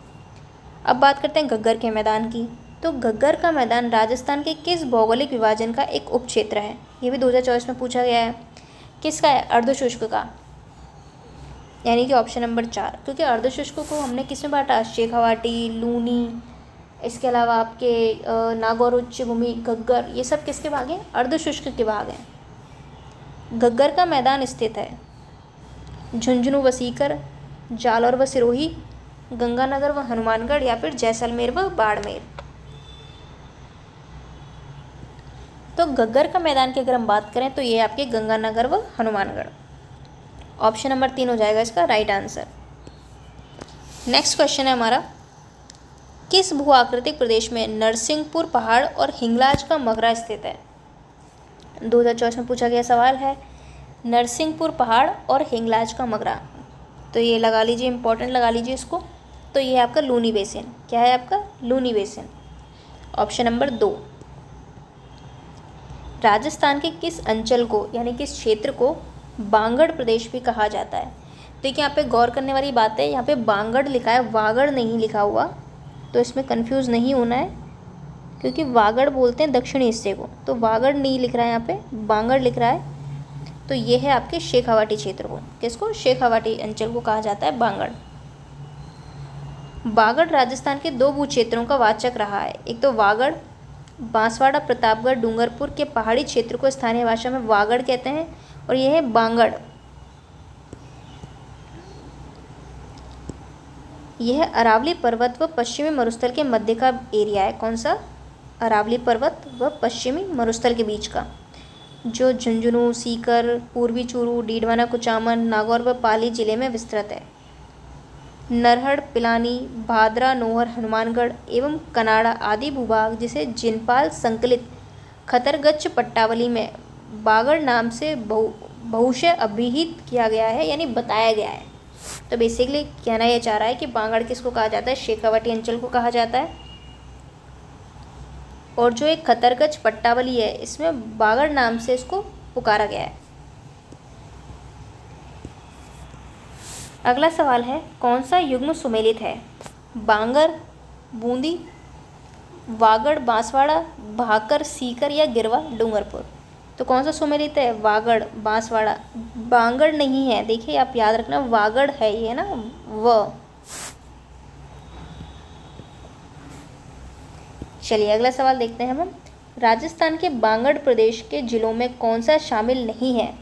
अब बात करते हैं घग्गर के मैदान की। तो घग्गर का मैदान राजस्थान के किस भौगोलिक विभाजन का एक उपक्षेत्र है? ये भी 2024 में पूछा गया है। किसका है? अर्धशुष्क का, यानी कि ऑप्शन नंबर 4। क्योंकि अर्धशुष्क को हमने किस में बांटा? शेखावाटी, लूनी, इसके अलावा आपके नागौर उच्च भूमि, घग्गर, ये सब किसके भाग हैं? अर्धशुष्क के भाग हैं। घग्गर का मैदान स्थित है झुंझुनू व सीकर, जालौर व सिरोही, गंगानगर व हनुमानगढ़, या फिर जैसलमेर व बाड़मेर। तो घग्गर का मैदान की अगर हम बात करें तो ये आपके गंगानगर व हनुमानगढ़, ऑप्शन नंबर 3 हो जाएगा इसका राइट आंसर। नेक्स्ट क्वेश्चन है हमारा, किस भू आकृतिक प्रदेश में नरसिंहपुर पहाड़ और हिंगलाज का मकरा स्थित है? 2024 में पूछा गया सवाल है, नरसिंहपुर पहाड़ और हिंगलाज का मकरा। तो ये लगा लीजिए, इंपॉर्टेंट लगा लीजिए इसको। तो ये है आपका लूनी बेसिन। क्या है आपका? Luni basin, option number 2। Rajasthan के किस अंचल को, यानी किस क्षेत्र को बांगड़ प्रदेश भी कहा जाता है? देखिए यहाँ पे गौर करने वाली बात है, यहाँ पे बांगड़ लिखा है, वागड़ नहीं लिखा हुआ। तो इसमें कंफ्यूज नहीं होना है, क्योंकि वागड़ बोलते हैं दक्षिणी हिस्से को, तो वागड़ नहीं लिख रहा है यहाँ पे, बांगड़ लिख रहा है। तो ये है आपके शेखावाटी क्षेत्र को, किसको? शेखावाटी अंचल को कहा जाता है बांगड़। बागड़ राजस्थान के 2 भू क्षेत्रों का वाचक रहा है। एक तो वागड़, बांसवाड़ा, प्रतापगढ़, डूंगरपुर के पहाड़ी क्षेत्र को स्थानीय भाषा में वागड़ कहते हैं, और यह है बांगड़। यह अरावली पर्वत व पश्चिमी मरुस्थल के मध्य का एरिया है। कौन सा? अरावली पर्वत व पश्चिमी मरुस्थल के बीच का, जो झुंझुनू, सीकर, पूर्वी चूरू, डीडवाना, कुचामन, नागौर व पाली जिले में विस्तृत है। नरहड़, पिलानी, भादरा, नोहर, हनुमानगढ़ एवं कनाड़ा आदि भूभाग, जिसे जिनपाल संकलित खतरगच्छ पट्टावली में बागड़ नाम से बहुशः अभिहित किया गया है, यानी बताया गया है। तो बेसिकली कहना यह चाह रहा है कि बांगड़ किसको कहा जाता है? शेखावाटी अंचल को कहा जाता है। और जो एक खतरगच्छ पट्टावली है, इसमें बागड़ नाम से इसको पुकारा गया है। अगला सवाल है, कौन सा युग्म सुमेलित है? बांगर, बूंदी, वागड़, बांसवाड़ा, भाकर, सीकर या गिरवा, डूंगरपुर। तो कौन सा सुमेलित है? वागड़, बांसवाड़ा, बांगड़ नहीं है। देखिए आप याद रखना, वागड़ है ये ना, व। चलिए अगला सवाल देखते हैं हम। राजस्थान के बांगड़ प्रदेश के जिलों में कौन सा शामिल नहीं है?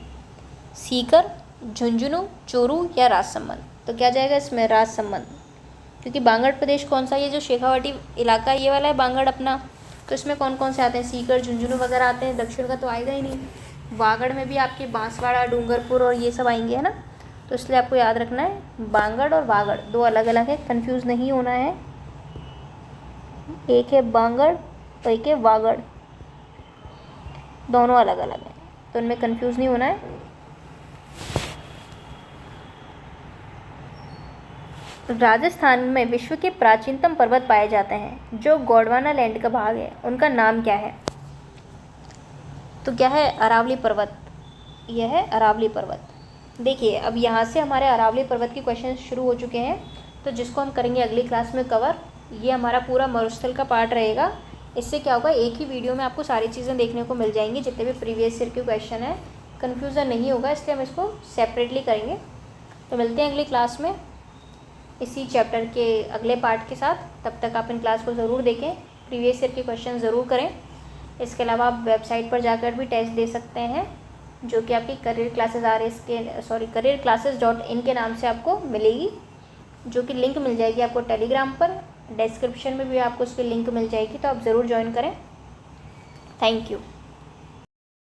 सीकर, झुंझुनू, चूरू या राजसमंद। तो क्या जाएगा इसमें? राजसमंद, क्योंकि बांगड़ प्रदेश कौन सा, ये जो शेखावाटी इलाका ये वाला है बांगड़ अपना, तो इसमें कौन कौन से आते हैं? सीकर, झुंझुनू वगैरह आते हैं। दक्षिण का तो आएगा ही नहीं। वागड़ में भी आपके बांसवाड़ा, डूंगरपुर और ये सब आएंगे, है ना। तो इसलिए आपको याद रखना है बांगड़ और वागड़ दो अलग अलग है, कंफ्यूज नहीं होना है। एक है बांगड़ और एक है वागड़, दोनों अलग अलग हैं, तो उनमें कंफ्यूज नहीं होना है। राजस्थान में विश्व के प्राचीनतम पर्वत पाए जाते हैं जो गोंडवाना लैंड का भाग है, उनका नाम क्या है? तो क्या है? अरावली पर्वत। यह है अरावली पर्वत। देखिए अब यहाँ से हमारे अरावली पर्वत के क्वेश्चन शुरू हो चुके हैं, तो जिसको हम करेंगे अगली क्लास में कवर। ये हमारा पूरा मरुस्थल का पार्ट रहेगा। इससे क्या होगा, एक ही वीडियो में आपको सारी चीज़ें देखने को मिल जाएंगी, जितने भी प्रीवियस ईयर के क्वेश्चन हैं, कन्फ्यूज़न नहीं होगा, इसलिए हम इसको सेपरेटली करेंगे। तो मिलते हैं अगली क्लास में इसी चैप्टर के अगले पार्ट के साथ। तब तक आप इन क्लास को ज़रूर देखें, प्रीवियस ईयर के क्वेश्चन ज़रूर करें। इसके अलावा आप वेबसाइट पर जाकर भी टेस्ट दे सकते हैं, जो कि आपकी careerclasses.in के नाम से आपको मिलेगी, जो कि लिंक मिल जाएगी आपको टेलीग्राम पर। डिस्क्रिप्शन में भी आपको उसकी लिंक मिल जाएगी, तो आप ज़रूर ज्वाइन करें। Thank you.